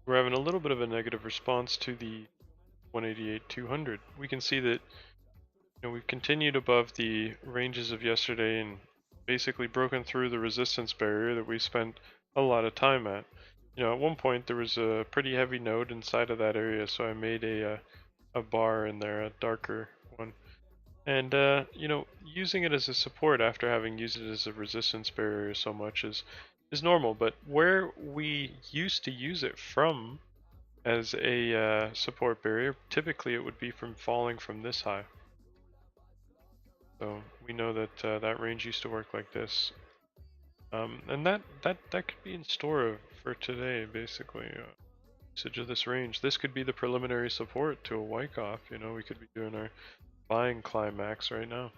we're having a little bit of a negative response to the 188-200. We can see that we've continued above the ranges of yesterday and basically broken through the resistance barrier that we spent a lot of time at. At one point there was a pretty heavy node inside of that area, so I made a bar in there, a darker one. And using it as a support after having used it as a resistance barrier so much is normal. But where we used to use it from as a support barrier, typically it would be from falling from this high. So we know that that range used to work like this, and that could be in store for today, basically. Usage of this range. This could be the preliminary support to a Wyckoff. We could be doing our buying climax right now.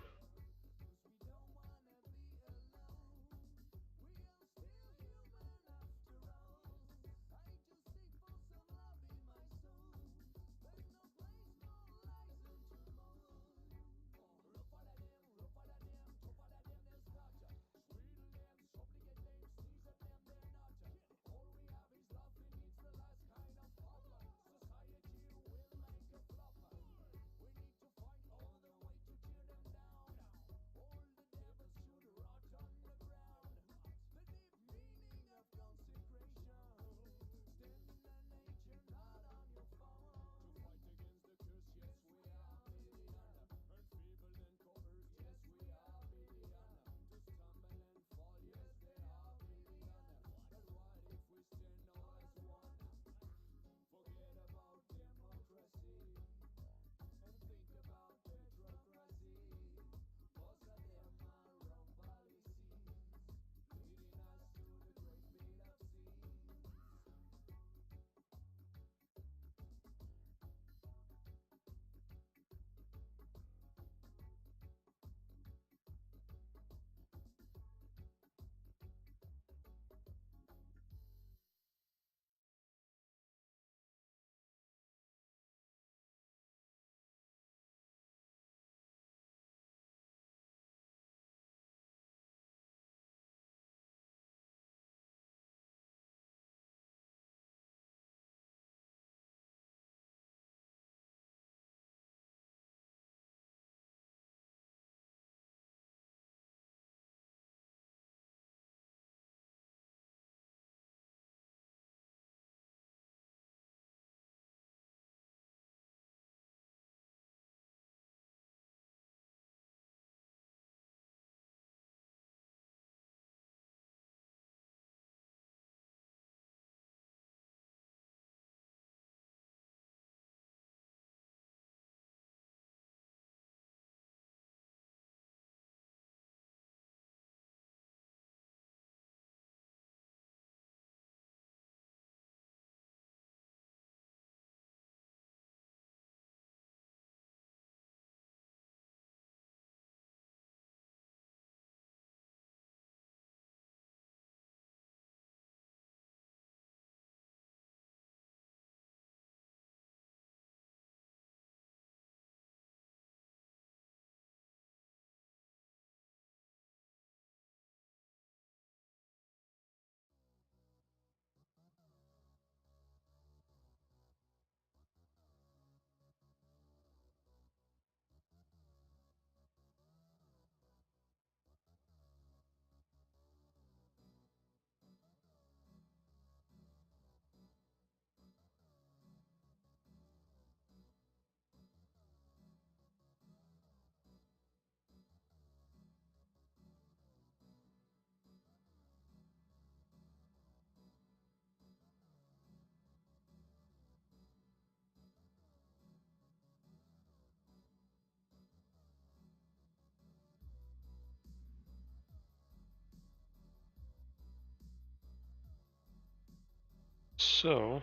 So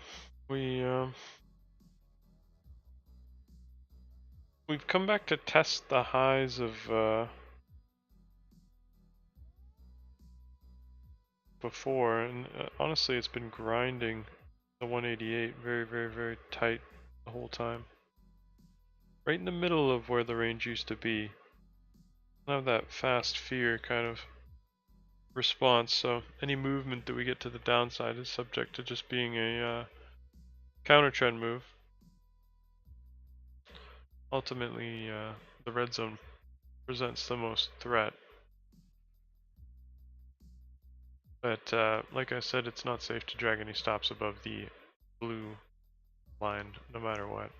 we've come back to test the highs of before, and honestly, it's been grinding the 188 very, very, very tight the whole time. Right in the middle of where the range used to be. I have that fast fear kind of response, so any movement that we get to the downside is subject to just being a counter trend move. Ultimately, the red zone presents the most threat. But like I said, it's not safe to drag any stops above the blue line, no matter what.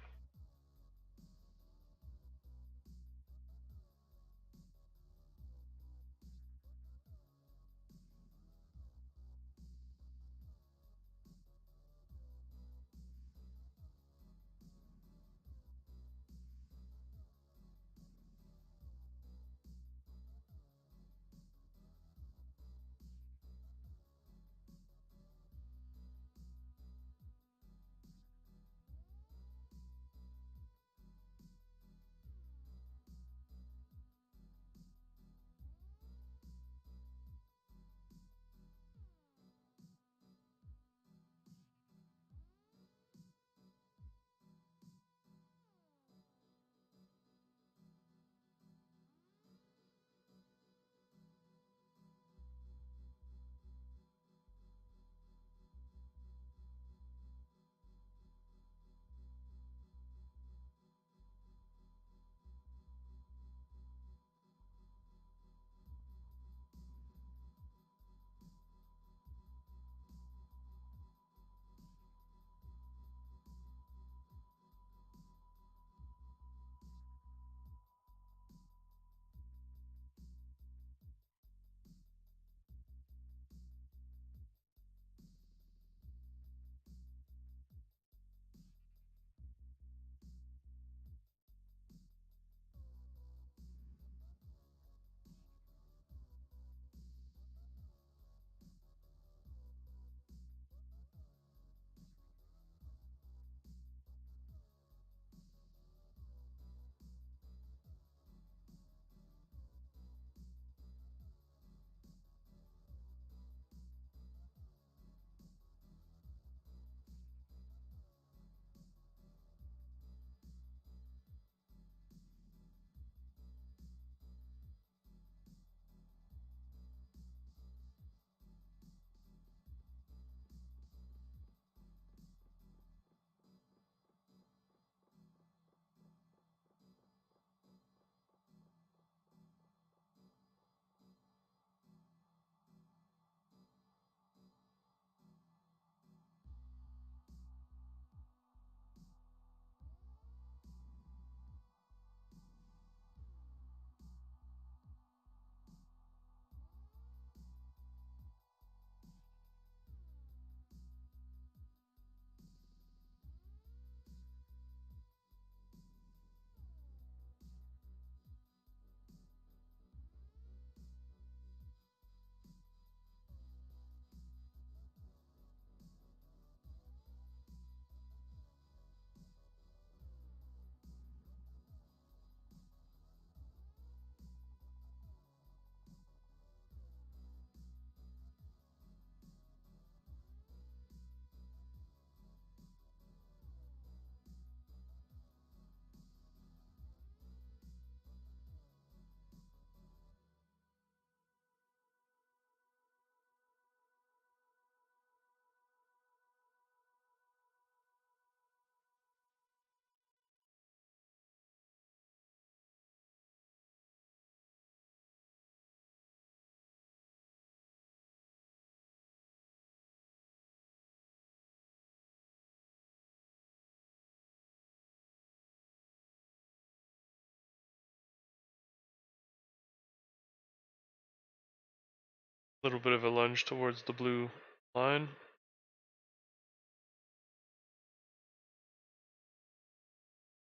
A little bit of a lunge towards the blue line.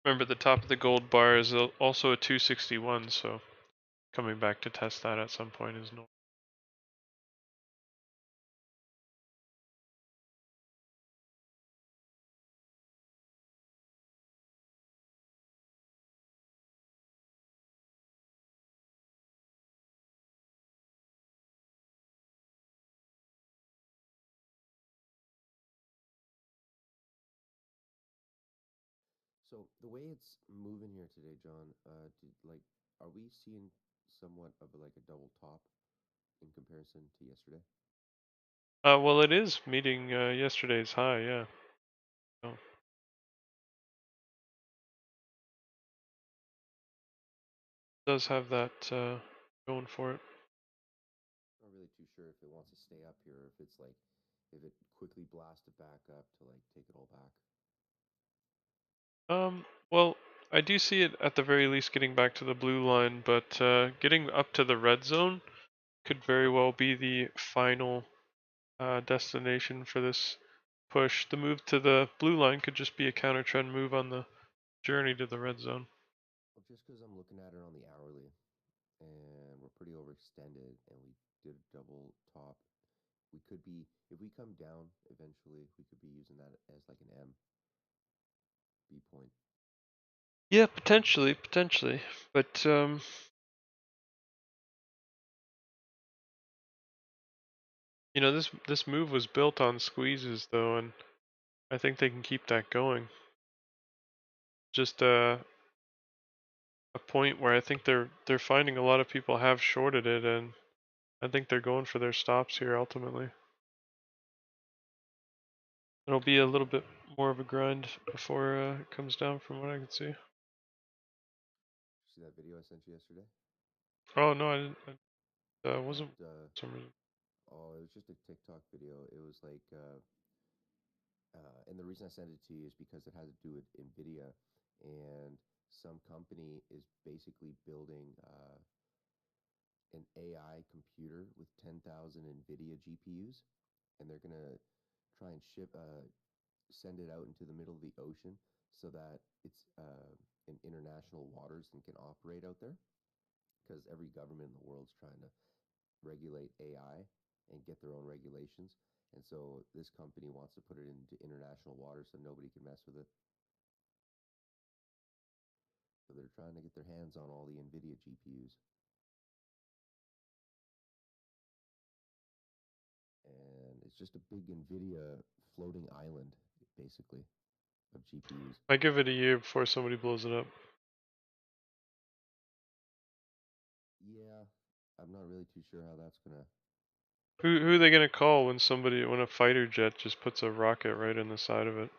Remember, the top of the gold bar is also a 261, so coming back to test that at some point is normal. So the way it's moving here today, John, are we seeing somewhat of like a double top in comparison to yesterday? Well, it is meeting yesterday's high, yeah. know, does have that going for it. Not really too sure if it wants to stay up here, or if it's like if it quickly blasted back up to like take it all back. Well, I do see it at the very least getting back to the blue line, but getting up to the red zone could very well be the final destination for this push. The move to the blue line could just be a counter trend move on the journey to the red zone. Well, just because I'm looking at it on the hourly, and we're pretty overextended, and we did a double top, we could be if we come down eventually, we could be using that as like an M B point. Yeah, potentially, but you know, this move was built on squeezes though, and I think they can keep that going. Just a point where I think they're finding a lot of people have shorted it, and I think they're going for their stops here ultimately. It'll be a little bit more of a grind before it comes down, from what I can see. See that video I sent you yesterday? Oh no, I didn't. I That wasn't for some reason. oh, it was just a TikTok video. It was like, and the reason I sent it to you is because it has to do with Nvidia, and some company is basically building an AI computer with 10,000 Nvidia GPUs, and they're gonna try and send it out into the middle of the ocean so that it's in international waters and can operate out there. Because every government in the world's trying to regulate AI and get their own regulations. And so this company wants to put it into international waters so nobody can mess with it. So they're trying to get their hands on all the NVIDIA GPUs. And it's just a big NVIDIA floating island, basically, of GPUs. I give it a year before somebody blows it up. Yeah, I'm not really too sure how that's gonna. Who are they gonna call when a fighter jet just puts a rocket right in the side of it?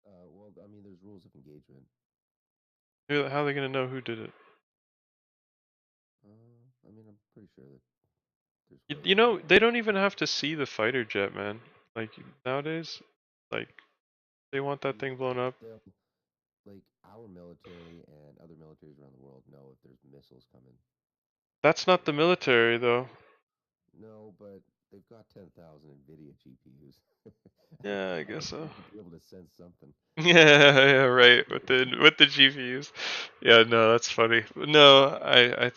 Well, I mean, there's rules of engagement. How are they gonna know who did it? I mean, I'm pretty sure that there's You ways. know, they don't even have to see the fighter jet, man. Like nowadays, like they want that thing blown up. They'll like our military and other militaries around the world know if there's missiles coming. That's not the And military though. no, but they've got 10,000 NVIDIA GPUs. Yeah, I I guess would so. think you'd be able to sense something. Yeah, yeah, right. With the GPUs. Yeah, no, that's funny. No, I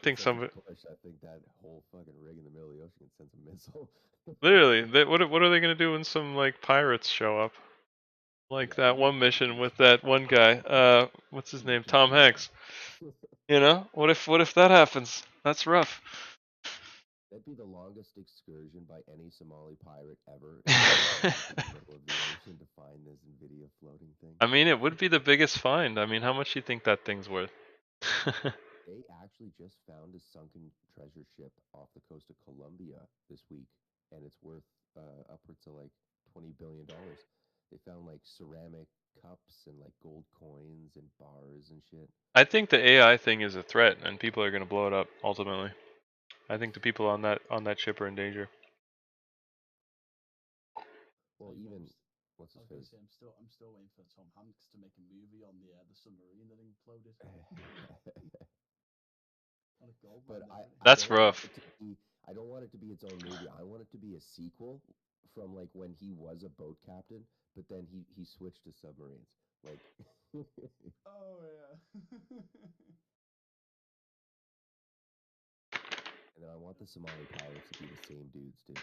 With think such a some push, I think that whole fucking rig in the middle of the ocean can sense a missile. literally. What are they gonna do when some like pirates show up? Like Yeah, that dude. one mission with that one guy. What's his Dude, name? can you Tom imagine? Hanks. You know? What if that happens? That's rough. That'd be the longest excursion by any Somali pirate ever if they went down to the middle of the ocean to find this NVIDIA floating thing. I mean, it would be the biggest find. I mean, how much do you think that thing's worth? They actually just found a sunken treasure ship off the coast of Colombia this week, and it's worth upwards of like $20 billion. They found like ceramic cups and like gold coins and bars and shit. I think the AI thing is a threat, and people are gonna blow it up ultimately. I think the people on that ship are in danger. Well, Tell you what, even what's I his was going to face? say I'm still waiting for Tom Hanks to make a movie on the submarine that imploded on a gold But mine and everything. I That's don't want rough. it to be I don't want it to be its own movie. I want it to be a sequel from like when he was a boat captain, but then he switched to submarines. Like Oh yeah. and then I want the Somali pirates to be the same dudes too.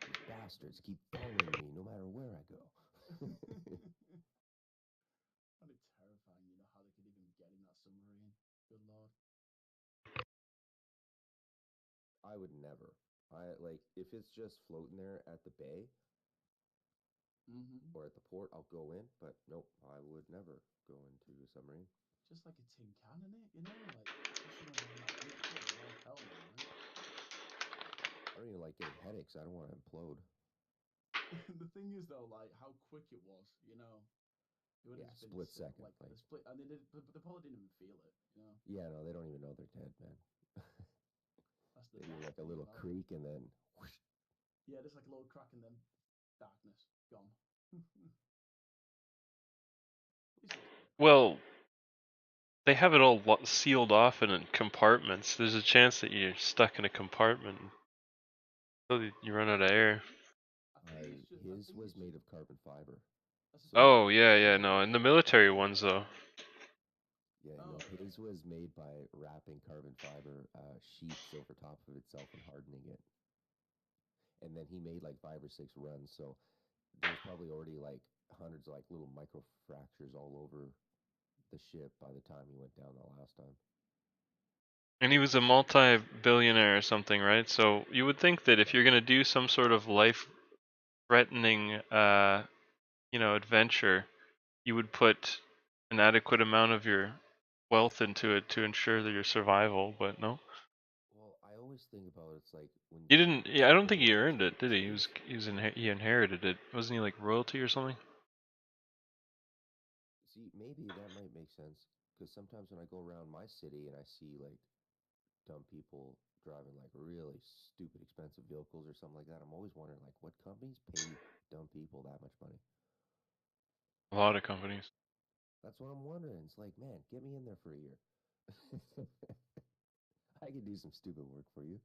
These bastards keep following me no matter where I go. That'd be terrifying. You know how they could even get in that submarine. Good lord. I would never. I like if it's just floating there at the bay Mm-hmm. or at the port, I'll go in, but nope, I would never go into a submarine. just like a tin can in it, you know, like especially when you're on that big foot, well, hell no, right? I don't even like getting headaches. I don't want to implode. The thing is though, like how quick it was, you know, it would have Yeah, just been split second. like a split, and they probably didn't even feel it, you know. Yeah, no, they don't even know they're dead, man. That's the They hear best like a thing little about it. creak and then whoosh. Yeah, just like a little crack and then darkness gone. At least it was quick. Well, they have it all sealed off in compartments. There's a chance that you're stuck in a compartment until you run out of air. His was made of carbon fiber. That's the thing. Oh It's yeah, just yeah, a no. In the regular military carbon ones though. Yeah, Oh, no, okay. his was made by wrapping carbon fiber sheets over top of itself and hardening it. And then he made like 5 or 6 runs, so there was probably already like hundreds of like little micro fractures all over the ship by the time he went down the last time. And he was a multi-billionaire or something, right? So you would think that if you're gonna do some sort of life-threatening, adventure, you would put an adequate amount of your wealth into it to ensure that your survival. But no, Well, I always think about it, it's like when he didn't. people Yeah, I say don't they think go he to earned it, did he? space. He inherited it. Wasn't he like royalty or something? See, maybe that might make sense because sometimes when I go around my city and I see like dumb people driving like really stupid expensive vehicles or something like that, I'm always wondering like what companies pay dumb people that much money. A lot of companies. That's what I'm wondering. It's like, man, get me in there for a year. I could do some stupid work for you.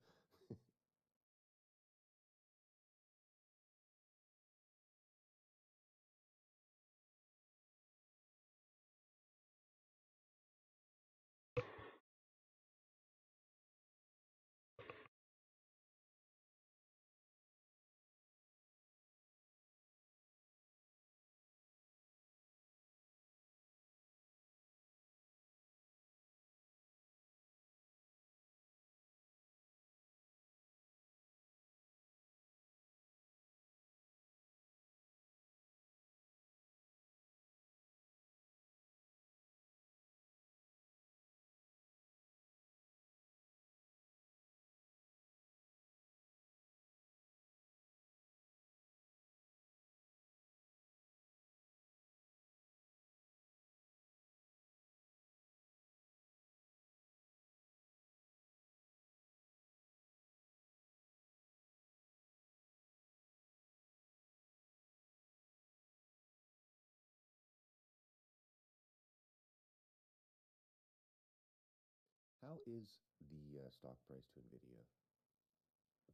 How is the stock price to Nvidia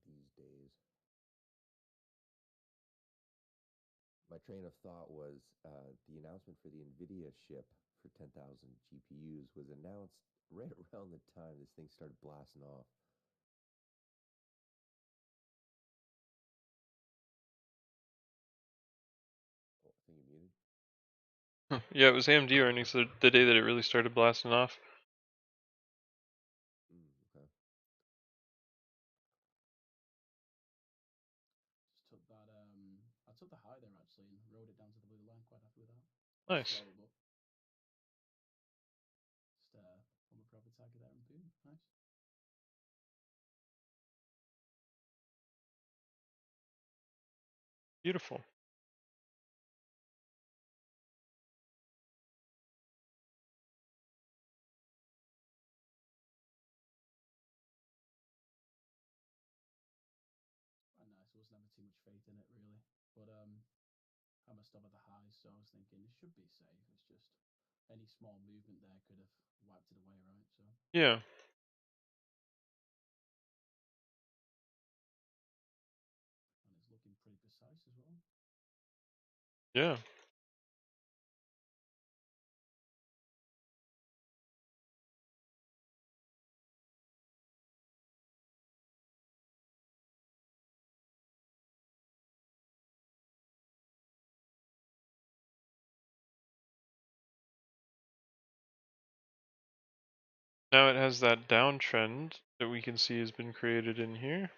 these days? My train of thought was the announcement for the Nvidia ship for 10,000 GPUs was announced right around the time this thing started blasting off. Oh, I think you muted. Yeah, it was AMD earnings the day that it really started blasting off. Okay. Just took that. I took the high there actually and rode it down to the blue line. Quite happy with that. Nice. Slow, but just put my profit target there and boom, nice. Beautiful. Quite nice. There was never too much faith in it really, but had my stop at the highs, so I was thinking it should be safe. It's just any small movement there could have wiped it away, right? So Yeah. and it's looking pretty precise as well. Yeah. Now it has that downtrend that we can see has been created in here.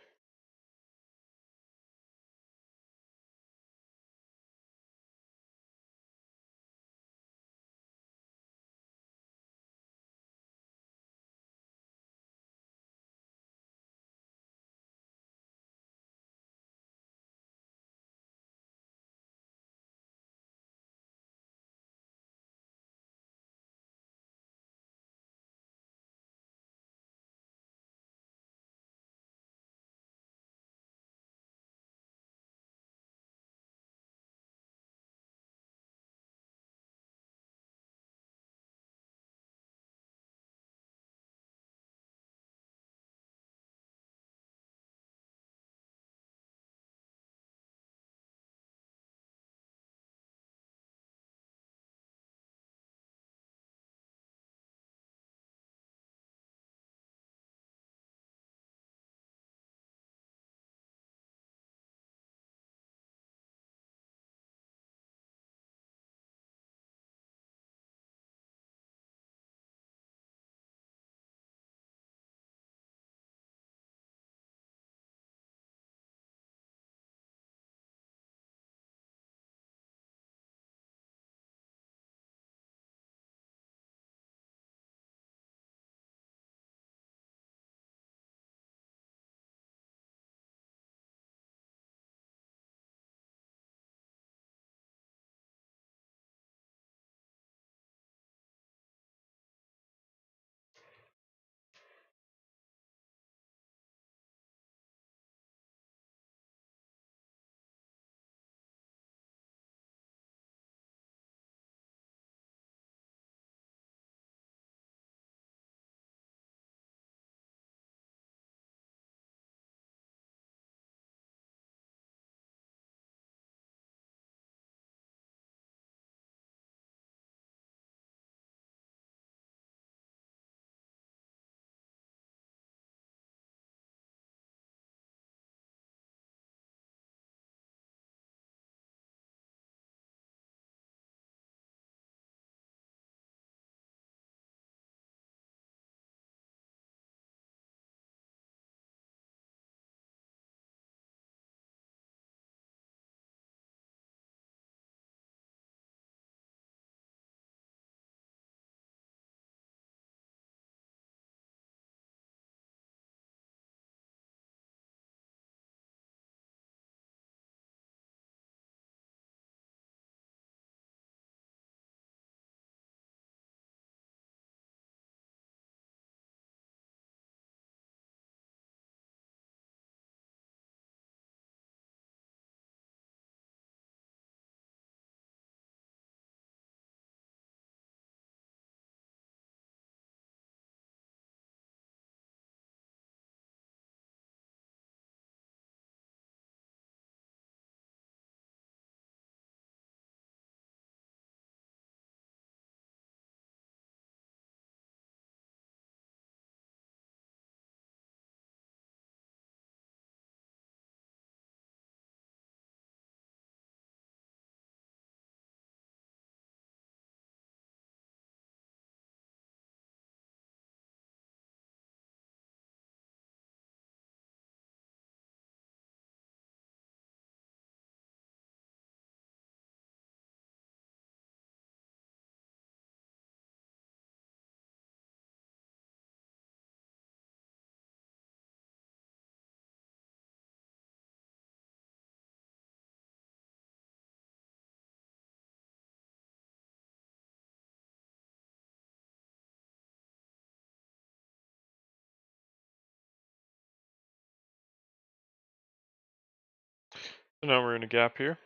So now we're in a gap here,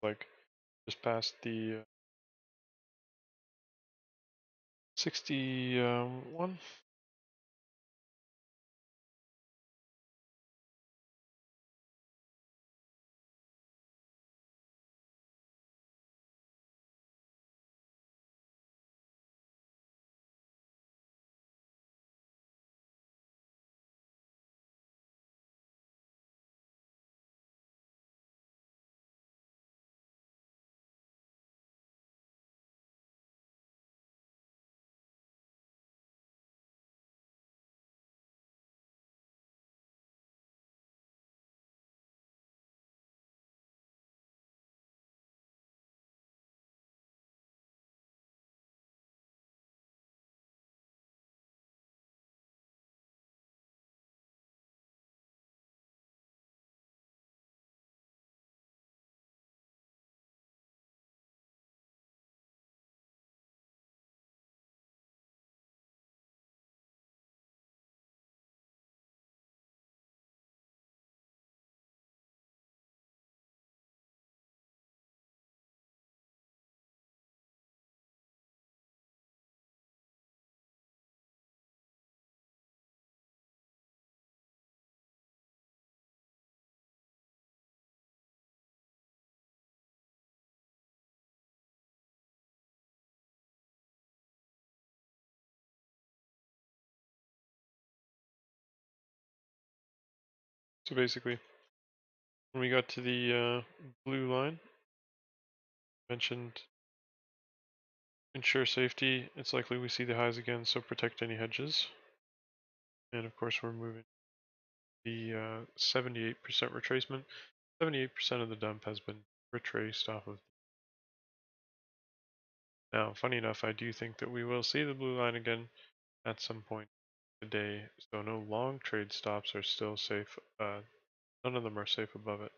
like just past the 61. So basically, when we got to the blue line, mentioned ensure safety. It's likely we see the highs again, so protect any hedges. And of course, we're moving the 78% retracement. 78% of the dump has been retraced off of. Now, funny enough, I do think that we will see the blue line again at some point today. So no long trade stops are still safe. None of them are safe above it.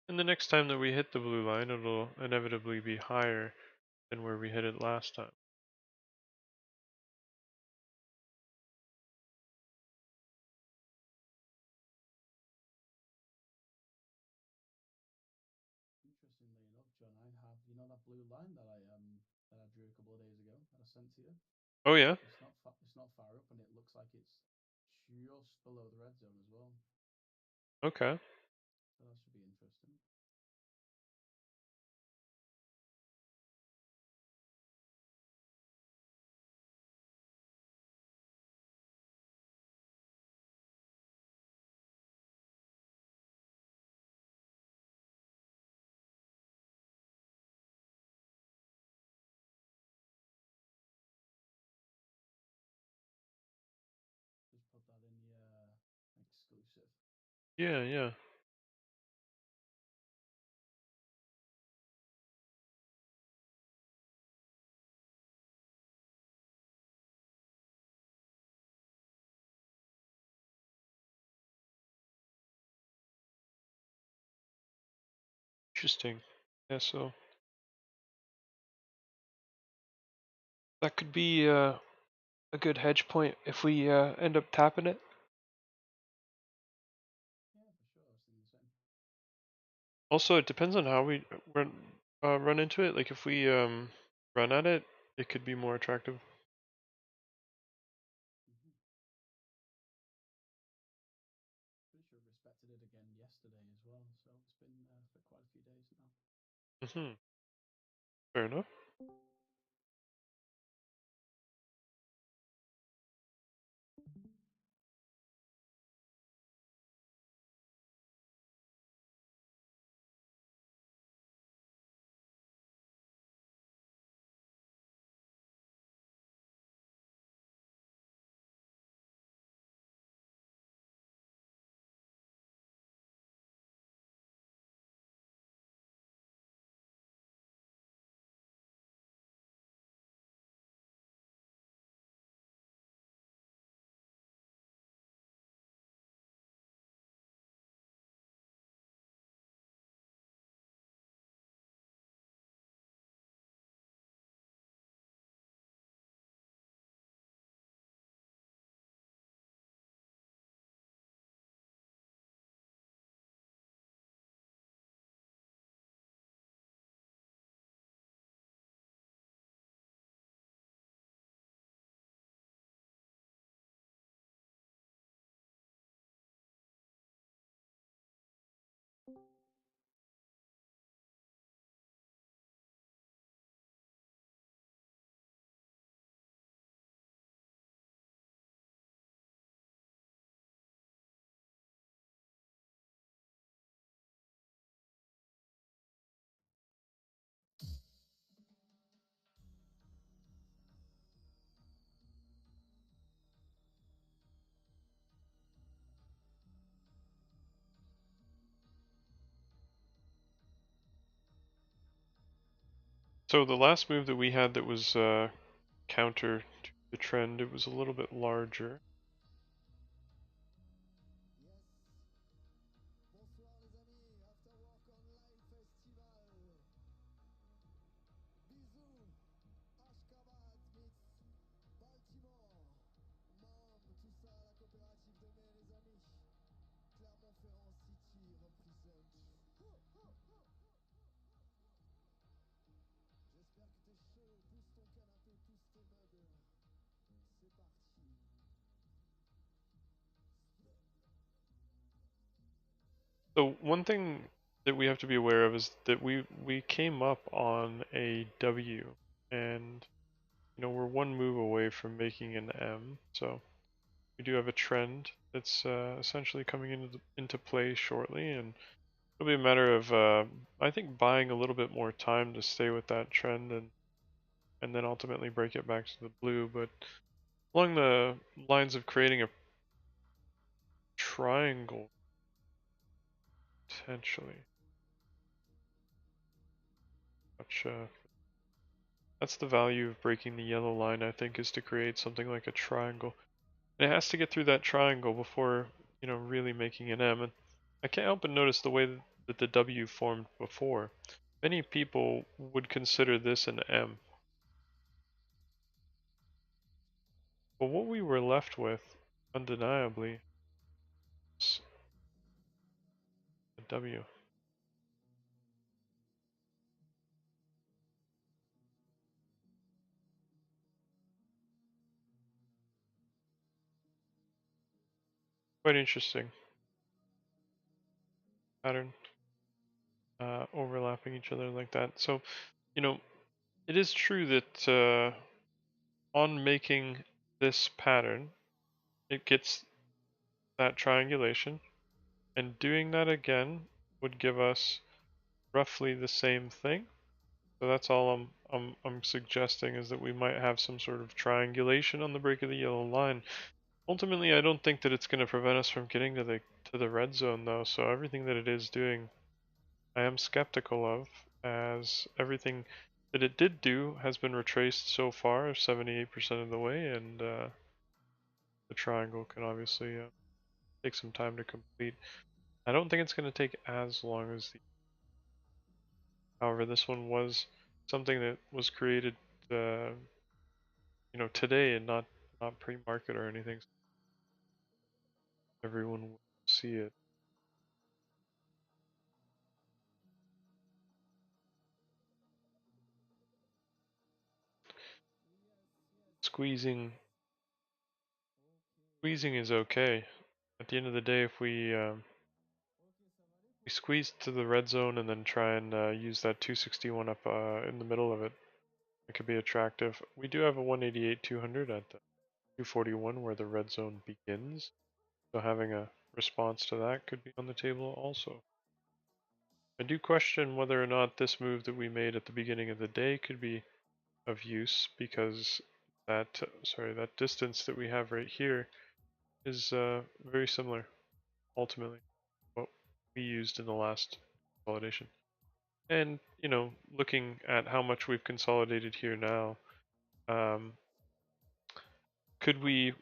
And the next time that we hit the blue line, it'll inevitably be higher than where we hit it last time. Interestingly enough, John, I have that blue line that I drew a couple of days ago that I sent to you. Oh yeah? It's not far up, and it looks like it's just below the red zone as well. Okay. So that should be interesting. Just put that in the exclusive. Yeah, yeah. Interesting. Yeah, so that could be a good hedge point if we end up tapping it. Yeah, for sure. I was thinking the same. Also, it depends on how we run into it. Like if we run at it, it could be more attractive. Pretty sure it respected it again yesterday as well. So it's been for quite a few days now. Fair enough. So the last move that we had that was counter to the trend, it was a little bit larger. So one thing that we have to be aware of is that we came up on a W, and we're one move away from making an M. So we do have a trend that's essentially coming into play shortly, and it'll be a matter of I think buying a little bit more time to stay with that trend and then ultimately break it back to the blue. But along the lines of creating a triangle potentially. Which, that's the value of breaking the yellow line, I think, is to create something like a triangle. And it has to get through that triangle before, really making an M. And I can't help but notice the way that the W formed before. Many people would consider this an M. But what we were left with, undeniably, is a W. Quite interesting pattern, overlapping each other like that. So, it is true that on making this pattern, it gets that triangulation, and doing that again would give us roughly the same thing. So that's all I'm suggesting, is that we might have some sort of triangulation on the break of the yellow line. Ultimately, I don't think that it's going to prevent us from getting to the red zone though. So everything that it is doing, I am skeptical of, as everything that it did do has been retraced so far 78% of the way, and the triangle can obviously take some time to complete. I don't think it's going to take as long as the. However, this one was something that was created, today, and not pre-market or anything. So everyone will see it. Squeezing, squeezing is okay. At the end of the day, if we squeeze to the red zone and then try and use that 261 up in the middle of it, it could be attractive. We do have a 188-200 at the 241 where the red zone begins. So having a response to that could be on the table also. I do question whether or not this move that we made at the beginning of the day could be of use, because that distance that we have right here is very similar ultimately to what we used in the last consolidation. And looking at how much we've consolidated here now, um, could we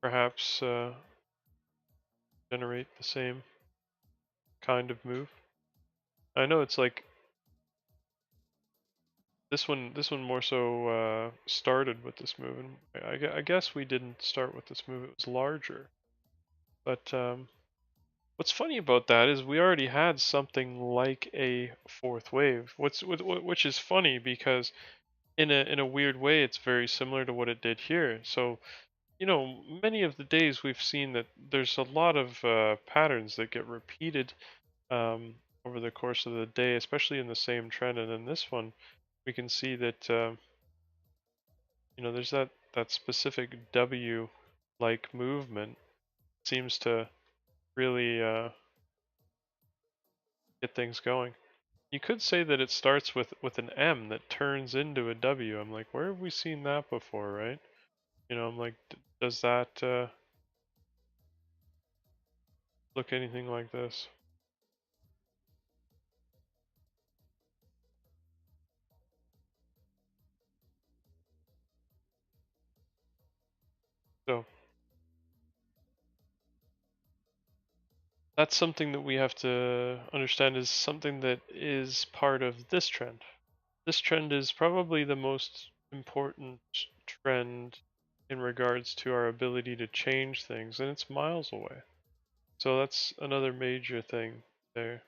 perhaps generate the same kind of move? I know it's like this one more so started with this move, and I guess we didn't start with this move, it was larger. But what's funny about that is we already had something like a fourth wave. Which is funny, because in a weird way it's very similar to what it did here. So many of the days we've seen that there's a lot of patterns that get repeated um, over the course of the day, especially in the same trend. And in this one, we can see that there's that specific W-like movement seems to really get things going. You could say that it starts with an M that turns into a W. I'm like, where have we seen that before, right? I'm like, does that look anything like this? So that's something that we have to understand is something that is part of this trend. This trend is probably the most important trend in regards to our ability to change things, and it's miles away. So that's another major thing there.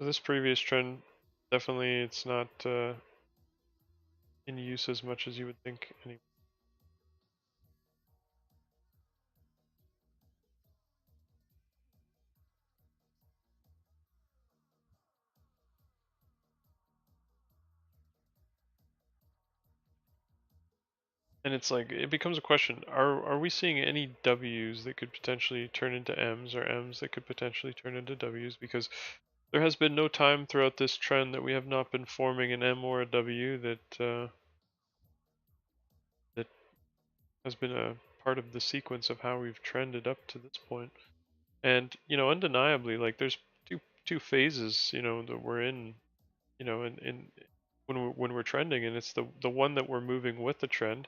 So this previous trend, definitely it's not in use as much as you would think anymore. And it's like it becomes a question: Are we seeing any W's that could potentially turn into M's, or M's that could potentially turn into W's? Because there has been no time throughout this trend that we have not been forming an M or a W that has been a part of the sequence of how we've trended up to this point. And undeniably, like there's two phases, that we're in, in when we're trending, and it's the one that we're moving with the trend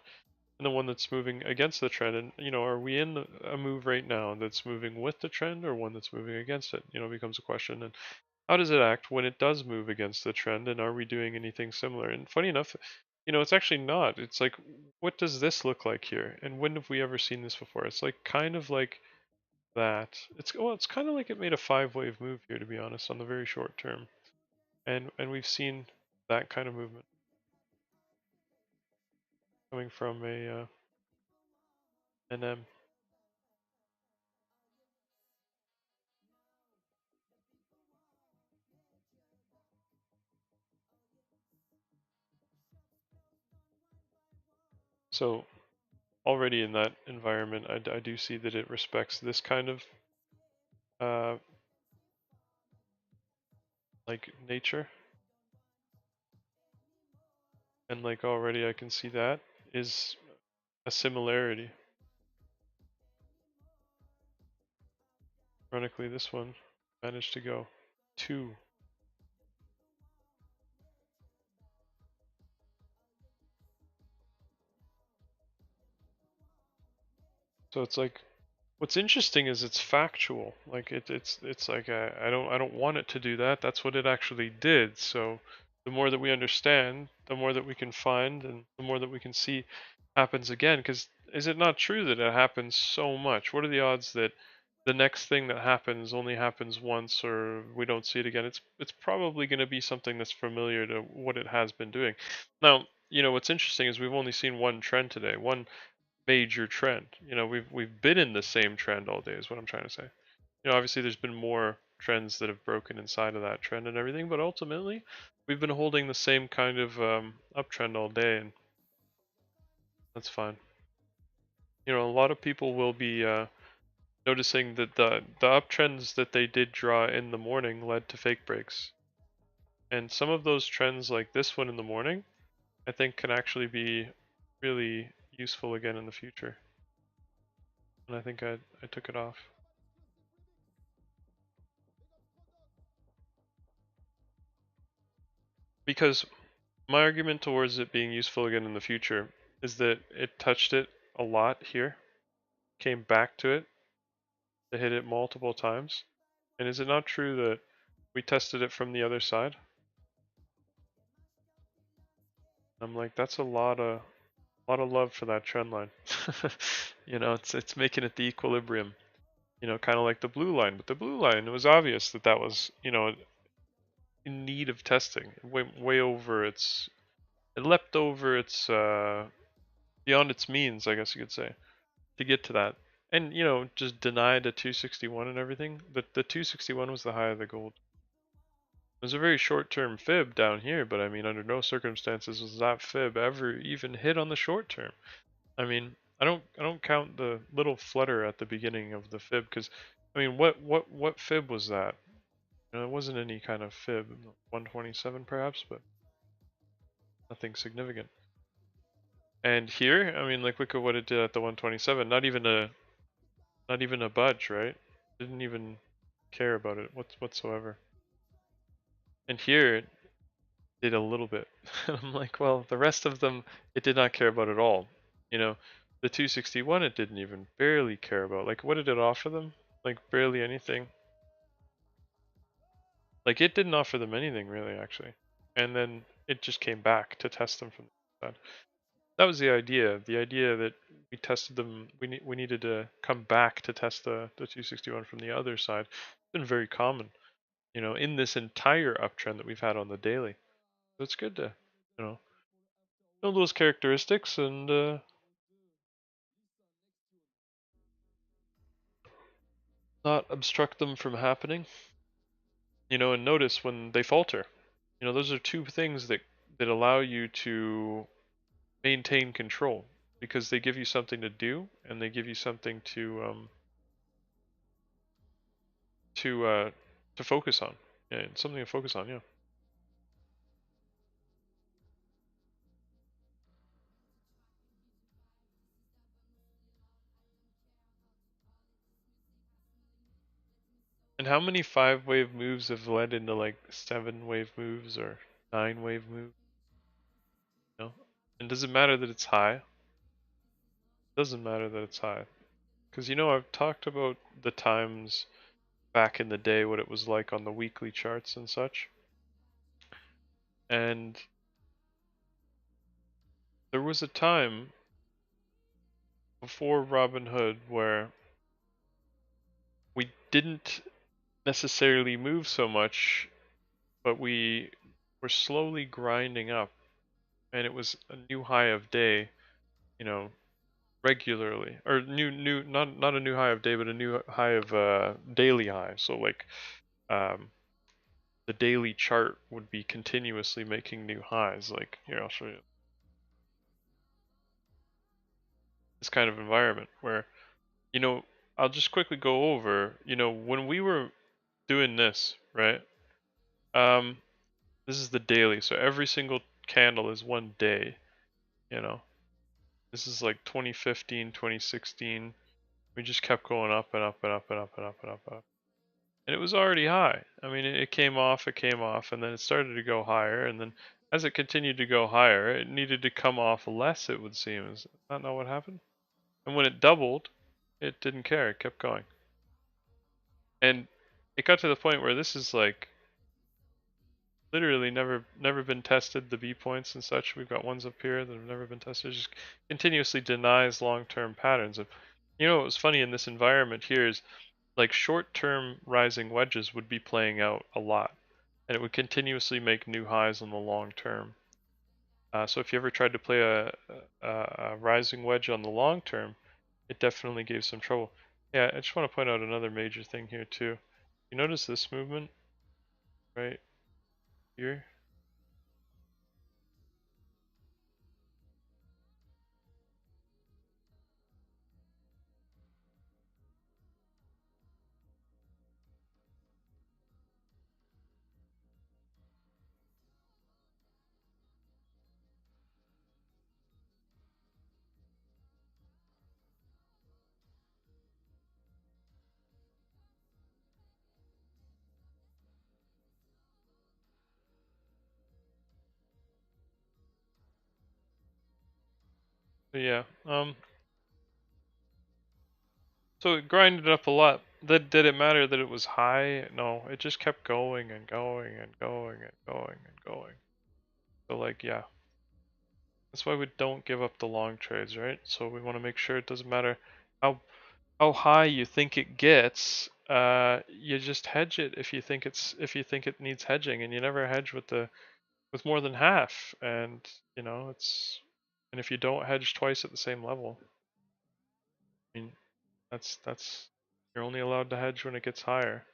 and the one that's moving against the trend. And are we in a move right now that's moving with the trend, or one that's moving against it? Becomes a question. And how does it act when it does move against the trend, and are we doing anything similar? And funny enough, it's actually not. It's like, what does this look like here, and when have we ever seen this before? It's like kind of like that. It's kind of like it made a 5-wave move here, to be honest, on the very short term. And we've seen that kind of movement coming from an M. So already in that environment, I do see that it respects this kind of uh, like nature, and like already I can see that is a similarity. Ironically, this one managed to go 2. So it's like, what's interesting is it's factual. Like it's like I don't want it to do that. That's what it actually did. So the more that we understand, the more that we can find, and the more that we can see happens again. Because is it not true that it happens so much? What are the odds that the next thing that happens only happens once, or we don't see it again? It's probably going to be something that's familiar to what it has been doing. Now, what's interesting is we've only seen one trend today, one major trend. We've been in the same trend all day, is what I'm trying to say. Obviously there's been more trends that have broken inside of that trend and everything, but ultimately we've been holding the same kind of uptrend all day, and that's fine. A lot of people will be noticing that the uptrends that they did draw in the morning led to fake breaks, and some of those trends, like this one in the morning, I think can actually be really useful again in the future. And I think I took it off. Because my argument towards it being useful again in the future is that it touched it a lot here, came back to it to hit it multiple times. And is it not true that we tested it from the other side? I'm like, that's a lot of love for that trend line. It's making it the equilibrium. Kind of like the blue line. But the blue line, it was obvious that that was, in need of testing. It went way over it leapt over its beyond its means, I guess you could say, to get to that. And just denied a 261 and everything. The 261 was the high of the gold. It was a very short-term fib down here, but I mean, under no circumstances was that fib ever even hit on the short term. I mean, I don't count the little flutter at the beginning of the fib, because I mean, what fib was that? You know, it wasn't any kind of fib, 127 perhaps, but nothing significant. And here, I mean, like look at what it did at the 127. Not even a budge, right? Didn't even care about it whatsoever. And here it did a little bit. I'm like, well, the rest of them it did not care about at all. You know, the 261 it didn't even barely care about. Like, what did it offer them? Like barely anything. Like it didn't offer them anything really, actually. And then it just came back to test them from the side. That was the idea. The idea that we tested them. We needed to come back to test the 261 from the other side. It's been very common, you know, in this entire uptrend that we've had on the daily. So it's good to, you know those characteristics and not obstruct them from happening. You know, and notice when they falter. You know, those are two things that allow you to maintain control because they give you something to do and they give you something to uh to focus on. Yeah, something to focus on, yeah. And how many 5-wave moves have led into like 7-wave moves or 9-wave moves? You know? And does it matter that it's high? It doesn't matter that it's high. Because you know, I've talked about the times back in the day, what it was like on the weekly charts and such. And there was a time before Robinhood where we didn't necessarily move so much, but we were slowly grinding up, and it was a new high of day, you know, regularly, or not a new high of day, but a new high of daily high. So like um, the daily chart would be continuously making new highs. Like here, I'll show you this kind of environment where, you know, I'll just quickly go over, you know, when we were doing this, right? Um, this is the daily, so every single candle is one day, you know. This is like 2015, 2016. We just kept going up and up and up and up and up and up and up. And it was already high. I mean, it came off, and then it started to go higher, and then as it continued to go higher, it needed to come off less, it would seem. Is that not what happened? And when it doubled, it didn't care, it kept going. And it got to the point where this is like literally never been tested, the B points and such. We've got ones up here that have never been tested. It just continuously denies long-term patterns. And you know what was funny in this environment here is like short-term rising wedges would be playing out a lot, and it would continuously make new highs on the long term. So if you ever tried to play a rising wedge on the long term, it definitely gave some trouble. Yeah, I just want to point out another major thing here too. You notice this movement right here? But yeah, so it grinded up a lot. Did it matter that it was high? No, it just kept going and going and going and going and going. So like, yeah. That's why we don't give up the long trades, right? So we want to make sure it doesn't matter how high you think it gets. You just hedge it if you think it needs hedging, and you never hedge with more than half. And you know and if you don't hedge twice at the same level, I mean that's you're only allowed to hedge when it gets higher.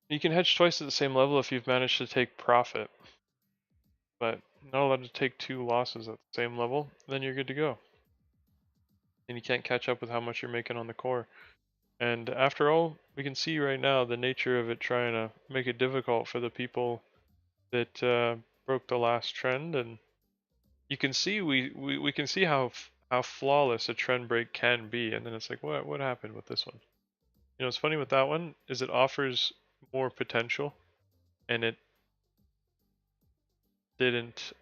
You can hedge twice at the same level if you've managed to take profit, but not allowed to take two losses at the same level. Then you're good to go. and you can't catch up with how much you're making on the core. And after all, we can see right now the nature of it trying to make it difficult for the people that broke the last trend. And you can see we can see how flawless a trend break can be. And then it's like, what happened with this one? You know, what's funny with that one is it offers more potential, and it didn't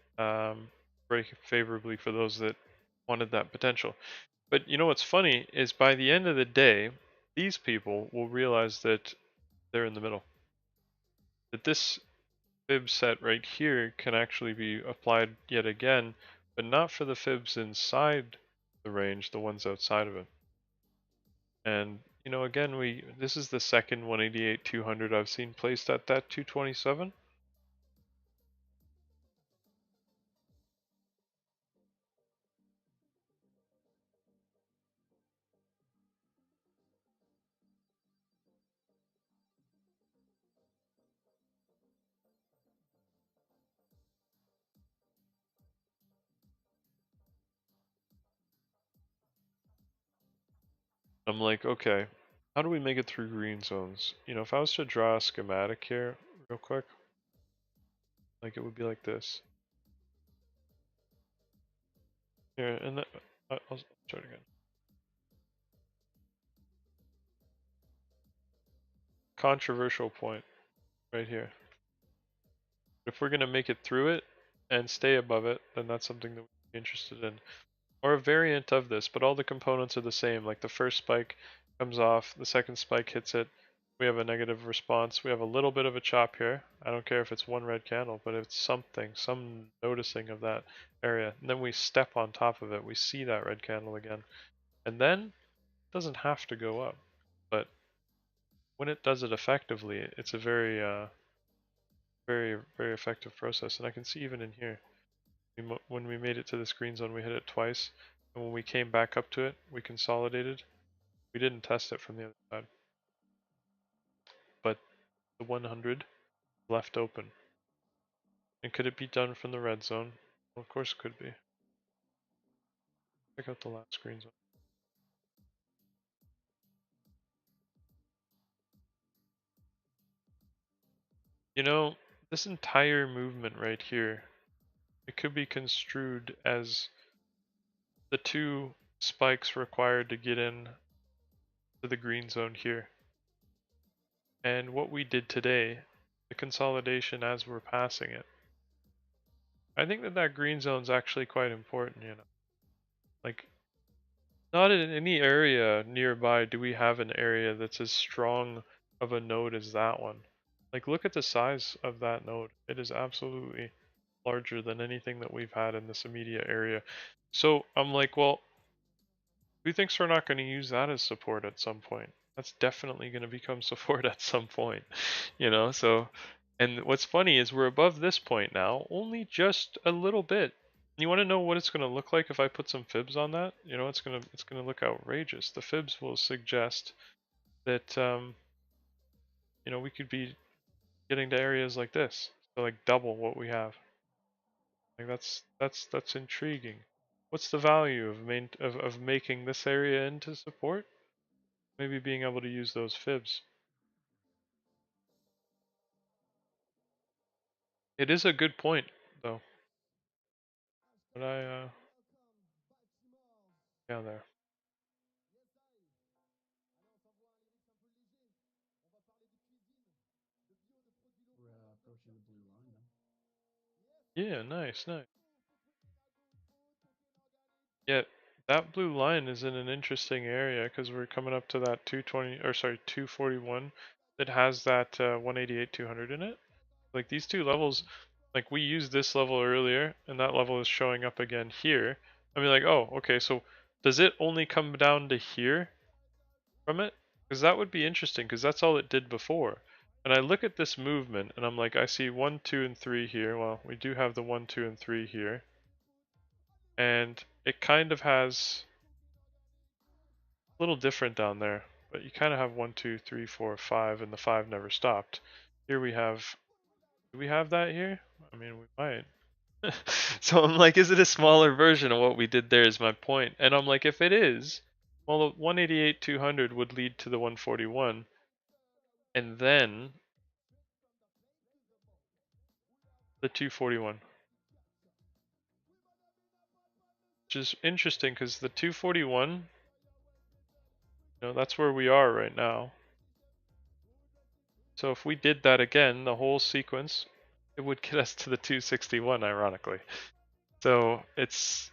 break favorably for those that wanted that potential. But you know what's funny is by the end of the day, these people will realize that they're in the middle. That this fib set right here can actually be applied yet again, but not for the fibs inside the range, the ones outside of it. And you know, again, this is the second 188-200 I've seen placed at that 227. I'm like, okay, how do we make it through green zones? You know, if I was to draw a schematic here real quick, like it would be like this. Here, and I'll try it again. Controversial point right here. If we're going to make it through it and stay above it, then that's something that we'd be interested in. Or a variant of this, but all the components are the same. Like the first spike comes off, the second spike hits it, we have a negative response. We have a little bit of a chop here. I don't care if it's one red candle, but it's something, some noticing of that area. And then we step on top of it. We see that red candle again. And then it doesn't have to go up. But when it does it effectively, it's a very, very effective process. And I can see even in here, when we made it to this green zone, we hit it twice. And when we came back up to it, we consolidated. We didn't test it from the other side. But the 100 left open. And could it be done from the red zone? Well, of course it could be. Check out the last green zone. You know, this entire movement right here, it could be construed as the two spikes required to get in to the green zone here. And what we did today, the consolidation as we're passing it. I think that green zone is actually quite important, you know. Like, not in any area nearby do we have an area that's as strong of a node as that one. Like, look at the size of that node. It is absolutely larger than anything that we've had in this immediate area. So I'm like, well, who thinks we're not going to use that as support at some point? That's definitely going to become support at some point, you know? So, and what's funny is we're above this point now, only just a little bit. You want to know what it's going to look like if I put some fibs on that? You know, it's going to look outrageous. The fibs will suggest that you know, we could be getting to areas like this, so like double what we have. Like that's intriguing. What's the value of making this area into support? Maybe being able to use those fibs. It is a good point though. But down there. We're approaching the blue line now. Yeah, nice. Yeah, that blue line is in an interesting area because we're coming up to that 220 or sorry 241 that has that 188-200 in it. Like these two levels, like we used this level earlier and that level is showing up again here. I mean like, oh, okay, so does it only come down to here from it? Because that would be interesting because that's all it did before. And I look at this movement and I'm like, I see 1, 2, and 3 here. Well, we do have the 1, 2, and 3 here. And it kind of has a little different down there, but you kind of have 1, 2, 3, 4, 5, and the 5 never stopped. Here we have, do we have that here? I mean, we might. So I'm like, is it a smaller version of what we did there is my point. And I'm like, if it is, well, the 188-200 would lead to the 141. And then the 241. Which is interesting because the 241, that's where we are right now. So if we did that again, the whole sequence, it would get us to the 261, ironically. So it's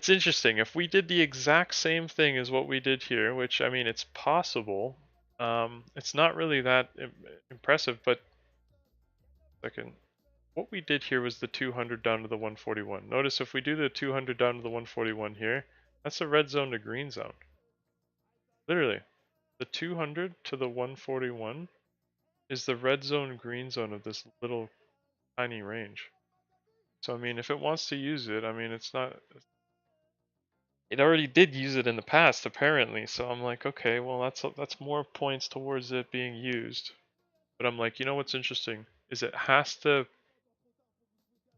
interesting. If we did the exact same thing as what we did here, which, I mean, it's possible. It's not really that impressive, but what we did here was the 200 down to the 141. Notice if we do the 200 down to the 141 here, that's a red zone to green zone. Literally, the 200 to the 141 is the red zone green zone of this little tiny range. So I mean, if it wants to use it, I mean, it's not. It already did use it in the past, apparently. So I'm like, okay, well, that's more points towards it being used. But I'm like, what's interesting is it has to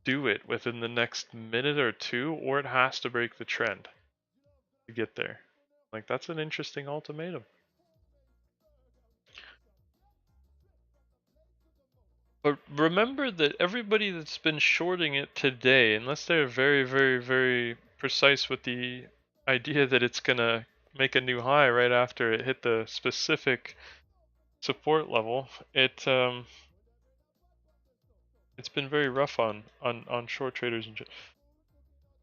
do it within the next minute or two, or it has to break the trend to get there. Like, that's an interesting ultimatum. But remember that everybody that's been shorting it today, unless they're very, very, very precise with the idea that it's gonna make a new high right after it hit the specific support level, it's been very rough on short traders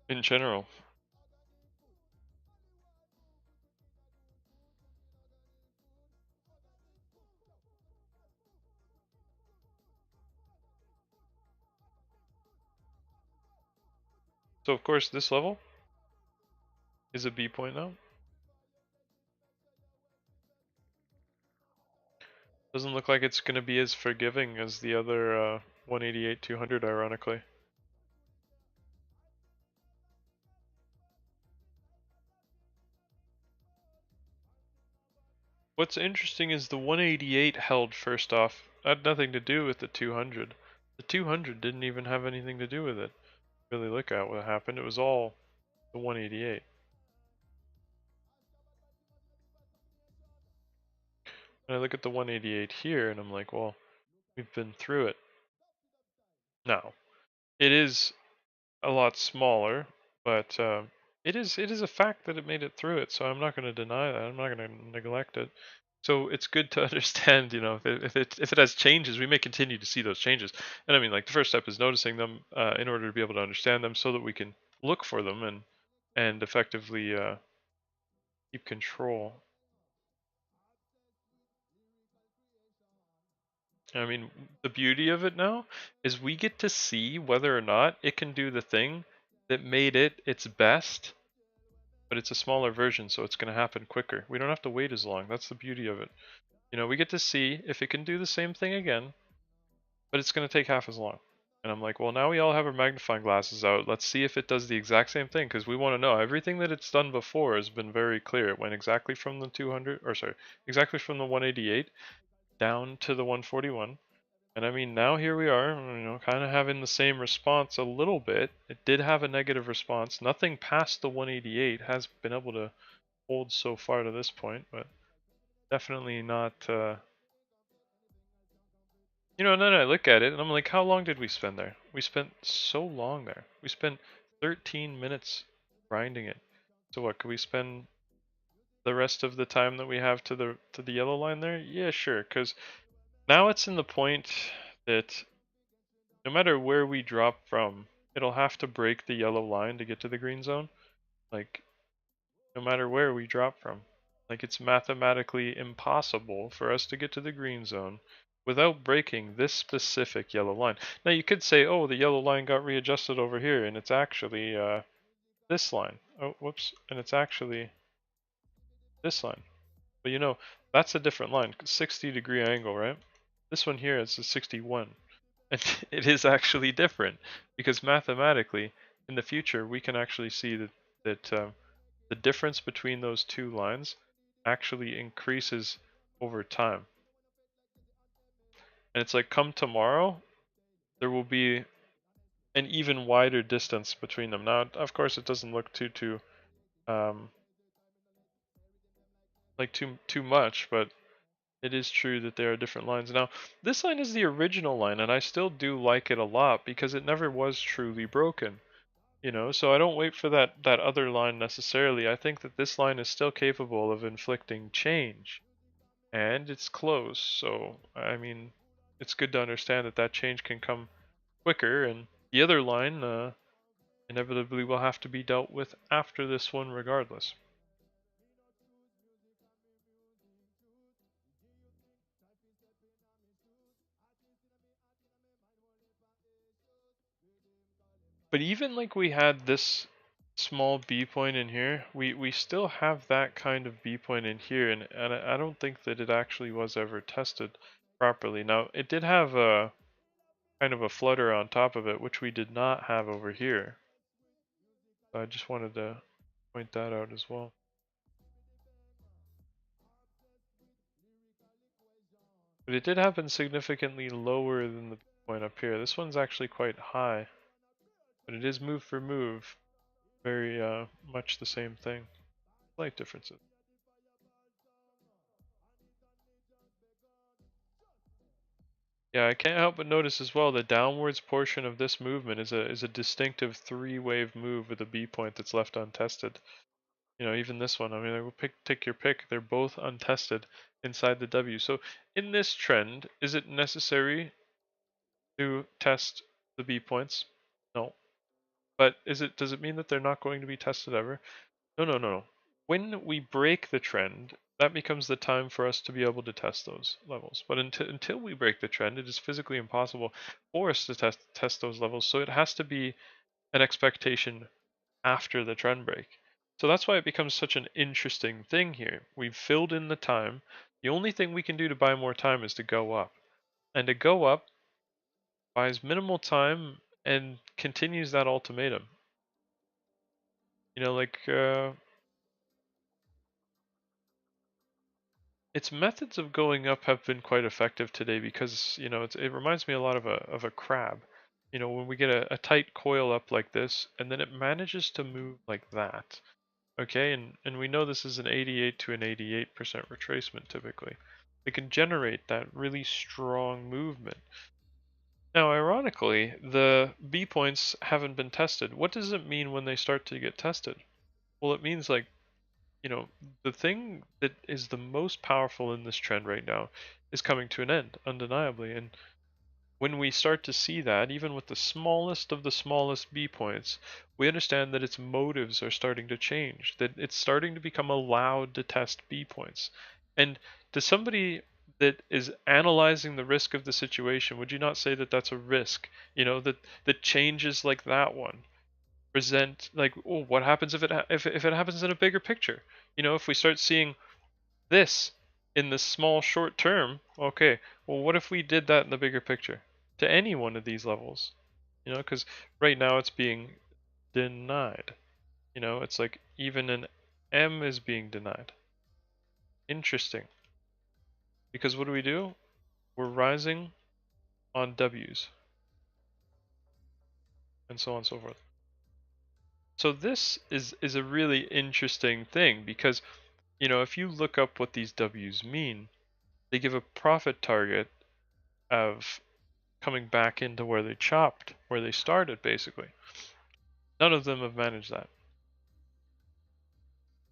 in general. So of course this level is a B point now. Doesn't look like it's going to be as forgiving as the other 188-200, ironically. What's interesting is the 188 held first off. Had nothing to do with the 200. The 200 didn't even have anything to do with it. Really look at what happened. It was all the 188. And I look at the 188 here and I'm like, well, we've been through it. Now, it is a lot smaller, but it is a fact that it made it through it. So I'm not going to deny that. I'm not going to neglect it. So it's good to understand, if it has changes, we may continue to see those changes. And I mean, like, the first step is noticing them in order to be able to understand them, so that we can look for them and effectively keep control. I mean, the beauty of it now is we get to see whether or not it can do the thing that made it its best, but it's a smaller version, so it's going to happen quicker. We don't have to wait as long. That's the beauty of it. We get to see if it can do the same thing again, but it's going to take half as long. And I'm like, well, now we all have our magnifying glasses out. Let's see if it does the exact same thing, because we want to know. Everything that it's done before has been very clear. It went exactly from the 200, or sorry, exactly from the 188 down to the 141. And I mean, now here we are, kind of having the same response a little bit. It did have a negative response. Nothing past the 188 has been able to hold so far to this point, but definitely not. And then I look at it and I'm like, how long did we spend there? We spent so long there. We spent 13 minutes grinding it. So what, could we spend the rest of the time that we have to the yellow line there? Yeah, sure, because now it's in the point that no matter where we drop from, it'll have to break the yellow line to get to the green zone. Like, no matter where we drop from. Like, it's mathematically impossible for us to get to the green zone without breaking this specific yellow line. Now, you could say, oh, the yellow line got readjusted over here, and it's actually this line. Oh, whoops. And it's actually this line. But that's a different line. 60-degree angle, right? This one here is a 61. And it is actually different, because mathematically, in the future, we can actually see that the difference between those two lines actually increases over time. And it's like, come tomorrow, there will be an even wider distance between them. Now, of course, it doesn't look like too much, but it is true that there are different lines. Now, this line is the original line, and I still do like it a lot because it never was truly broken. So I don't wait for that other line necessarily. I think that this line is still capable of inflicting change, and it's close. So I mean, it's good to understand that change can come quicker, and the other line inevitably will have to be dealt with after this one, regardless. But even like we had this small B point in here, we still have that kind of B point in here, and I don't think that it actually was ever tested properly. Now, it did have a kind of a flutter on top of it, which we did not have over here. So I just wanted to point that out as well. But it did happen significantly lower than the point up here. This one's actually quite high, but it is move for move. Very much the same thing. Slight differences. Yeah, I can't help but notice as well the downwards portion of this movement is a distinctive three-wave move with a B point that's left untested. Even this one. I mean, take your pick. They're both untested inside the W. So in this trend, is it necessary to test the B points? No. But does it mean that they're not going to be tested ever? No, no, no. When we break the trend, that becomes the time for us to be able to test those levels. But until we break the trend, it is physically impossible for us to test those levels. So it has to be an expectation after the trend break. So that's why it becomes such an interesting thing here. We've filled in the time. The only thing we can do to buy more time is to go up. And to go up buys minimal time and continues that ultimatum. Its methods of going up have been quite effective today because it reminds me a lot of a crab. When we get a tight coil up like this, and then it manages to move like that. Okay, and we know this is an 88 to an 88% retracement typically. It can generate that really strong movement. Now, ironically, the B points haven't been tested. What does it mean when they start to get tested? Well, it means like, the thing that is the most powerful in this trend right now is coming to an end, undeniably. And when we start to see that, even with the smallest of the smallest B points, we understand that its motives are starting to change, that it's starting to become allowed to test B points. And to somebody that is analyzing the risk of the situation, would you not say that that's a risk? That changes like that one present like, oh, what happens if it happens in a bigger picture? If we start seeing this in the small short term, okay, well, what if we did that in the bigger picture to any one of these levels? Because right now it's being denied. It's like even an M is being denied. Interesting. Because what do? We're rising on W's and so on and so forth. So this is a really interesting thing because if you look up what these W's mean, they give a profit target of coming back into where they chopped, where they started, basically. None of them have managed that,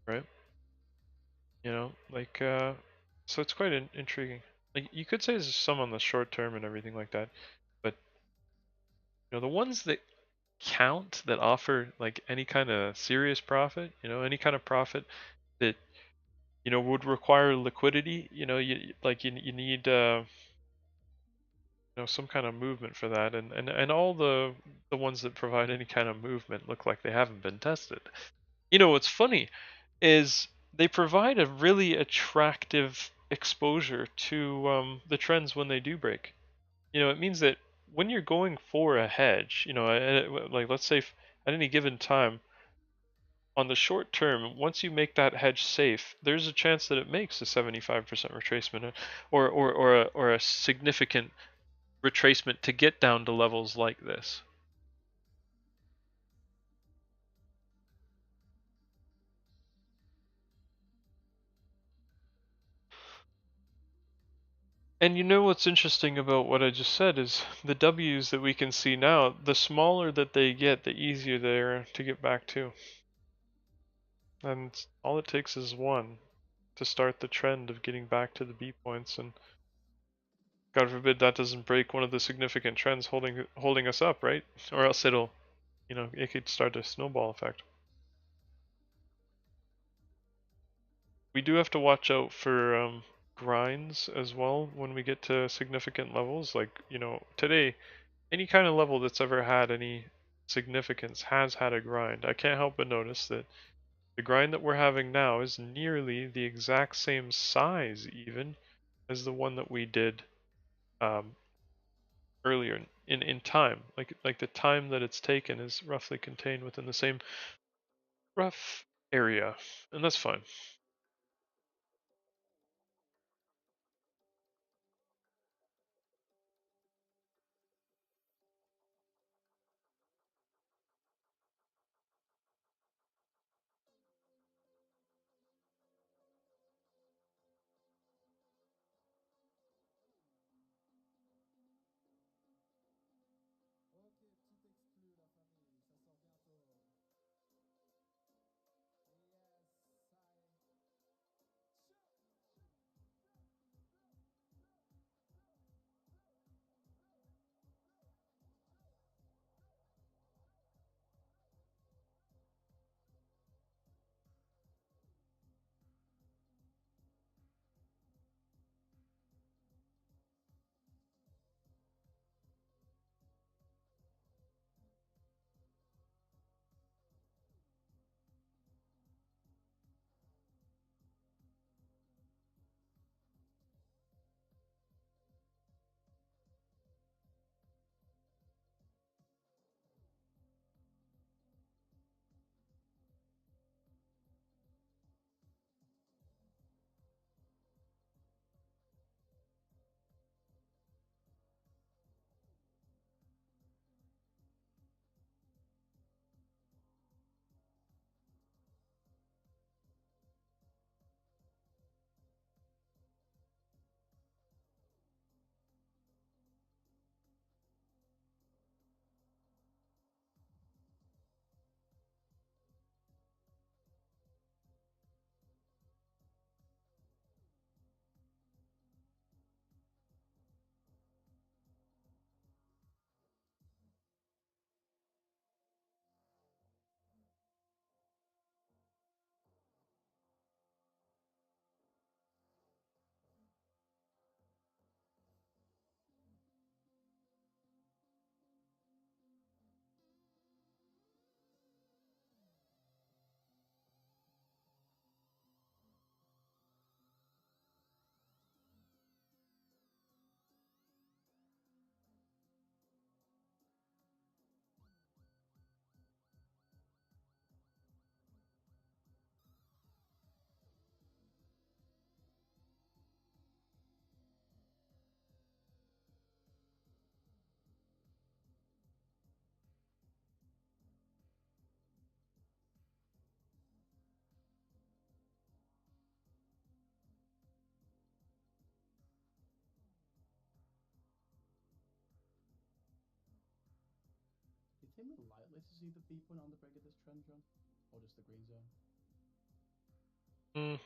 right? So it's quite intriguing. Like, you could say there's some on the short term and everything like that, but the ones that count, that offer like any kind of serious profit, any kind of profit that would require liquidity, you need some kind of movement for that, and all the ones that provide any kind of movement look like they haven't been tested. What's funny is they provide a really attractive exposure to the trends when they do break. It means that when you're going for a hedge, like let's say at any given time on the short term, once you make that hedge safe, there's a chance that it makes a 75% retracement, or a significant retracement to get down to levels like this. And you know what's interesting about what I just said is the W's that we can see now, the smaller that they get, the easier they are to get back to. And all it takes is one to start the trend of getting back to the B points, and God forbid that doesn't break one of the significant trends holding us up, right? Or else it'll, it could start a snowball effect. We do have to watch out for grinds as well when we get to significant levels. Like, today, any kind of level that's ever had any significance has had a grind. I can't help but notice that the grind that we're having now is nearly the exact same size even as the one that we did um, earlier in time. Like the time that it's taken is roughly contained within the same rough area, and that's fine. Do you think we're likely to see the B point on the break of this trend, John? Or just the green zone? Mm,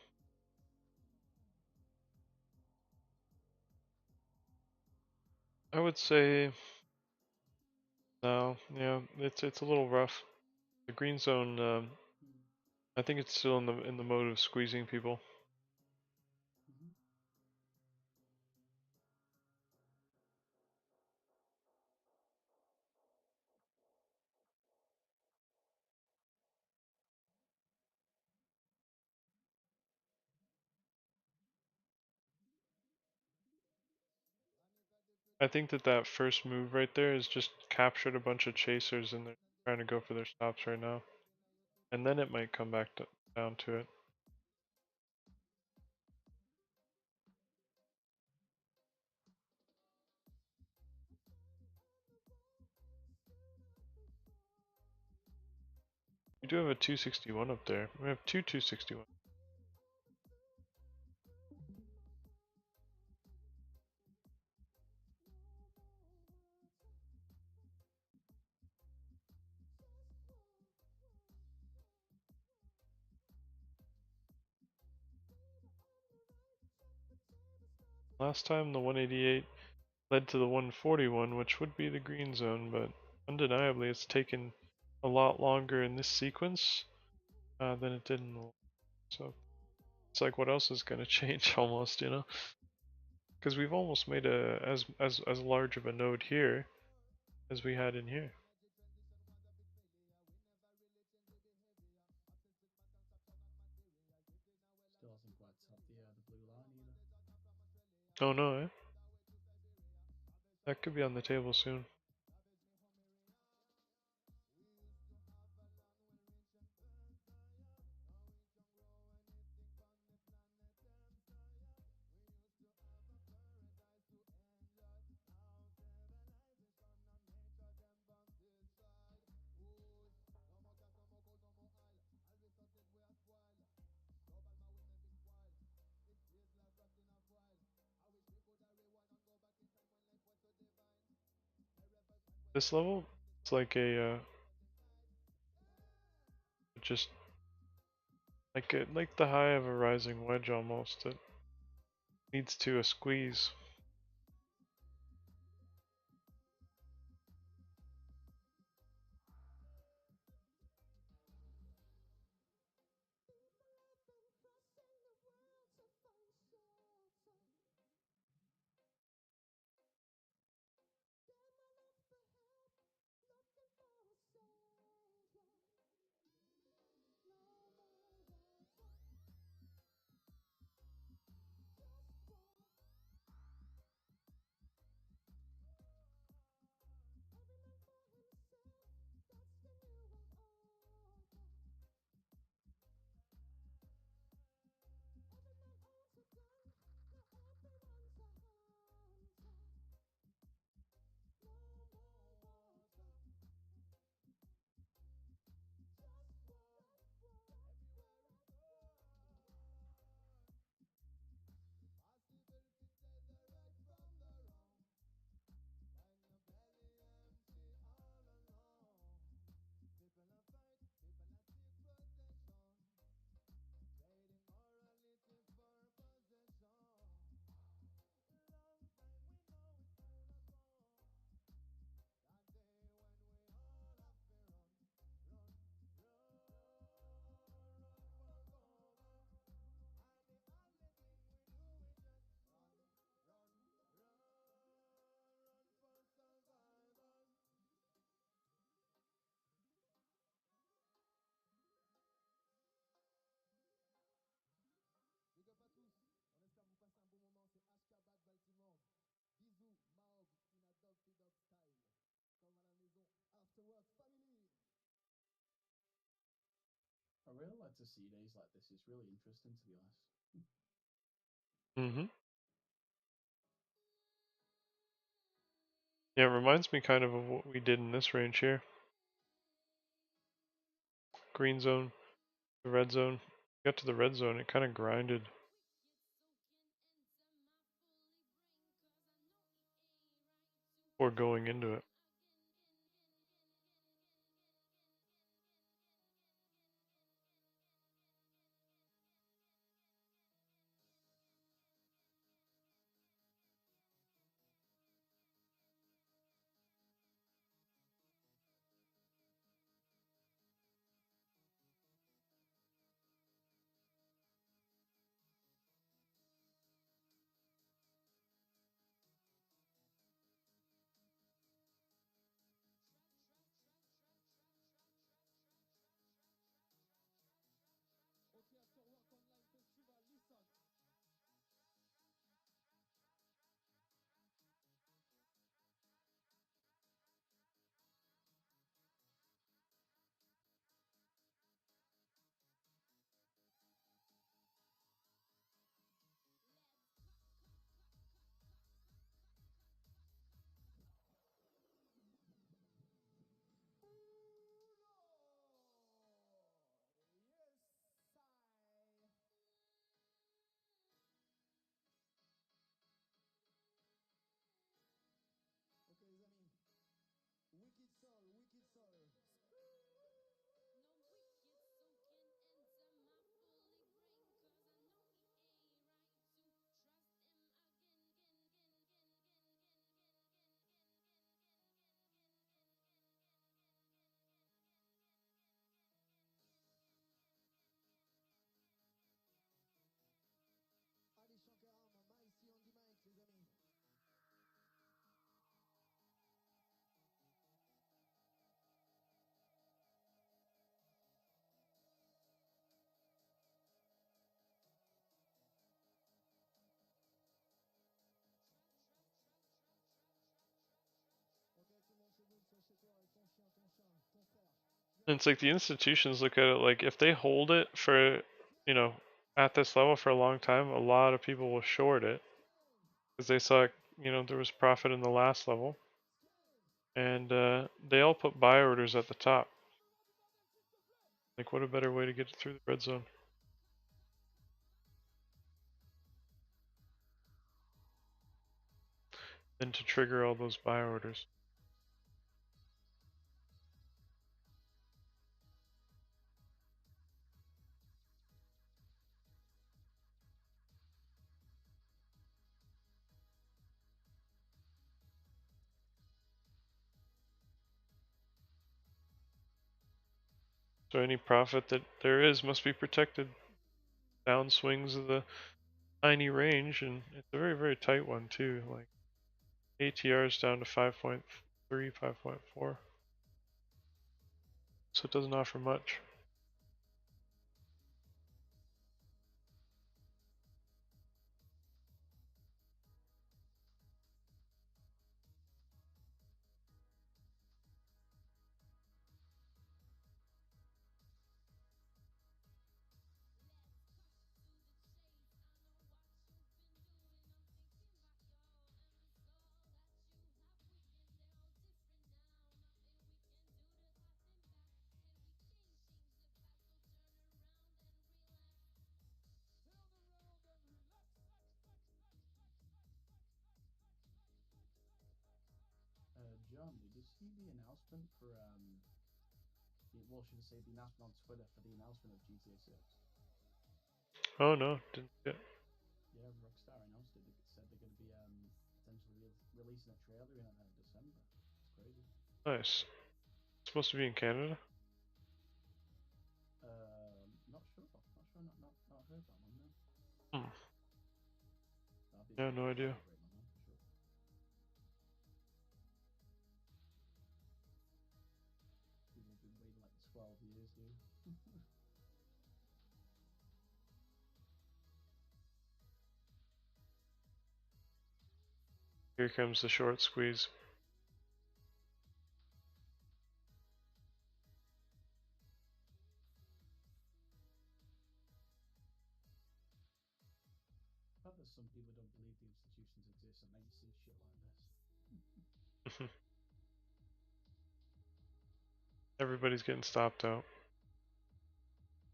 I would say no. Yeah, it's a little rough. The green zone, Hmm. I think it's still in the mode of squeezing people. Mm-hmm. I think that first move right there is just captured a bunch of chasers and they're trying to go for their stops right now. And then it might come back down to it. We do have a 261 up there. We have two 261. Last time the 188 led to the 141, which would be the green zone, but undeniably it's taken a lot longer in this sequence than it did in the. So it's like, what else is going to change almost, you know? Because we've almost made a as large of a node here as we had in here. Still hasn't quite topped the blue line either. Oh no, eh? That could be on the table soon. This level, it's like a just like the high of a rising wedge almost. It leads to a squeeze. I really like to see days like this. It's really interesting, to be honest. Mm-hmm. Yeah, it reminds me kind of what we did in this range here. Green zone, the red zone. Got to the red zone, it kind of grinded. Or going into it. And it's like the institutions look at it like if they hold it for, you know, at this level for a long time, a lot of people will short it because they saw, you know, there was profit in the last level, and they all put buy orders at the top. Like, what a better way to get through the red zone than to trigger all those buy orders. So any profit that there is must be protected. Downswings of the tiny range, and it's a very, very tight one too. Like ATR is down to 5.3, 5.4. So it doesn't offer much. John, did you see the announcement for well, should I say the announcement on Twitter for the announcement of GTA 6? Oh no, didn't see it. Yeah, Rockstar announced it. They said they're going to be potentially releasing a trailer in December. It's crazy. Nice. It's supposed to be in Canada? Not sure. Not heard that one. No. Hmm. That'd be Yeah, no idea. great one, for sure. People have been waiting like 12 years, dude. Here comes the short squeeze. I bet there's some people who don't believe the institutions exist and then you see shit like this. Everybody's getting stopped out.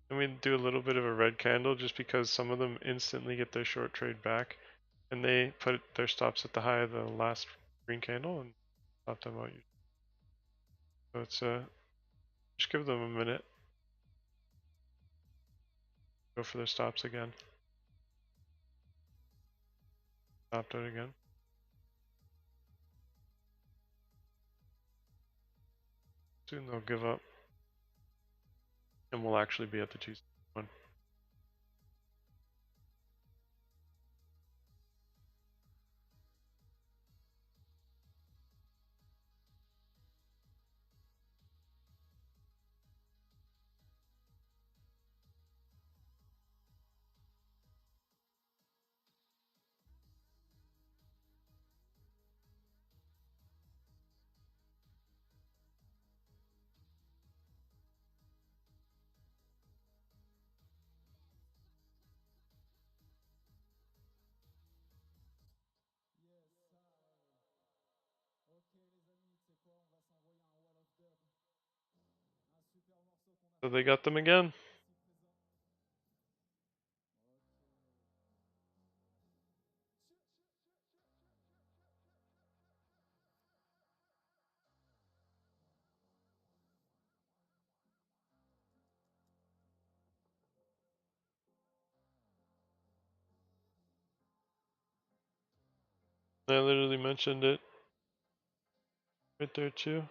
And we do a little bit of a red candle just because some of them instantly get their short trade back, and they put their stops at the high of the last green candle and stop them out. So it's just give them a minute. Go for their stops again. Stopped out again. Soon they'll give up, and we'll actually be at the 261. So they got them again. I literally mentioned it right there too.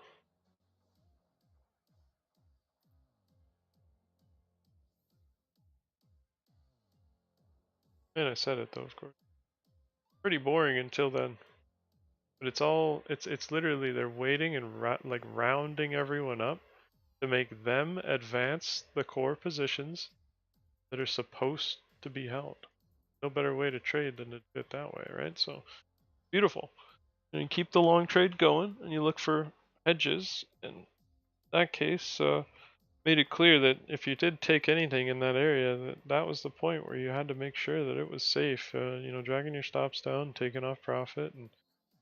And I said it though, of course. Pretty boring until then. But it's literally they're waiting and like rounding everyone up to make them advance the core positions that are supposed to be held. No better way to trade than to do it that way, right? So beautiful. And you keep the long trade going, and you look for hedges. In that case, made it clear that if you did take anything in that area, that was the point where you had to make sure that it was safe. Dragging your stops down, taking off profit, and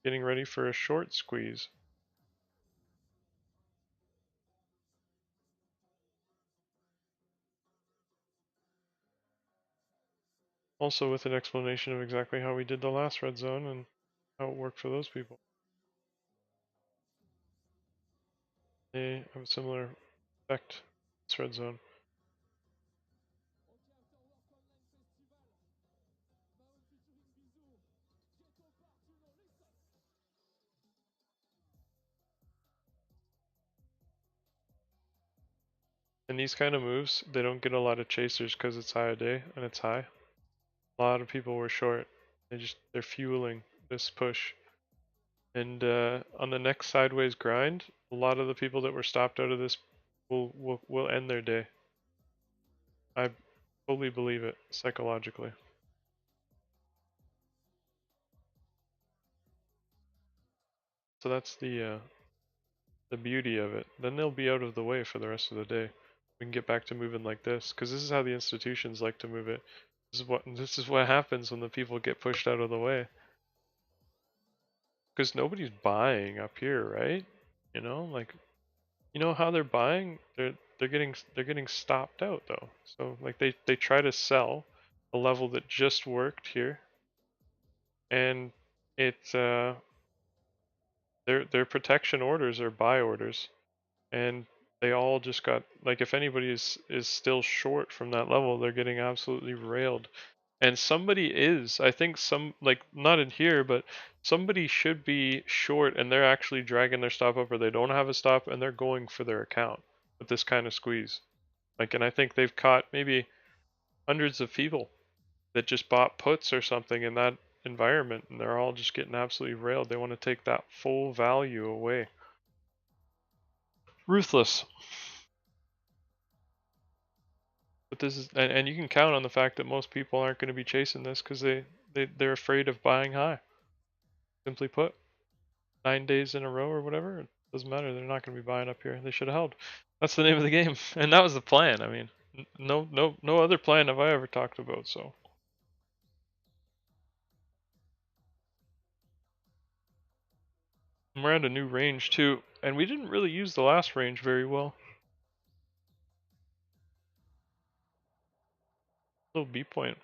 getting ready for a short squeeze. Also with an explanation of exactly how we did the last red zone and how it worked for those people. They have a similar effect, this red zone. And these kind of moves, they don't get a lot of chasers because it's high a day and it's high. A lot of people were short. They're fueling this push. And on the next sideways grind, a lot of the people that were stopped out of this will end their day. I fully believe it psychologically. So that's the beauty of it. Then they'll be out of the way for the rest of the day. We can get back to moving like this, because this is how the institutions like to move it. This is what happens when the people get pushed out of the way. Because nobody's buying up here, right? Like, you know how they're buying? They're getting stopped out though. So like they try to sell a level that just worked here, and it's their protection orders are buy orders, and they all just got, like, if anybody is still short from that level, they're getting absolutely railed. And somebody is, I think, some, like, not in here, but somebody should be short and they're actually dragging their stop up, or they don't have a stop and they're going for their account with this kind of squeeze. Like, and I think they've caught maybe hundreds of people that just bought puts or something in that environment, and they're all just getting absolutely railed. They want to take that full value away. Ruthless. But this is, and you can count on the fact that most people aren't going to be chasing this because they're afraid of buying high. Simply put, 9 days in a row or whatever, it doesn't matter. They're not going to be buying up here. They should have held. That's the name of the game, and that was the plan. I mean, no other plan have I ever talked about. So we're at a new range too, and we didn't really use the last range very well. Little B point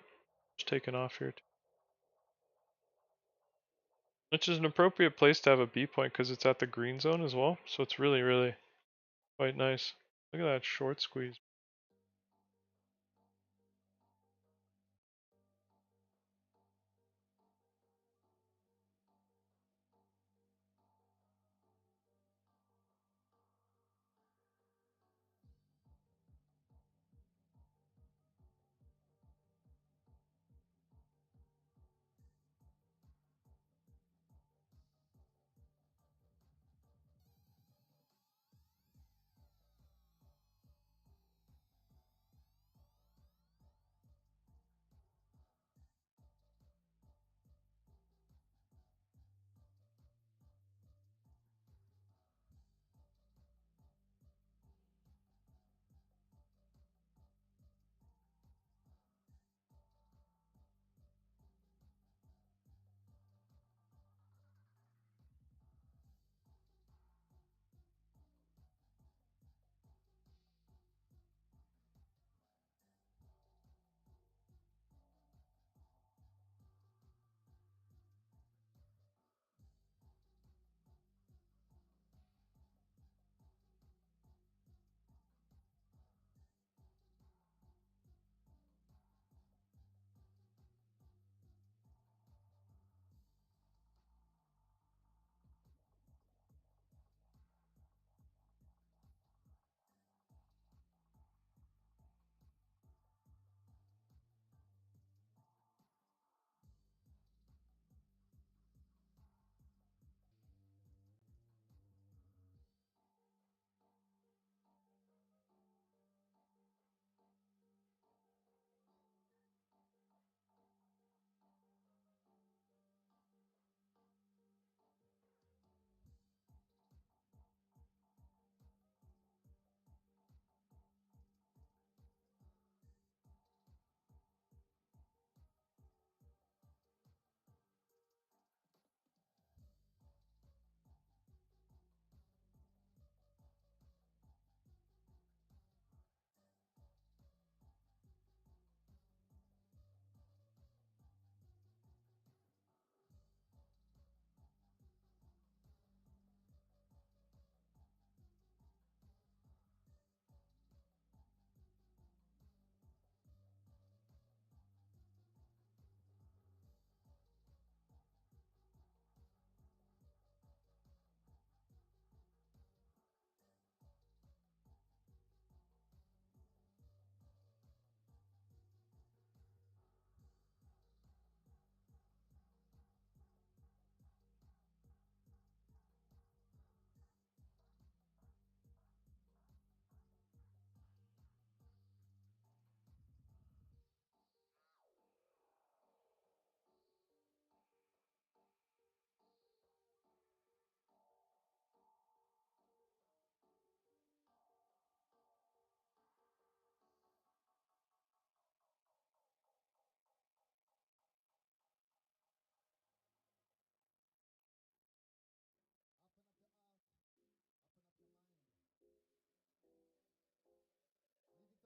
just taking off here, which is an appropriate place to have a B point because it's at the green zone as well. So it's really quite nice. Look at that short squeeze.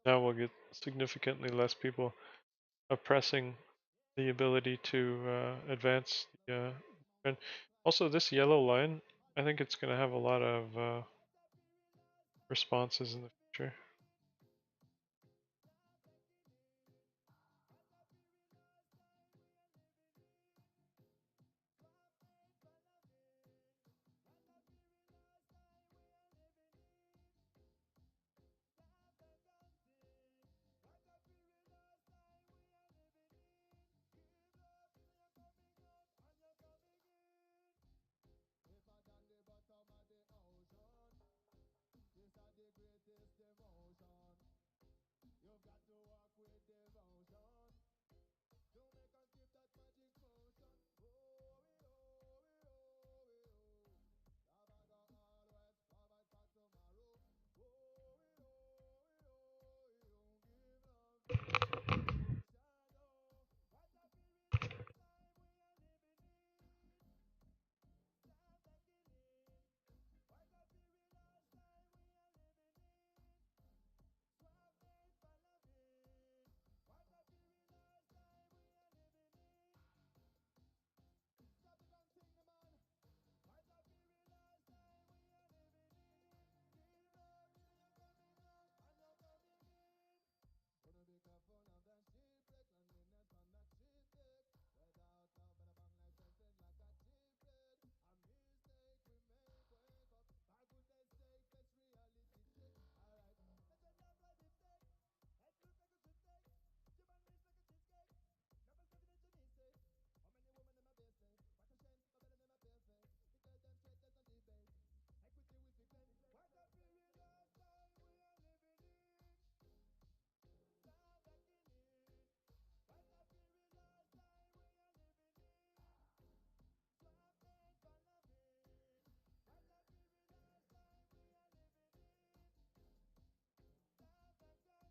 Now we'll get significantly less people oppressing the ability to advance the trend. Also, this yellow line, I think it's going to have a lot of responses in the future.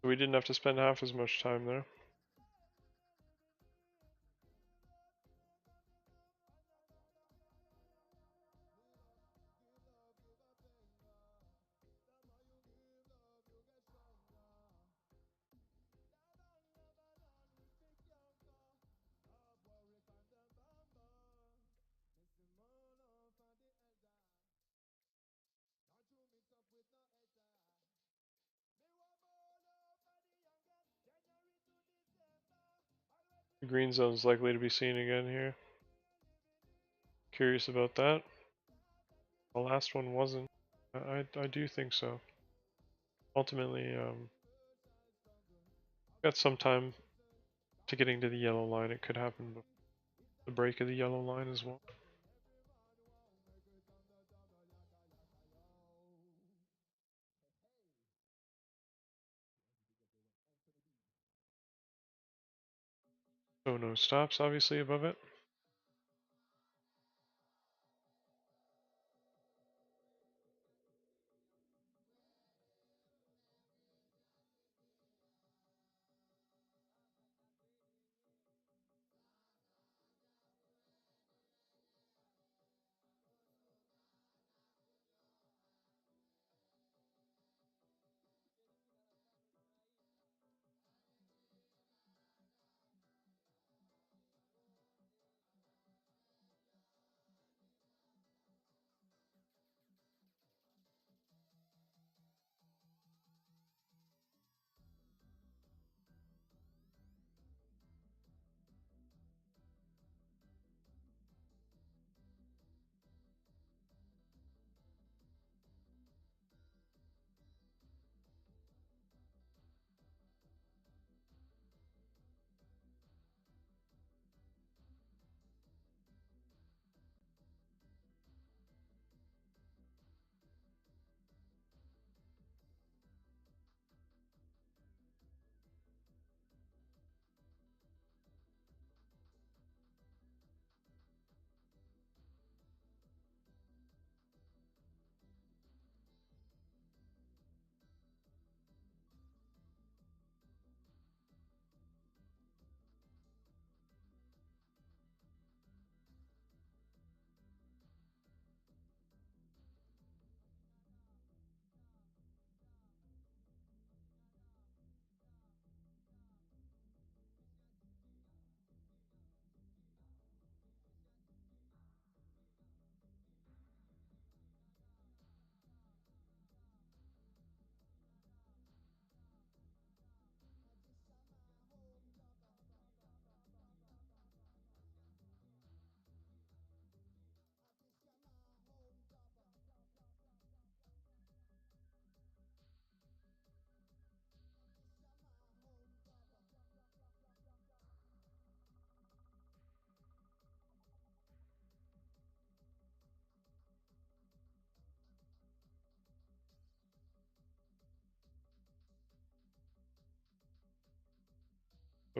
We didn't have to spend half as much time there. The green zone is likely to be seen again here. Curious about that. The last one wasn't. I do think so. Ultimately, got some time to getting to the yellow line. It could happen before the break of the yellow line as well. So no stops, obviously, above it.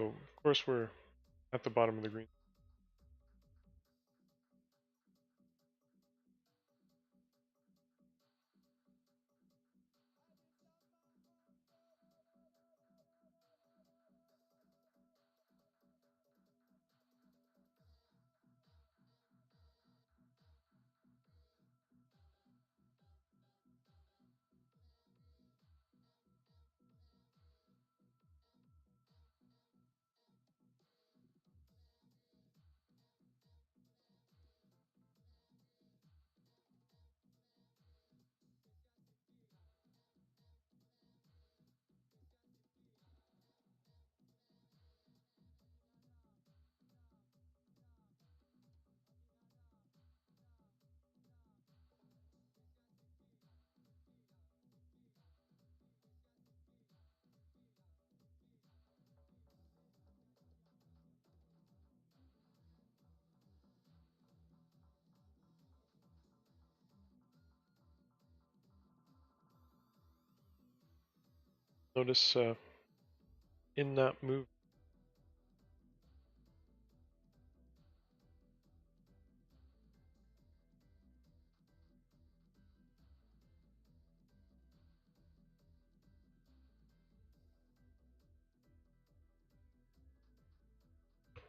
So of course we're at the bottom of the green. Notice in that move,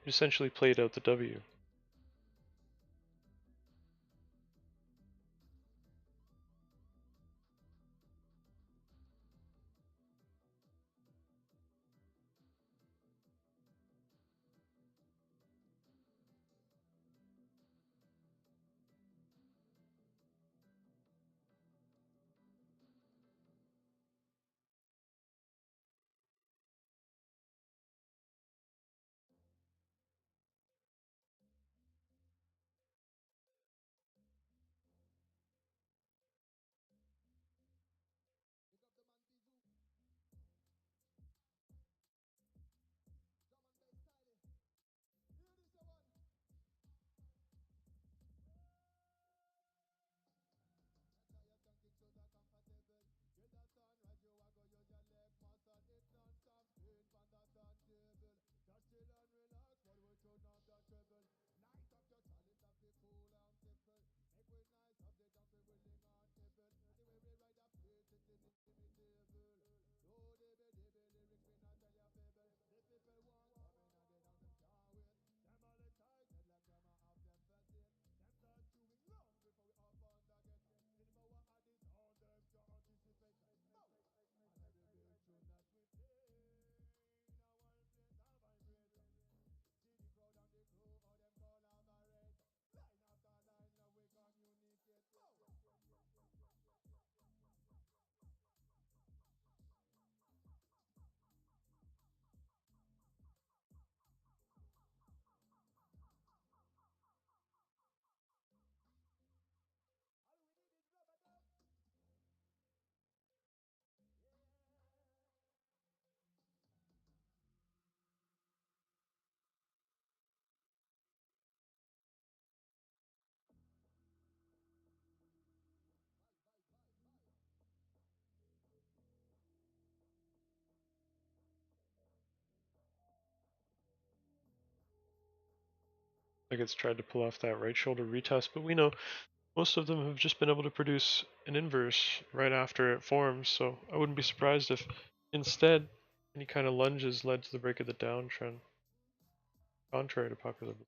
you essentially played out the W. Like it's tried to pull off that right shoulder retest, but we know most of them have just been able to produce an inverse right after it forms, so I wouldn't be surprised if instead any kind of lunges led to the break of the downtrend, contrary to popular belief.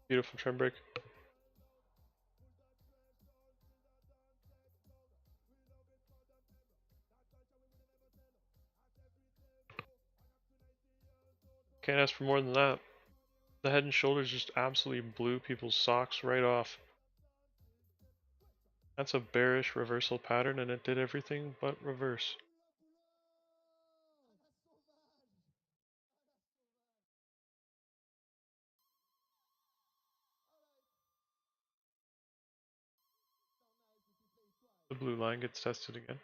Beautiful trend break. Can't ask for more than that. The head and shoulders just absolutely blew people's socks right off. That's a bearish reversal pattern, and it did everything but reverse. The blue line gets tested again.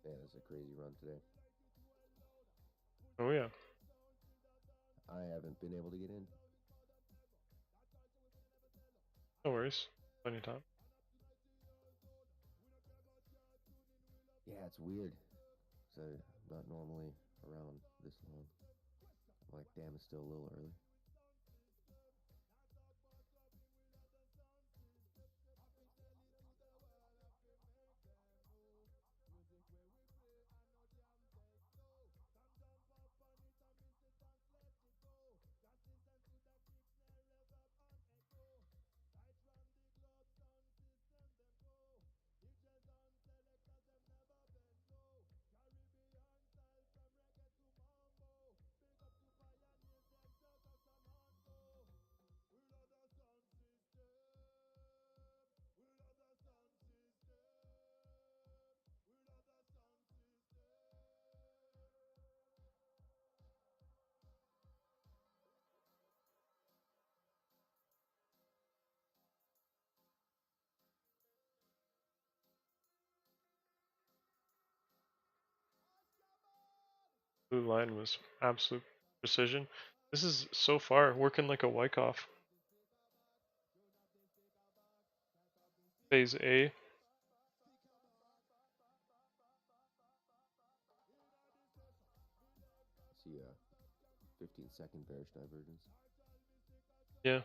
Man, it's a crazy run today. Oh yeah. I haven't been able to get in. No worries. Plenty of time. Yeah, it's weird. So I'm not normally around this long. I'm like, damn, it's still a little early. Blue line was absolute precision. This is so far working like a Wyckoff. Phase A. See a 15-second bearish divergence. Yeah.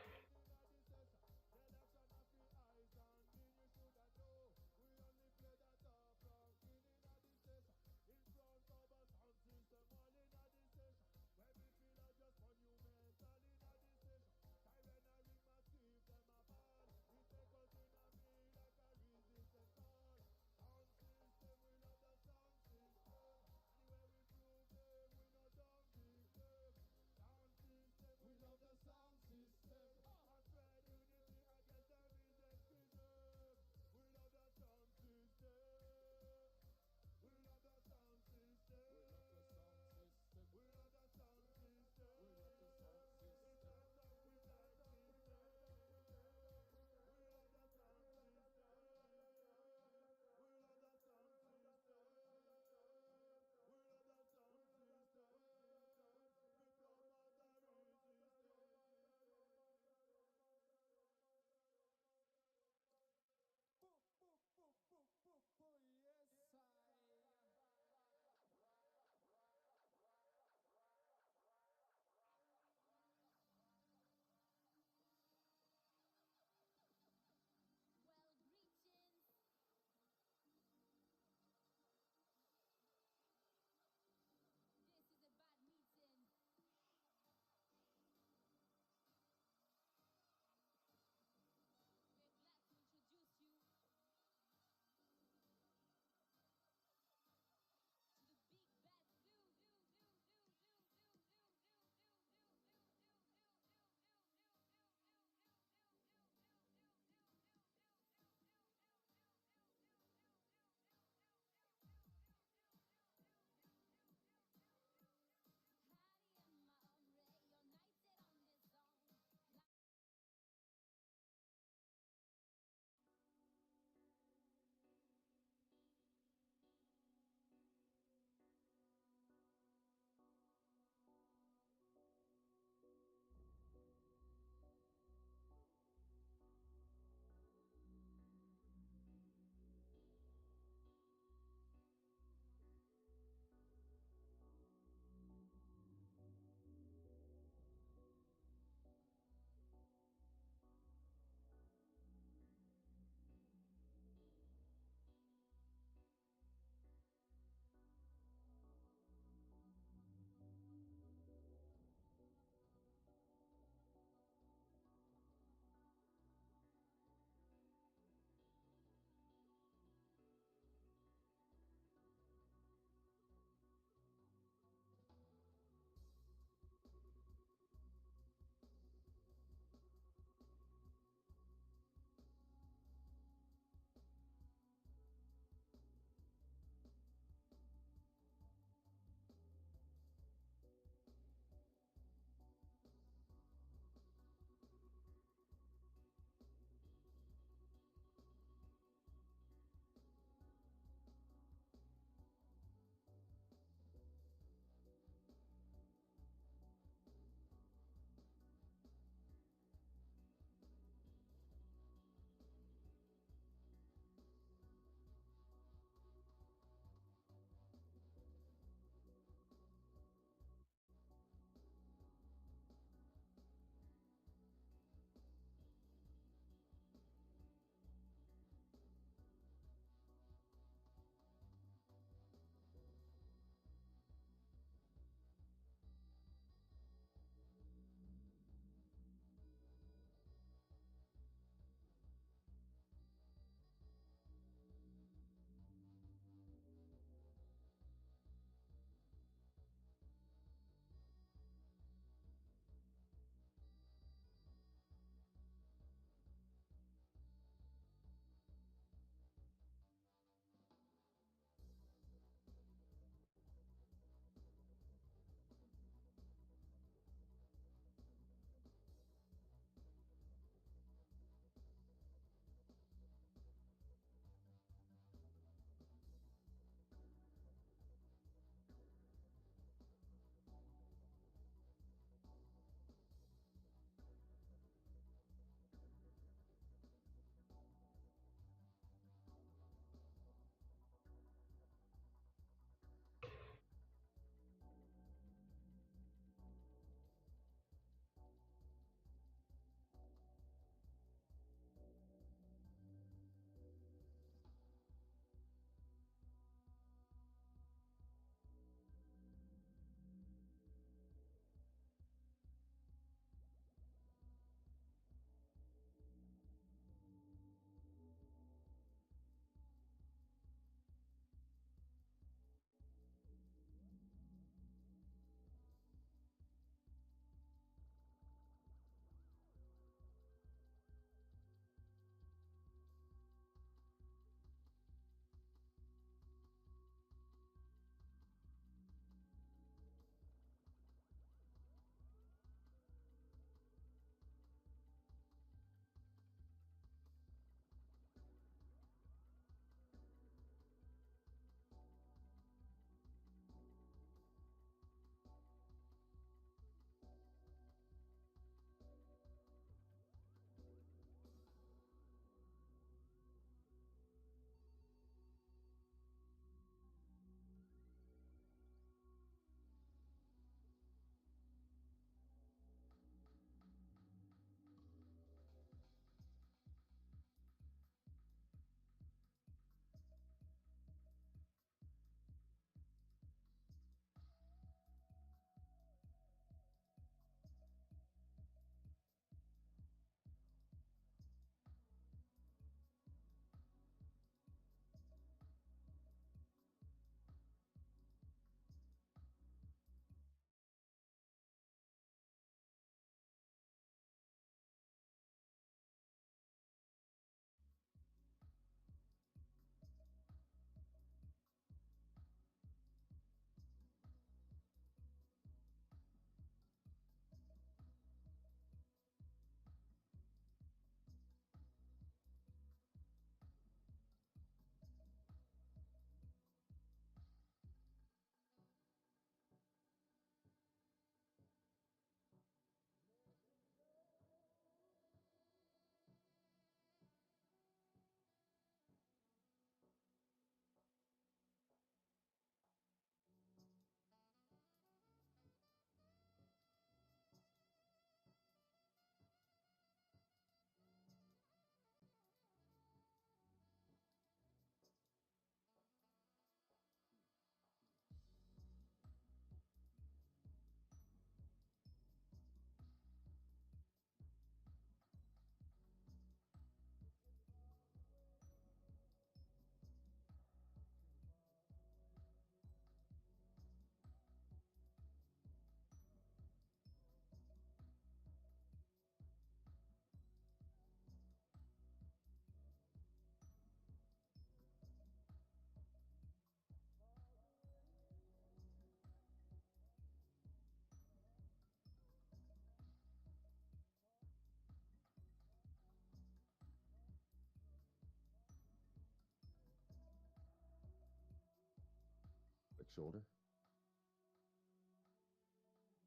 shoulder?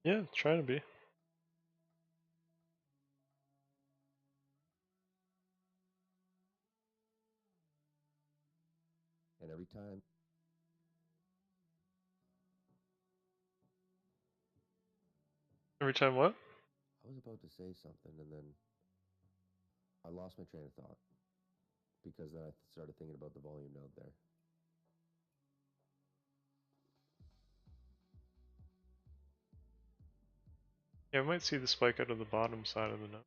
Yeah, trying to be. And every time Every time what? I was about to say something and then I lost my train of thought because then I started thinking about the volume node there. Yeah, we might see the spike out of the bottom side of the node.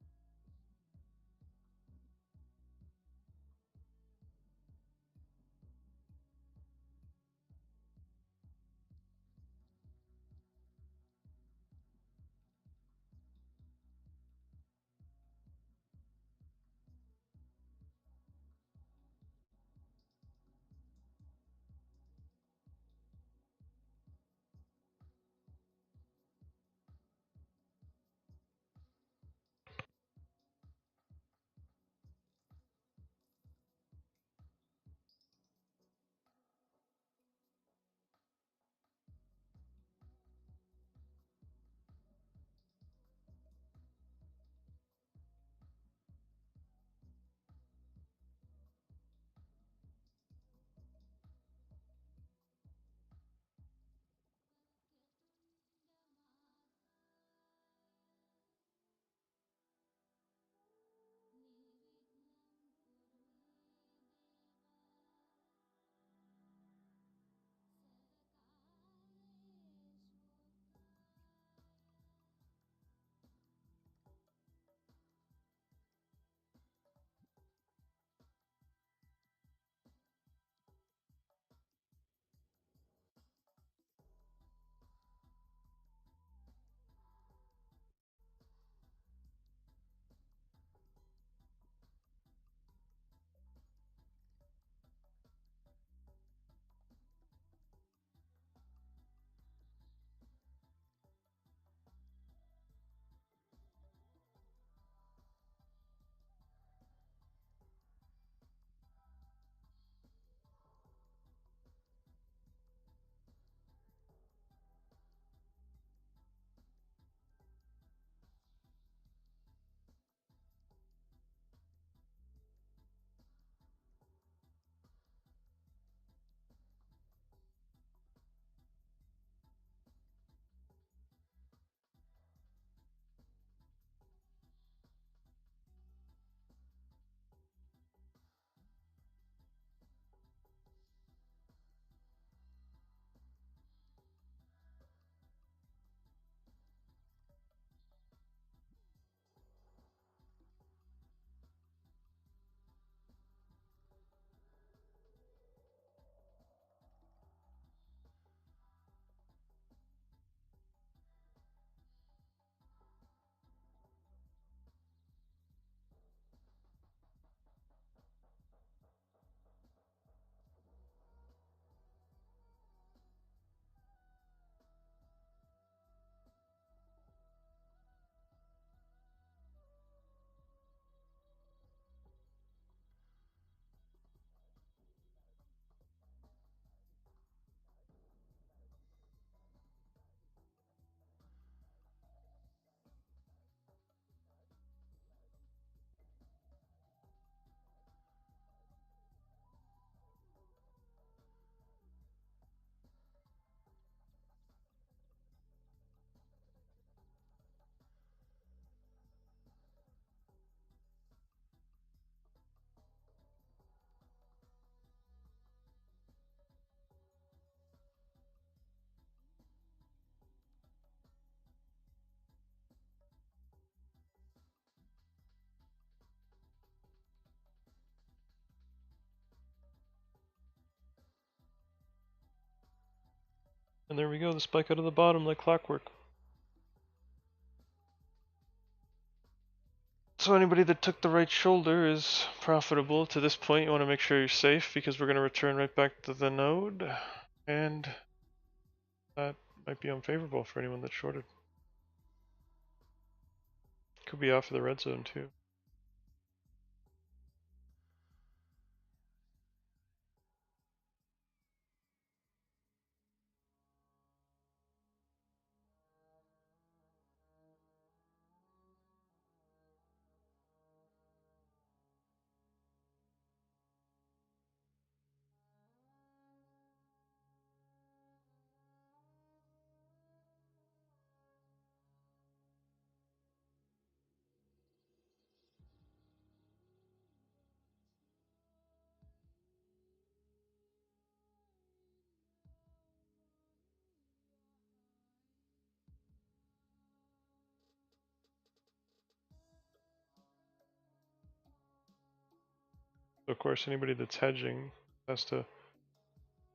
And there we go, the spike out of the bottom like clockwork. So anybody that took the right shoulder is profitable. To this point, you want to make sure you're safe because we're going to return right back to the node. And that might be unfavorable for anyone that's shorted. Could be off of the red zone too. So of course, anybody that's hedging has to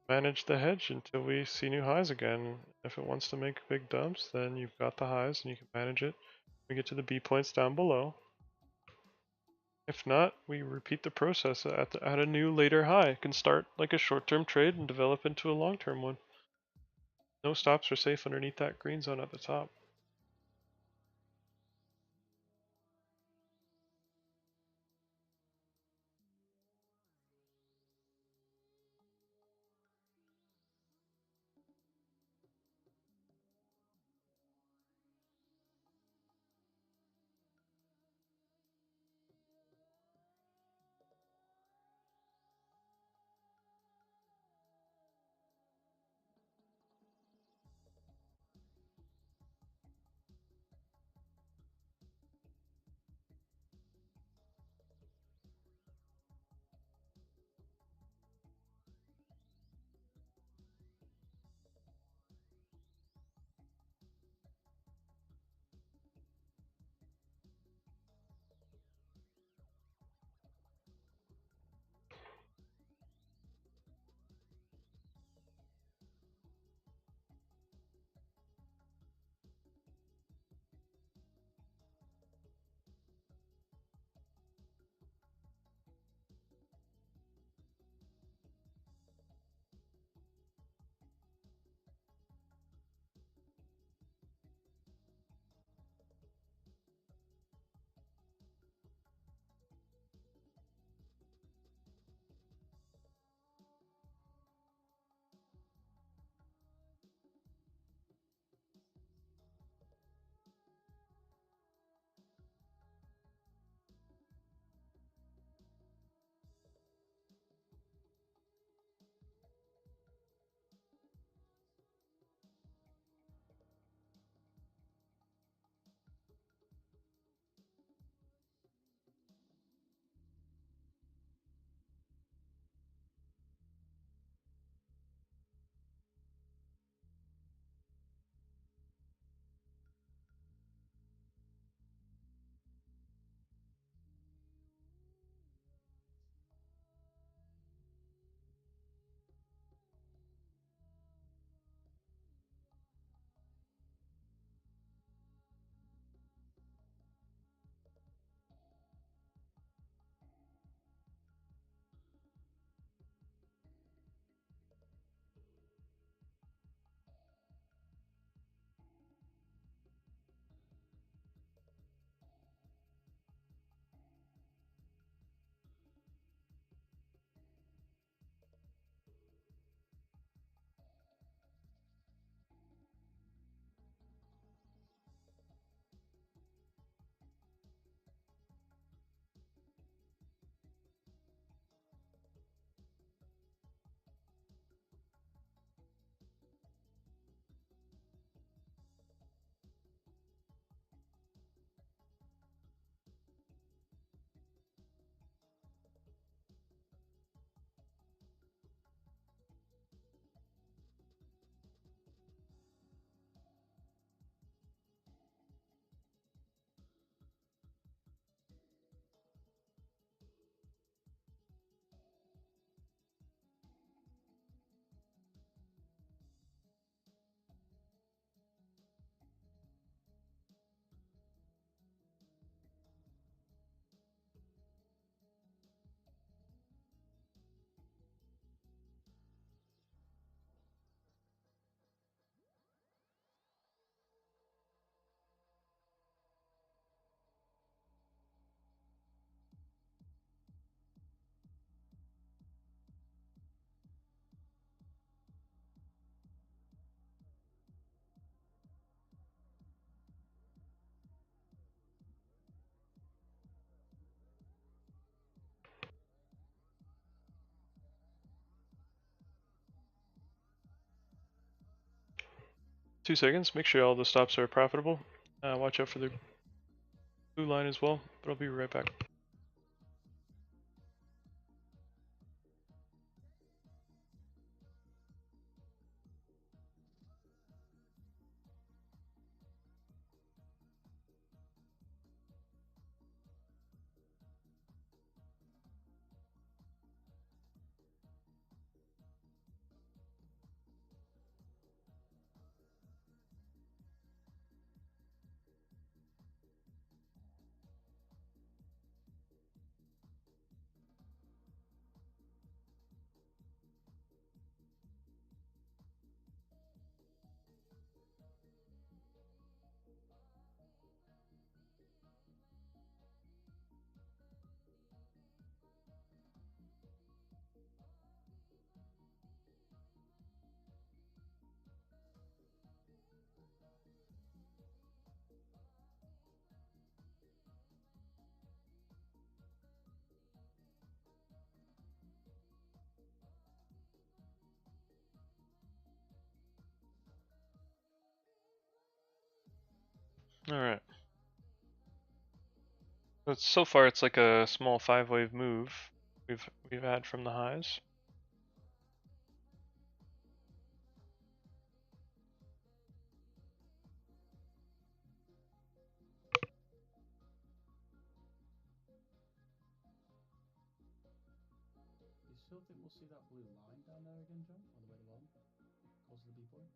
manage the hedge until we see new highs again. If it wants to make big dumps, then you've got the highs and you can manage it. We get to the B points down below. If not, we repeat the process at a new later high. It can start like a short-term trade and develop into a long-term one. No stops are safe underneath that green zone at the top. Seconds. Make sure all the stops are profitable. Watch out for the blue line as well, but I'll be right back. All right. So far, it's like a small 5-wave move we've had from the highs. You still think we'll see that blue line down there again, John, on the way along? Close to the B point?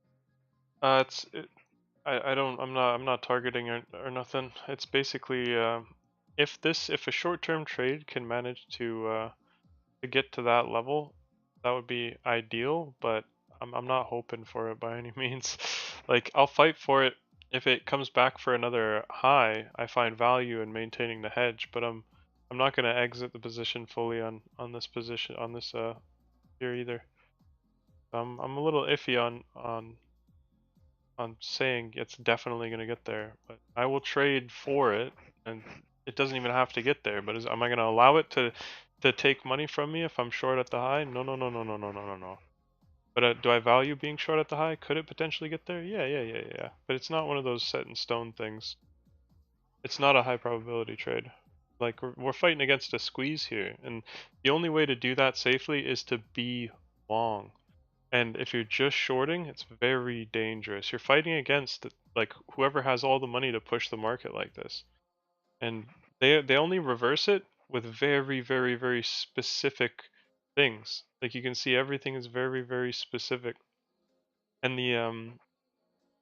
I'm not targeting or nothing. It's basically if a short-term trade can manage to get to that level, that would be ideal. But I'm not hoping for it by any means. Like I'll fight for it if it comes back for another high. I find value in maintaining the hedge, but I'm not going to exit the position fully on this position on this here either. I'm a little iffy on saying it's definitely going to get there, but I will trade for it, and it doesn't even have to get there. But am I going to allow it to take money from me if I'm short at the high? No, no, no, no, no, no, no, no, no. But do I value being short at the high? Could it potentially get there? Yeah, yeah, yeah, yeah. But it's not one of those set in stone things. It's not a high probability trade. Like we're fighting against a squeeze here, and the only way to do that safely is to be long. And if you're just shorting, it's very dangerous. You're fighting against like whoever has all the money to push the market like this. And they only reverse it with very, very, very specific things. Like you can see everything is very, very specific. And the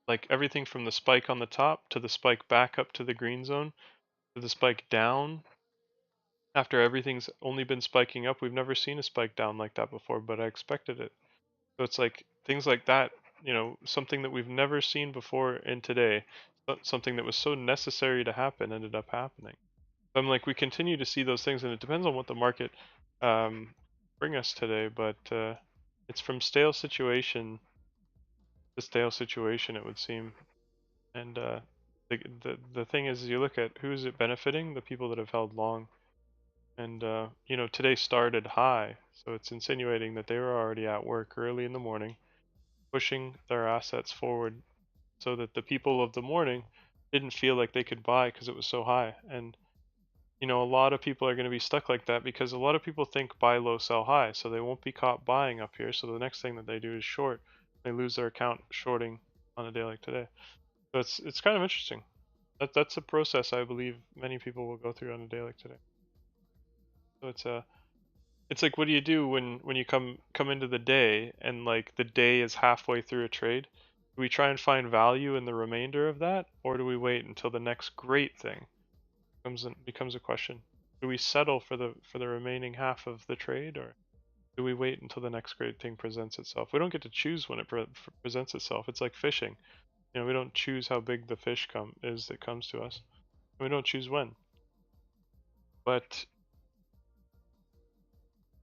like everything from the spike on the top to the spike back up to the green zone to the spike down after everything's only been spiking up. We've never seen a spike down like that before, but I expected it. So it's like things like that, something that we've never seen before in today, something that was so necessary to happen ended up happening. So I'm like, we continue to see those things, and it depends on what the market um, bring us today, but it's from stale situation to stale situation, it would seem. And the thing is, you look at who is it benefiting? The people that have held long. And today started high, so it's insinuating that they were already at work early in the morning pushing their assets forward so that the people of the morning didn't feel like they could buy because it was so high. And a lot of people are going to be stuck like that because a lot of people think buy low, sell high, so they won't be caught buying up here. So the next thing that they do is short. They lose their account shorting on a day like today. So it's kind of interesting. That's a process I believe many people will go through on a day like today. So it's like, what do you do when you come into the day and like the day is halfway through a trade? Do we try and find value in the remainder of that, or do we wait until the next great thing becomes a question? Do we settle for the remaining half of the trade, or do we wait until the next great thing presents itself? We don't get to choose when it presents itself. It's like fishing. We don't choose how big the fish that comes to us. We don't choose when. But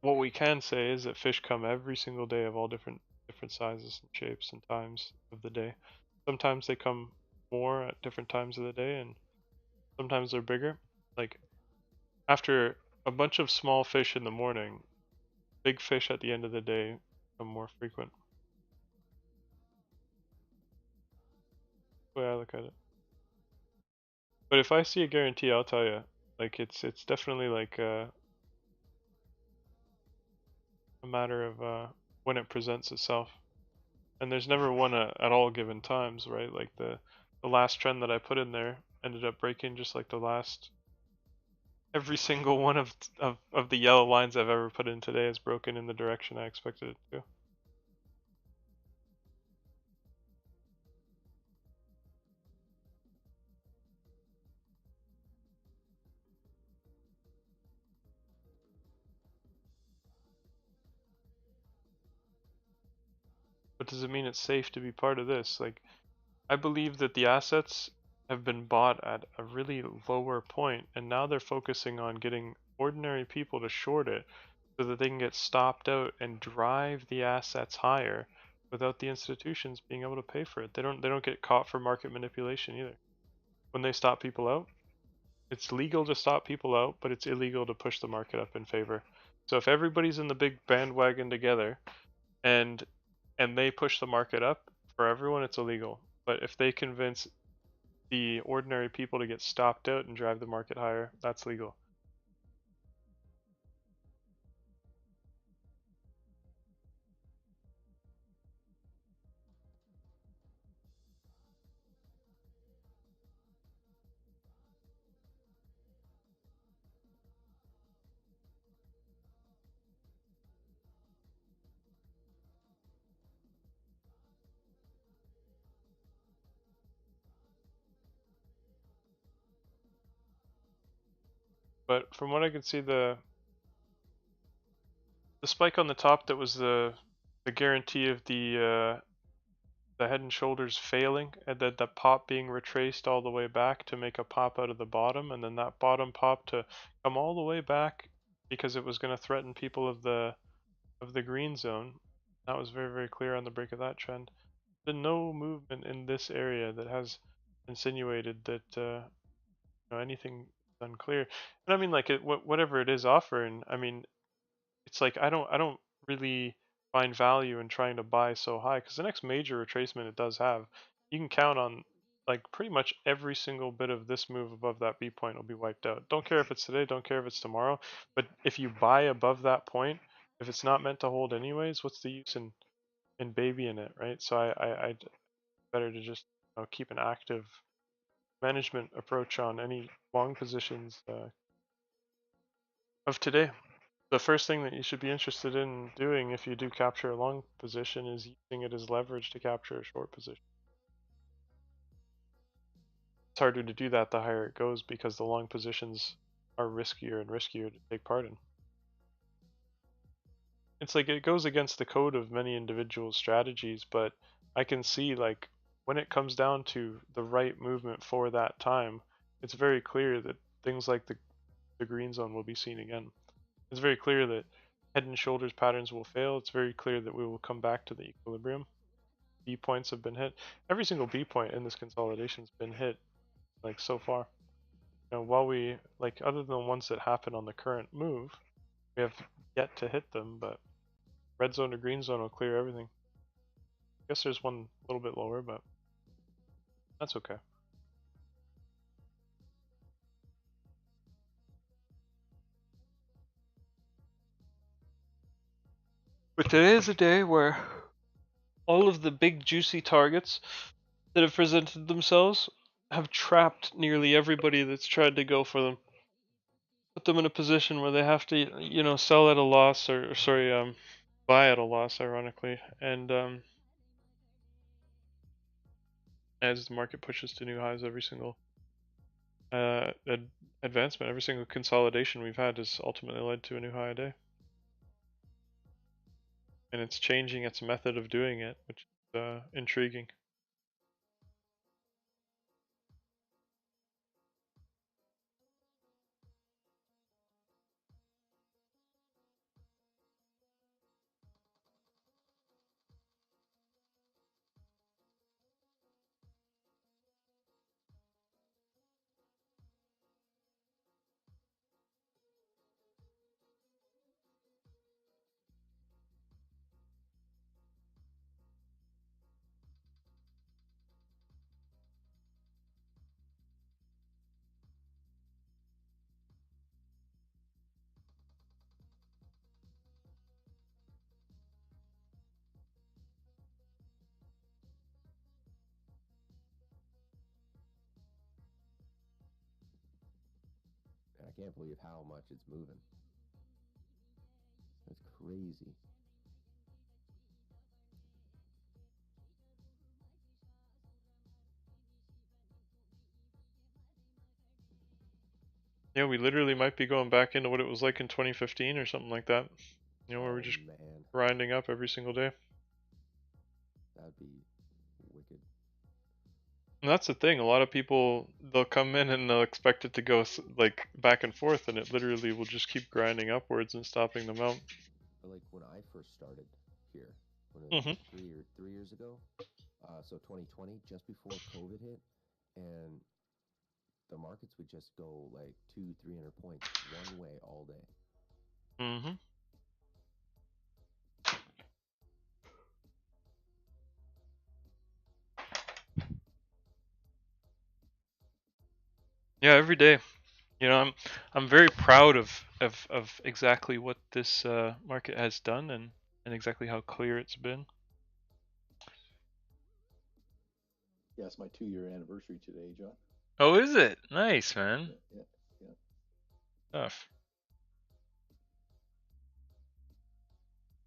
what we can say is that fish come every single day of all different sizes and shapes and times of the day. Sometimes they come more at different times of the day, and sometimes they're bigger. Like after a bunch of small fish in the morning, big fish at the end of the day become more frequent. The way I look at it. But if I see a guarantee, I'll tell you. Like it's definitely like a matter of when it presents itself. And there's never one at all given times, right? Like the last trend that I put in there ended up breaking just like the last every single one of the yellow lines I've ever put in today is broken in the direction I expected it to. But does it mean it's safe to be part of this? Like I believe that the assets have been bought at a really lower point, and now they're focusing on getting ordinary people to short it so that they can get stopped out and drive the assets higher without the institutions being able to pay for it. They don't get caught for market manipulation either. When they stop people out, it's legal to stop people out, but it's illegal to push the market up in favor. So if everybody's in the big bandwagon together and they push the market up for everyone, it's illegal. But if they convince the ordinary people to get stopped out and drive the market higher, that's legal. But from what I can see, the spike on the top, that was the guarantee of the Head and Shoulders failing, and then the pop being retraced all the way back to make a pop out of the bottom, and then that bottom pop to come all the way back because it was going to threaten people of the green zone. That was very, very clear on the break of that trend. There's no movement in this area that has insinuated that anything is unclear. And I mean, like, whatever it is offering, I mean, it's like I don't really find value in trying to buy so high, because the next major retracement it does have, you can count on like pretty much every single bit of this move above that B point will be wiped out. Don't care if it's today, don't care if it's tomorrow, but if you buy above that point, if it's not meant to hold anyways, what's the use in babying it, right? So I better to just keep an active management approach on any long positions of today. The first thing that you should be interested in doing if you do capture a long position is using it as leverage to capture a short position. It's harder to do that the higher it goes because the long positions are riskier and riskier to take part in. It's like it goes against the code of many individual strategies, but I can see, like, when it comes down to the right movement for that time, it's very clear that things like the green zone will be seen again. It's very clear that head and shoulders patterns will fail. It's very clear that we will come back to the equilibrium. B points have been hit. Every single B point in this consolidation has been hit, like, so far. While we, like, other than the ones that happen on the current move, we have yet to hit them, but red zone to green zone will clear everything. I guess there's one a little bit lower, but that's okay. But today is a day where all of the big juicy targets that have presented themselves have trapped nearly everybody that's tried to go for them. Put them in a position where they have to, sell at a loss, or sorry, buy at a loss, ironically, and as the market pushes to new highs, every single advancement, every single consolidation we've had has ultimately led to a new high a day. And it's changing its method of doing it, which is intriguing. And I can't believe how much it's moving. That's crazy. Yeah, we literally might be going back into what it was like in 2015 or something like that. Where we're just grinding up every single day. That'd be wicked. And that's the thing. A lot of people, they'll come in and they'll expect it to go like back and forth, and it literally will just keep grinding upwards and stopping them out. But like when I first started here, when it was 3 years ago, so 2020, just before COVID hit, and the markets would just go like 200-300 points one way all day. Mm-hmm. Yeah, every day. You know, I'm very proud of exactly what this market has done and exactly how clear it's been. Yeah, it's my 2-year anniversary today, John. Oh, is it? Nice, man. Yeah, yeah. Stuff.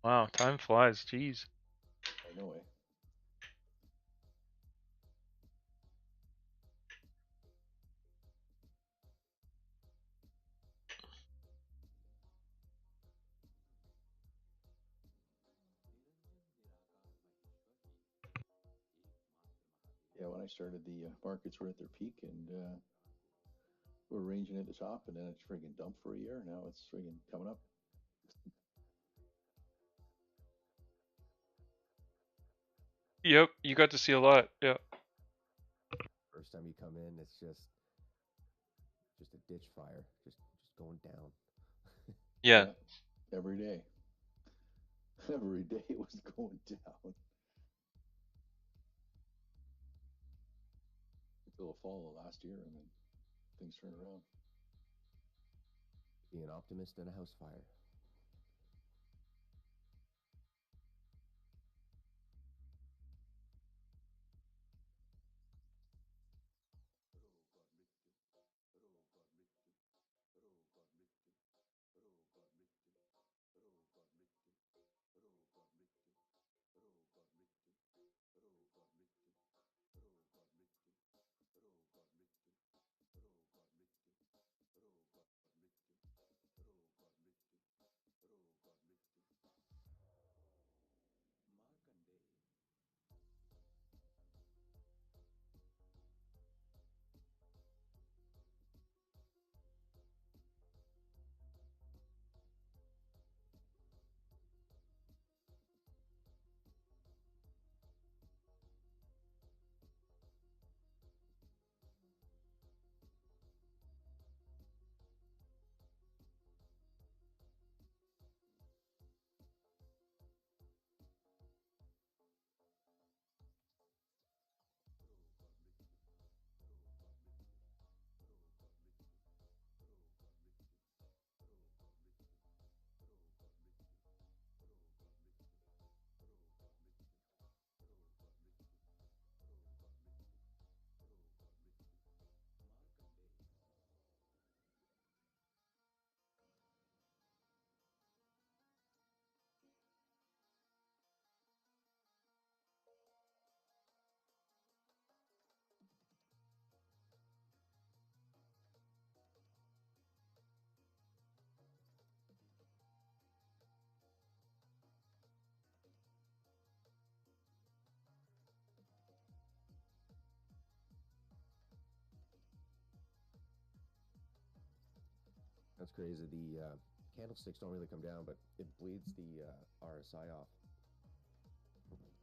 Wow, time flies. Jeez. I know, eh? Yeah, when I started, the markets were at their peak, and we're ranging at the top, and then it's friggin' dumped for a year. Now it's friggin' coming up. Yep, you got to see a lot. Yeah. First time you come in, it's just a ditch fire, just going down. Yeah. Yeah, every day. Every day it was going down until the fall of last year, and then things turned around. Be an optimist in a house fire. That's crazy. The candlesticks don't really come down, but it bleeds the RSI off,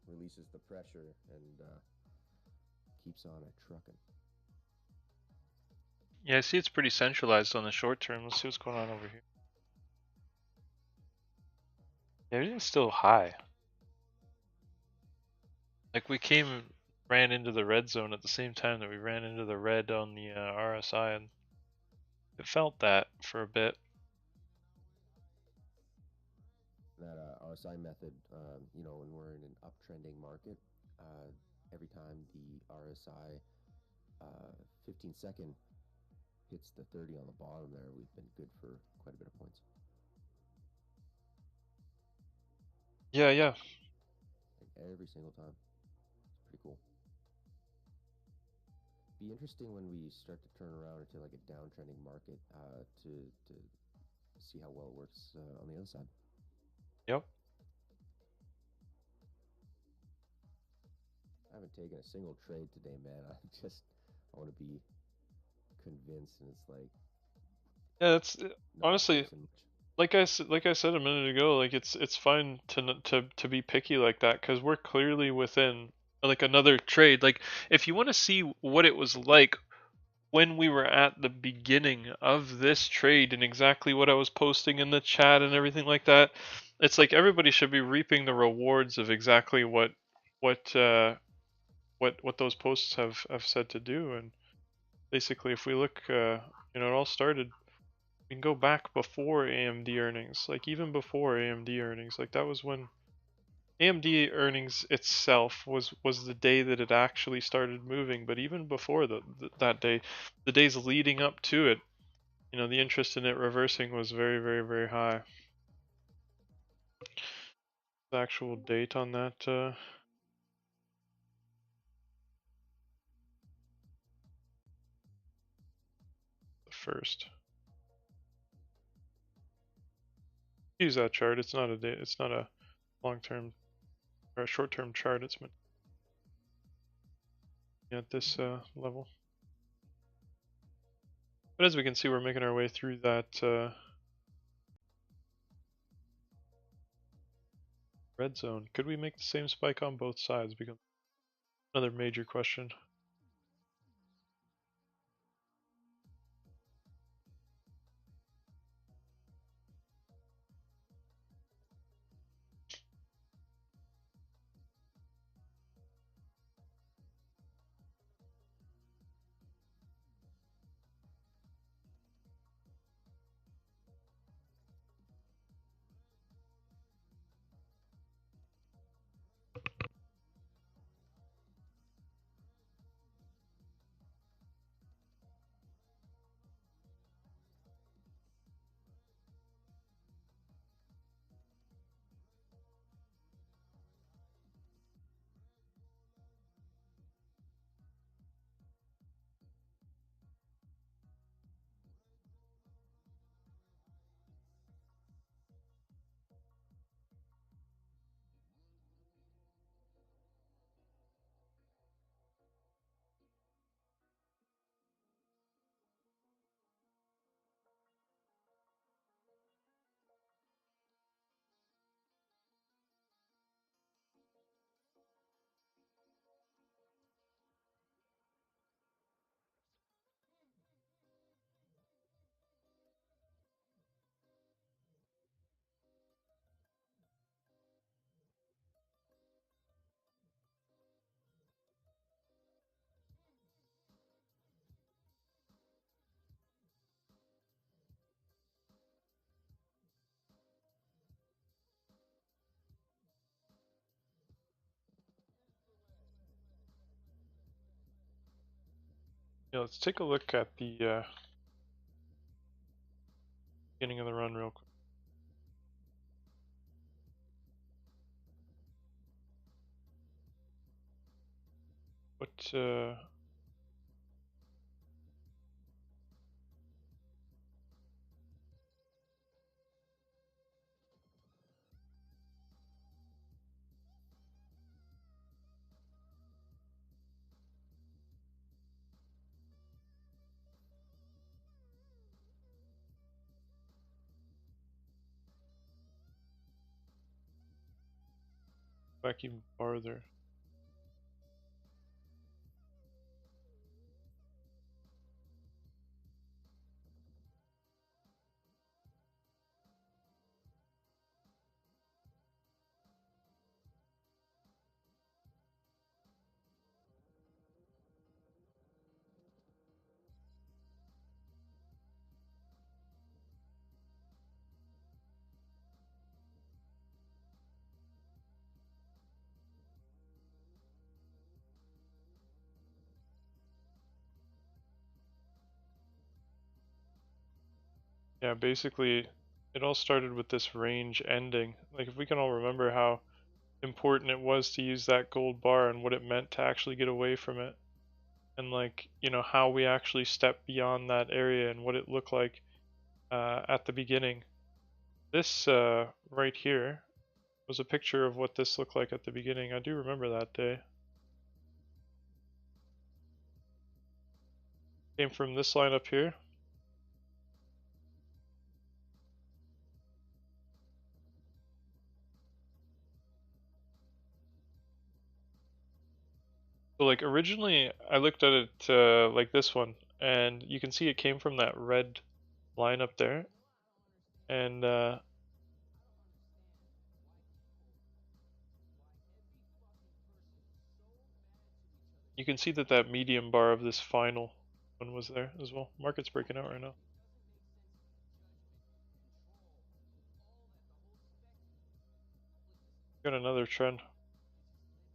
releases the pressure, and keeps on it trucking. Yeah, I see it's pretty centralized on the short term. Let's see what's going on over here. Yeah, everything's still high. Like we ran into the red zone at the same time that we ran into the red on the RSI, and it felt that for a bit. That RSI method, when we're in an uptrending market, every time the RSI 15-second hits the 30 on the bottom there, we've been good for quite a bit of points. Yeah, yeah. Like every single time. It's pretty cool. Be interesting when we start to turn around into like a downtrending market to see how well it works on the other side. Yep. I haven't taken a single trade today, man. I want to be convinced, and it's like Yeah, that's not honestly missing much. like I said a minute ago. Like it's fine to be picky like that because we're clearly within like another trade. Like if you want to see what it was like when we were at the beginning of this trade and exactly what I was posting in the chat and everything like that, it's like everybody should be reaping the rewards of exactly what what those posts have said to do. And basically, if we look, it all started. We can go back before AMD earnings, like even before AMD earnings, like that was when AMD earnings itself was the day that it actually started moving. But even before that day, the days leading up to it, the interest in it reversing was very, very, very high. The actual date on that, the first. Use that chart. It's not a day. It's not a long-term or a short-term chart. It's meant at this level. But as we can see, we're making our way through that red zone. Could we make the same spike on both sides? Becomes another major question. Yeah, let's take a look at the beginning of the run real quick. What back even farther? Yeah, basically, it all started with this range ending. Like, if we can all remember how important it was to use that gold bar and what it meant to actually get away from it, and like, how we actually stepped beyond that area and what it looked like at the beginning. This right here was a picture of what this looked like at the beginning. I do remember that day. Came from this line up here. So like originally I looked at it like this one, and you can see it came from that red line up there, and you can see that medium bar of this final one was there as well. Market's breaking out right now. Got another trend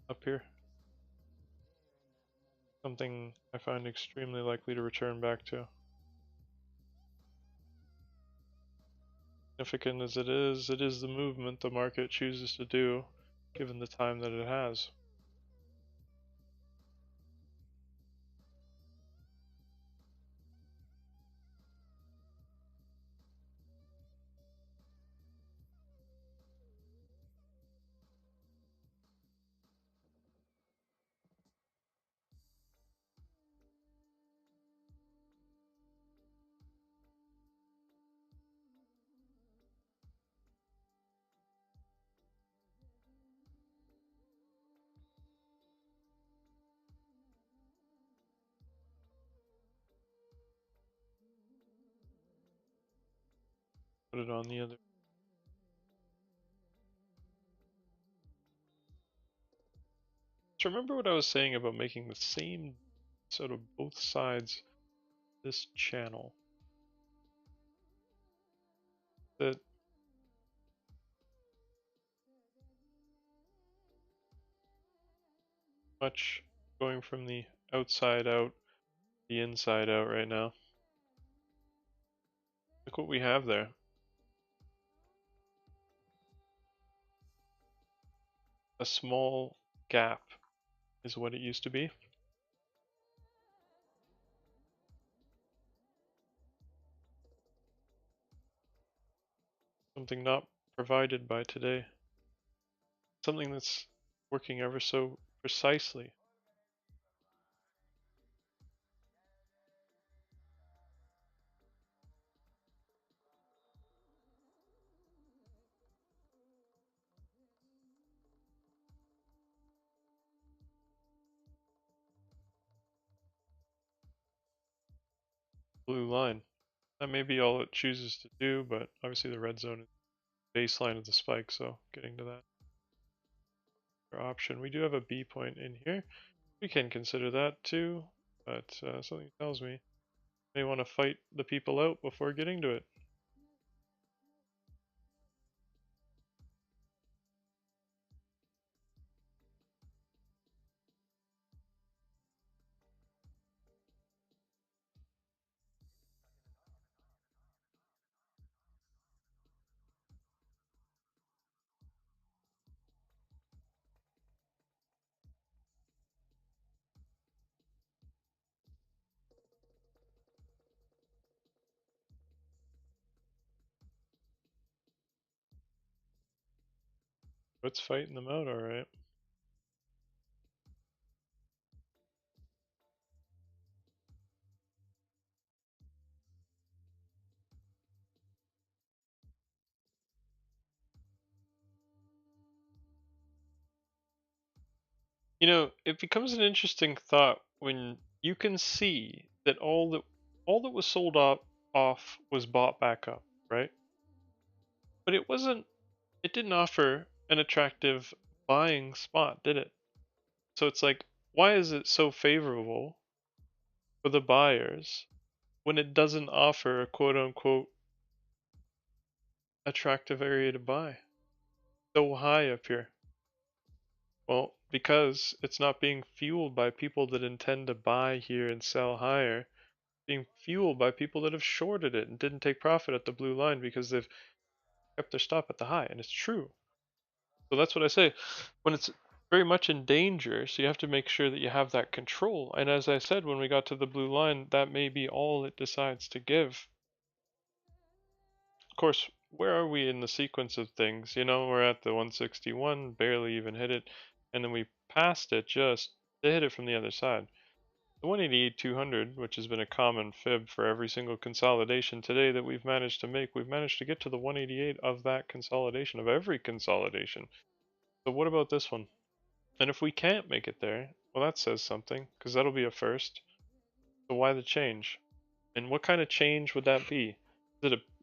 up here. Something I find extremely likely to return back to. Significant as it is the movement the market chooses to do given the time that it has. Put it on the other. So remember what I was saying about making the same sort of both sides this channel. That much going from the outside out, the inside out right now. Look what we have there. A small gap is what it used to be. Something not provided by today. Something that's working ever so precisely. Blue line. That may be all it chooses to do, but obviously the red zone is the baseline of the spike, so getting to that option. We do have a B point in here. We can consider that too, but something tells me they want to fight the people out before getting to it. It's fighting them out, alright. You know, it becomes an interesting thought when you can see that all that was sold off was bought back up, right? But it didn't offer an attractive buying spot, did it? So it's like, why is it so favorable for the buyers when it doesn't offer a quote unquote attractive area to buy? So high up here. Well, because it's not being fueled by people that intend to buy here and sell higher, being fueled by people that have shorted it and didn't take profit at the blue line because they've kept their stop at the high, and it's true. So that's what I say. When it's very much in danger, so you have to make sure that you have that control. And as I said, when we got to the blue line, that may be all it decides to give. Of course, where are we in the sequence of things? You know, we're at the 161, barely even hit it, and then we passed it just to hit it from the other side. The 188-200, which has been a common fib for every single consolidation today that we've managed to make, we've managed to get to the 188 of that consolidation, of every consolidation. So what about this one? And if we can't make it there, well, that says something, because that'll be a first. So why the change? And what kind of change would that be?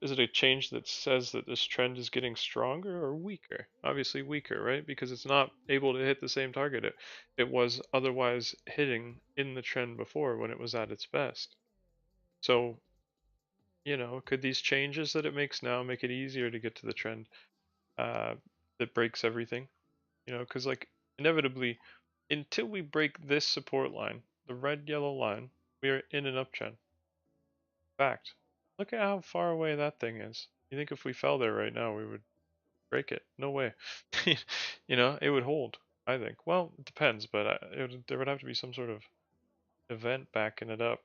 Is it a change that says that this trend is getting stronger or weaker? Obviously weaker, right? Because it's not able to hit the same target it was otherwise hitting in the trend before when it was at its best. So, you know, could these changes that it makes now make it easier to get to the trend that breaks everything? You know, because like inevitably, until we break this support line, the red yellow line, we are in an uptrend. Fact. Look at how far away that thing is. You think if we fell there right now, we would break it? No way. You know, it would hold, I think. Well, it depends, but there would have to be some sort of event backing it up.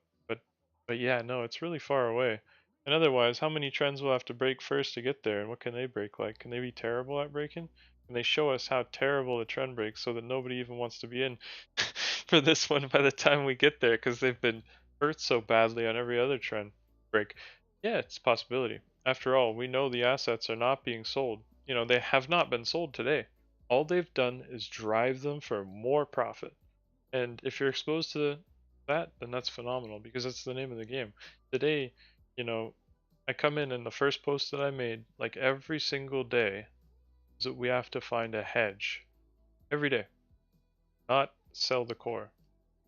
But yeah, no, it's really far away. And otherwise, how many trends will have to break first to get there? And what can they break like? Can they be terrible at breaking? Can they show us how terrible the trend breaks so that nobody even wants to be in for this one by the time we get there because they've been hurt so badly on every other trend break? Yeah, it's a possibility. After all, we know the assets are not being sold. You know, they have not been sold today. All they've done is drive them for more profit. And if you're exposed to that, then that's phenomenal because that's the name of the game. Today, you know, I come in and the first post that I made, like every single day, is that we have to find a hedge every day, not sell the core.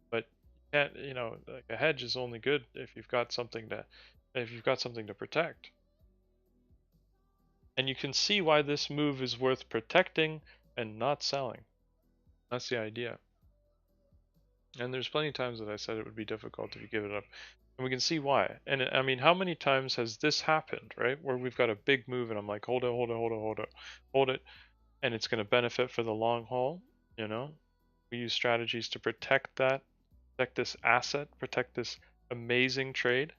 But you can't, you know, like a hedge is only good if you've got something to protect. And you can see why this move is worth protecting and not selling. That's the idea. And there's plenty of times that I said it would be difficult if you give it up. And we can see why. And I mean, how many times has this happened, right? Where we've got a big move and I'm like, hold it, hold it, hold it, hold it, hold it. And it's going to benefit for the long haul, you know? We use strategies to protect that, protect this asset, protect this amazing trade.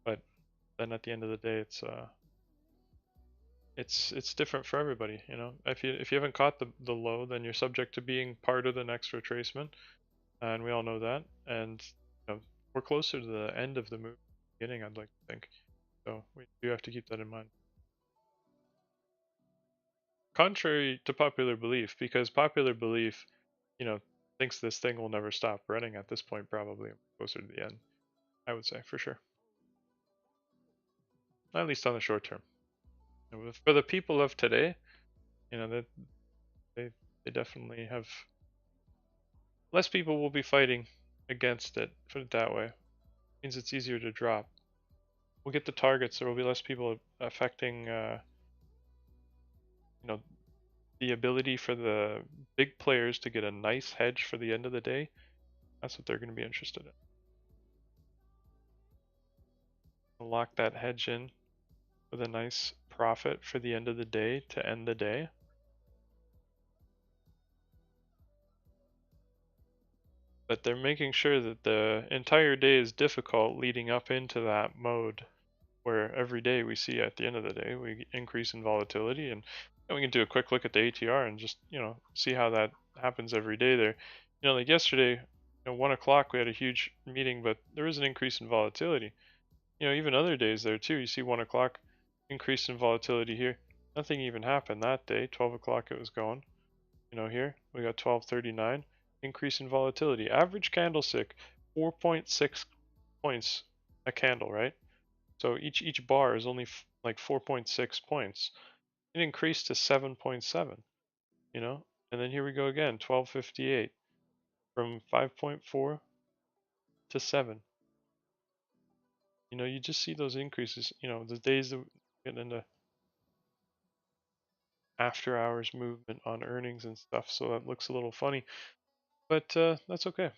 But then at the end of the day, it's different for everybody, you know? If you haven't caught the low, then you're subject to being part of the next retracement. And we all know that. And you know, we're closer to the end of the move beginning, I'd like to think. So we do have to keep that in mind. Contrary to popular belief, because popular belief, you know, thinks this thing will never stop running at this point, probably closer to the end, I would say, for sure. At least on the short term. And for the people of today, you know, that they definitely have less people will be fighting against it, put it that way. It means it's easier to drop. We'll get the targets, there will be less people affecting you know, the ability for the big players to get a nice hedge for the end of the day. That's what they're going to be interested in. Lock that hedge in with a nice profit for the end of the day to end the day. But they're making sure that the entire day is difficult leading up into that mode where every day we see at the end of the day we increase in volatility, and we can do a quick look at the ATR and just, you know, see how that happens every day there. You know, like yesterday, you know, 1 o'clock we had a huge meeting, but there is an increase in volatility. You know, even other days there too, you see 1 o'clock increase in volatility here. Nothing even happened that day. 12 o'clock it was going. You know, here we got 12:39 increase in volatility. Average candlestick 4.6 points a candle, right? So each bar is only like 4.6 points. It increased to 7.7, you know? And then here we go again, 12:58 from 5.4 to 7. You know, you just see those increases, you know, the days that we get into after hours movement on earnings and stuff, so that looks a little funny, but that's okay.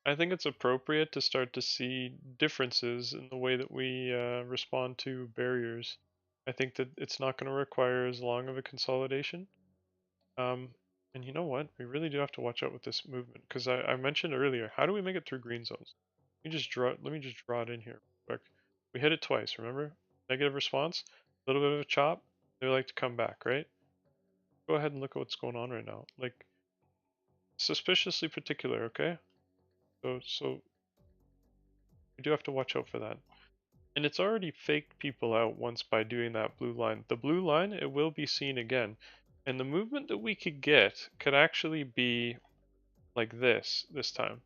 I think it's appropriate to start to see differences in the way that we respond to barriers. I think that it's not going to require as long of a consolidation. Um, and you know what? We really do have to watch out with this movement because I mentioned earlier, how do we make it through green zones? Let me just draw it in here quick. We hit it twice, remember? Negative response, a little bit of a chop. They like to come back, right? Go ahead and look at what's going on right now. Like suspiciously particular, okay? So we do have to watch out for that. And it's already faked people out once by doing that blue line. The blue line, it will be seen again. And the movement that we could get could actually be like this time.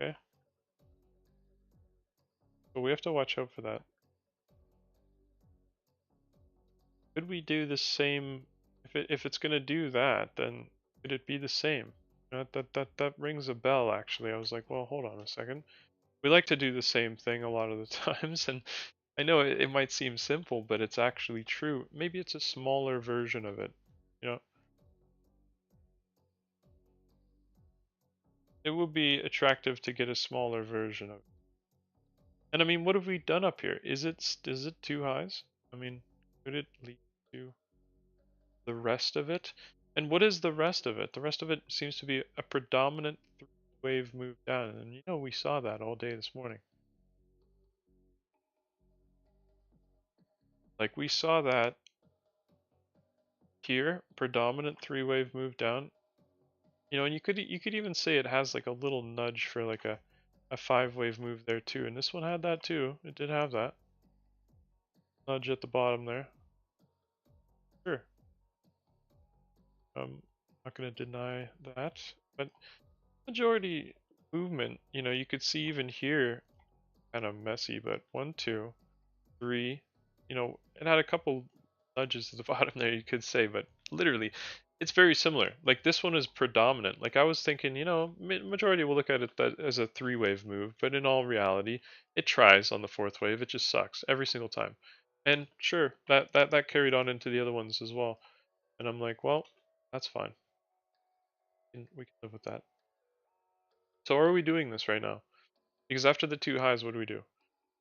Okay? So we have to watch out for that. Could we do the same if it's gonna do that, then could it be the same? That rings a bell, actually. I was like, well, hold on a second. We like to do the same thing a lot of the times, and I know it might seem simple, but it's actually true. Maybe it's a smaller version of it. You know, it would be attractive to get a smaller version of it. And I mean, what have we done up here? Is it two highs? I mean, could it lead to the rest of it? And what is the rest of it? The rest of it seems to be a predominant wave move down, and you know we saw that all day this morning. Like we saw that here, predominant three-wave move down. You know, and you could even say it has like a little nudge for like a five-wave move there too, and this one had that too. It did have that nudge at the bottom there. Sure. Not gonna deny that, but majority movement, you know, you could see even here, kind of messy, but 1, 2, 3, you know, it had a couple nudges at the bottom there, you could say, but literally, it's very similar. Like this one is predominant. Like I was thinking, you know, majority will look at it as a three-wave move, but in all reality, it tries on the fourth wave. It just sucks every single time. And sure, that carried on into the other ones as well. And I'm like, well, that's fine. We can live with that. So are we doing this right now? Because after the two highs, what do we do?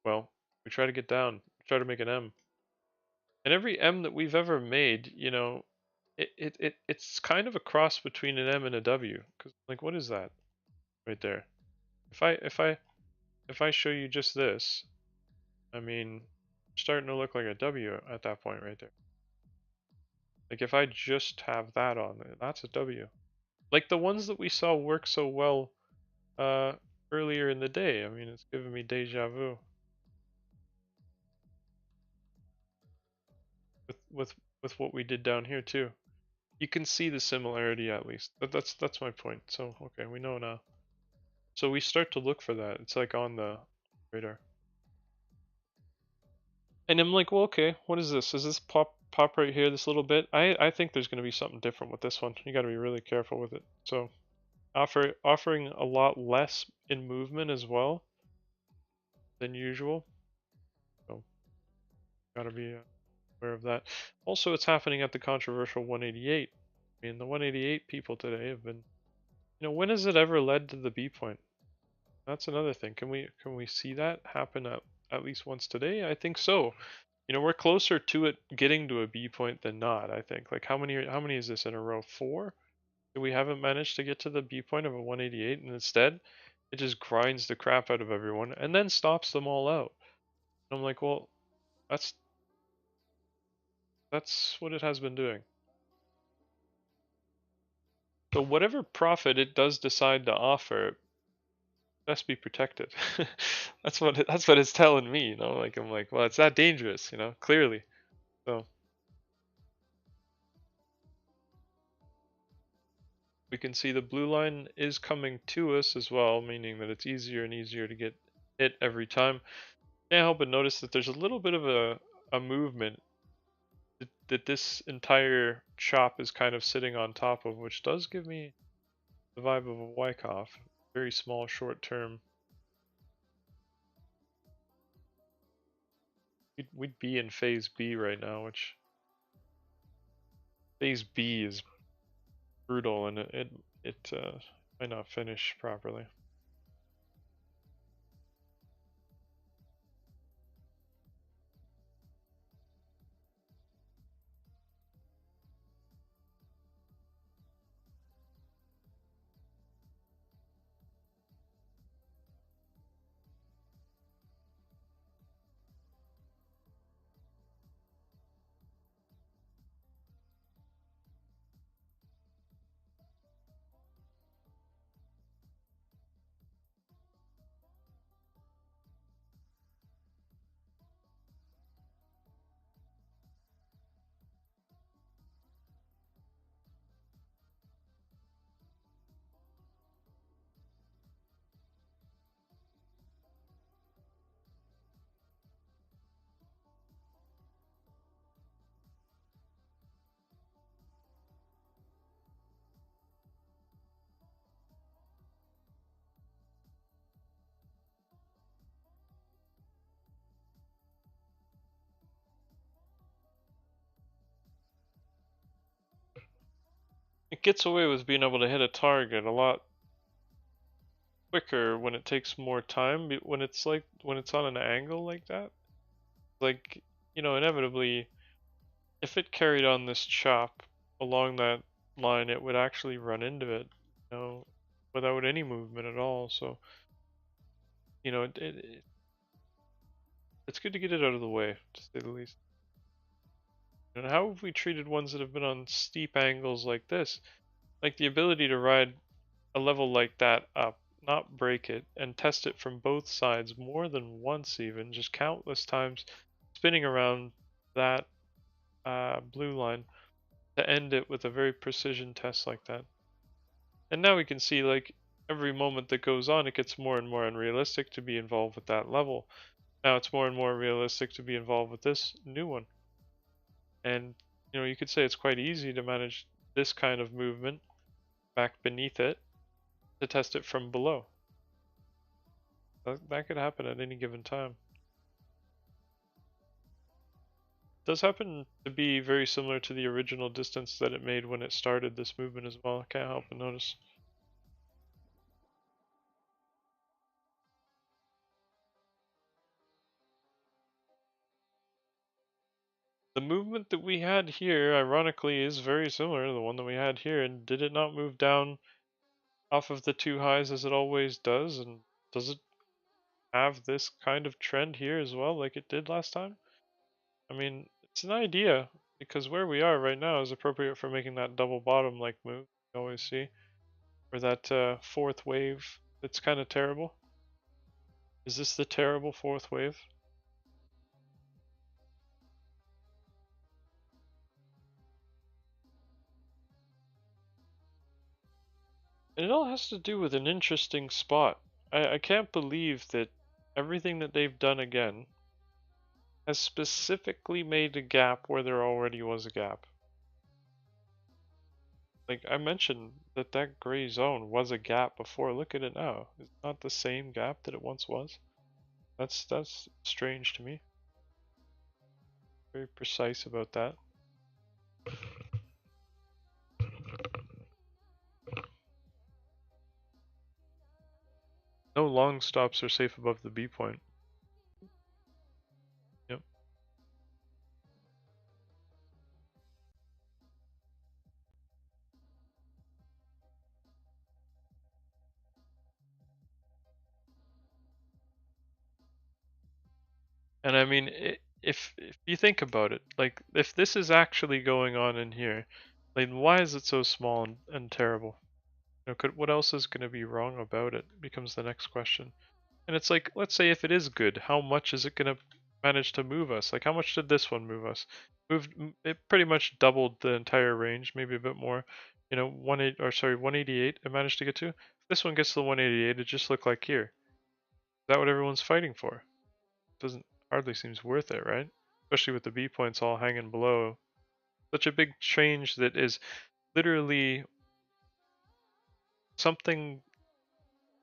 Well, we try to get down, try to make an M. And every M that we've ever made, you know, it's kind of a cross between an M and a W. Cause like, what is that right there? If I show you just this, I mean, starting to look like a W at that point right there. Like if I just have that on, that's a W. Like the ones that we saw work so well earlier in the day. I mean, it's giving me deja vu with what we did down here too. You can see the similarity at least. That's my point. So okay, we know now. So we start to look for that. It's like on the radar. And I'm like, well, okay, what is this? Is this pop right here, this little bit? I think there's going to be something different with this one. You got to be really careful with it. So offering a lot less in movement as well than usual. So got to be aware of that. Also, it's happening at the controversial 188. I mean, the 188 people today have been, you know, when has it ever led to the B point? That's another thing. Can we see that happen at least once today? I think so. You know, we're closer to it getting to a B point than not, I think. Like how many is this in a row? 4? That we haven't managed to get to the B point of a 188, and instead it just grinds the crap out of everyone and then stops them all out. And I'm like, well, that's what it has been doing. So whatever profit it does decide to offer, best be protected. That's what it's telling me, you know. Like I'm like, well, it's that dangerous, you know, clearly. So we can see the blue line is coming to us as well, meaning that it's easier and easier to get hit every time. Can't help but notice that there's a little bit of a movement that this entire chop is kind of sitting on top of, which does give me the vibe of a Wyckoff. Very small, short term. We'd be in phase B right now, which phase B is brutal, and it might not finish properly. gets away with being able to hit a target a lot quicker when it takes more time. When it's on an angle like that, like, inevitably, if it carried on this chop along that line, it would actually run into it, without any movement at all. So, it's good to get it out of the way, to say the least. And how have we treated ones that have been on steep angles like this? Like the ability to ride a level like that up, not break it, and test it from both sides more than once, even just countless times, spinning around that blue line to end it with a very precision test like that. And now we can see, like, every moment that goes on, it gets more and more unrealistic to be involved with that level. Now it's more and more realistic to be involved with this new one. And, you could say it's quite easy to manage this kind of movement back beneath it to test it from below. That could happen at any given time. It does happen to be very similar to the original distance that it made when it started this movement as well. I can't help but notice. The movement that we had here, ironically, is very similar to the one that we had here. And did it not move down off of the two highs as it always does? And does it have this kind of trend here as well, like it did last time? I mean, it's an idea, because where we are right now is appropriate for making that double bottom like move you always see, or that fourth wave that's kind of terrible. Is this the terrible fourth wave? And it all has to do with an interesting spot. I can't believe that everything that they've done again has specifically made a gap where there already was a gap. Like I mentioned that gray zone was a gap before. Look at it now. It's not the same gap that it once was. That's strange to me. Very precise about that. No long stops are safe above the B point. Yep. And I mean, if you think about it, like if this is actually going on in here, like why is it so small and terrible? What else is going to be wrong about it becomes the next question. And it's like, let's say if it is good, how much is it going to manage to move us? Like how much did this one move us? It pretty much doubled the entire range, maybe a bit more. 188 it managed to get to. If this one gets to the 188, it just looked like here. Is that what everyone's fighting for? Doesn't hardly seems worth it, right? Especially with the B points all hanging below. Such a big change that is literally something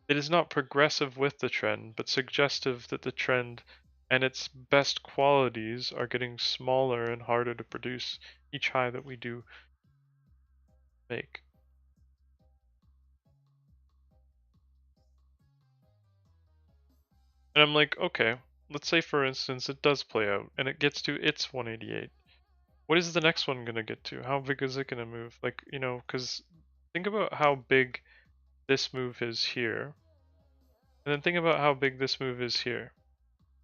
that is not progressive with the trend, but suggestive that the trend and its best qualities are getting smaller and harder to produce each high that we do make. And I'm like, okay, let's say for instance it does play out and it gets to its 188. What is the next one going to get to? How big is it going to move? Like, because think about how big this move is here. And then think about how big this move is here.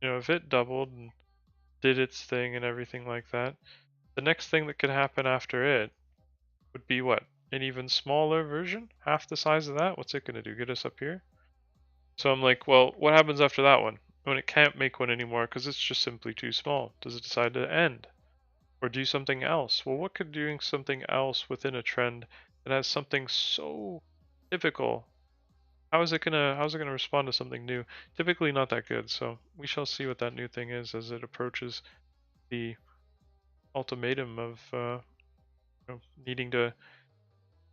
If it doubled and did its thing and everything like that, the next thing that could happen after it would be what? An even smaller version? Half the size of that? What's it going to do? Get us up here? So I'm like, well, what happens after that one? When it can't make one anymore because it's just simply too small? Does it decide to end? Or do something else? Well, what could doing something else within a trend that has something so typical, how's it gonna respond to something new? Typically not that good, so we shall see what that new thing is as it approaches the ultimatum of needing to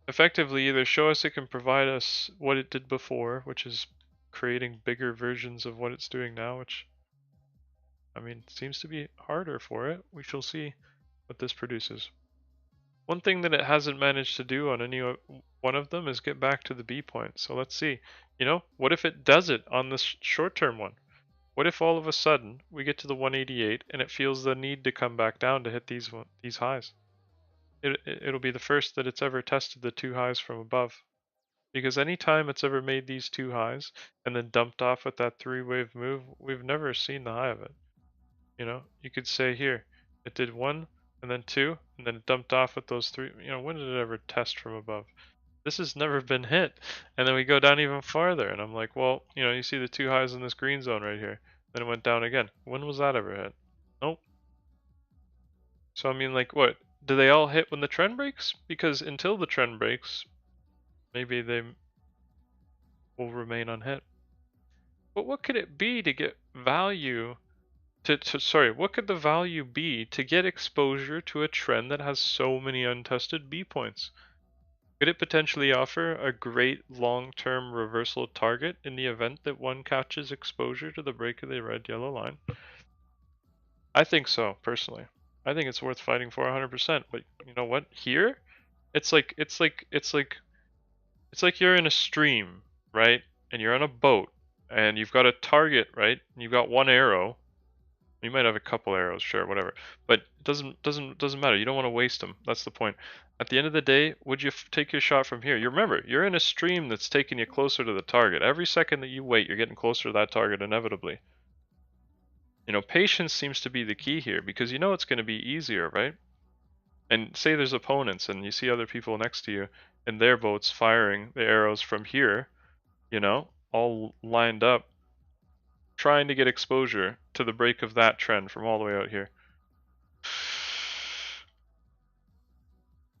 effectively either show us it can provide us what it did before, which is creating bigger versions of what it's doing now, which I mean seems to be harder for it. We shall see what this produces. One thing that it hasn't managed to do on any one of them is get back to the B point. So let's see. You know, what if it does it on this short-term one? What if all of a sudden we get to the 188 and it feels the need to come back down to hit these highs? It'll be the first that it's ever tested the two highs from above. Because anytime it's ever made these two highs and then dumped off with that three-wave move, we've never seen the high of it. You know, you could say here, it did one and then two and then it dumped off with those three. You know, when did it ever test from above? This has never been hit. And then we go down even farther and I'm like, well, you know, you see the two highs in this green zone right here. Then it went down again. When was that ever hit? Nope. So I mean, like, what? Do they all hit when the trend breaks? Because until the trend breaks, maybe they will remain unhit. But what could it be to get value sorry, what could the value be to get exposure to a trend that has so many untested B points? Could it potentially offer a great long-term reversal target in the event that one catches exposure to the break of the red-yellow line? I think so, personally. I think it's worth fighting for 100%, but you know what? Here, it's like you're in a stream, right? And you're on a boat and you've got a target, right? And you've got one arrow. You might have a couple arrows, sure, whatever. But it doesn't matter. You don't want to waste them. That's the point. At the end of the day, would you take your shot from here? You remember, you're in a stream that's taking you closer to the target. Every second that you wait, you're getting closer to that target inevitably. You know, patience seems to be the key here because you know it's going to be easier, right? And say there's opponents and you see other people next to you in their boats firing the arrows from here, you know, all lined up, trying to get exposure to the break of that trend from all the way out here.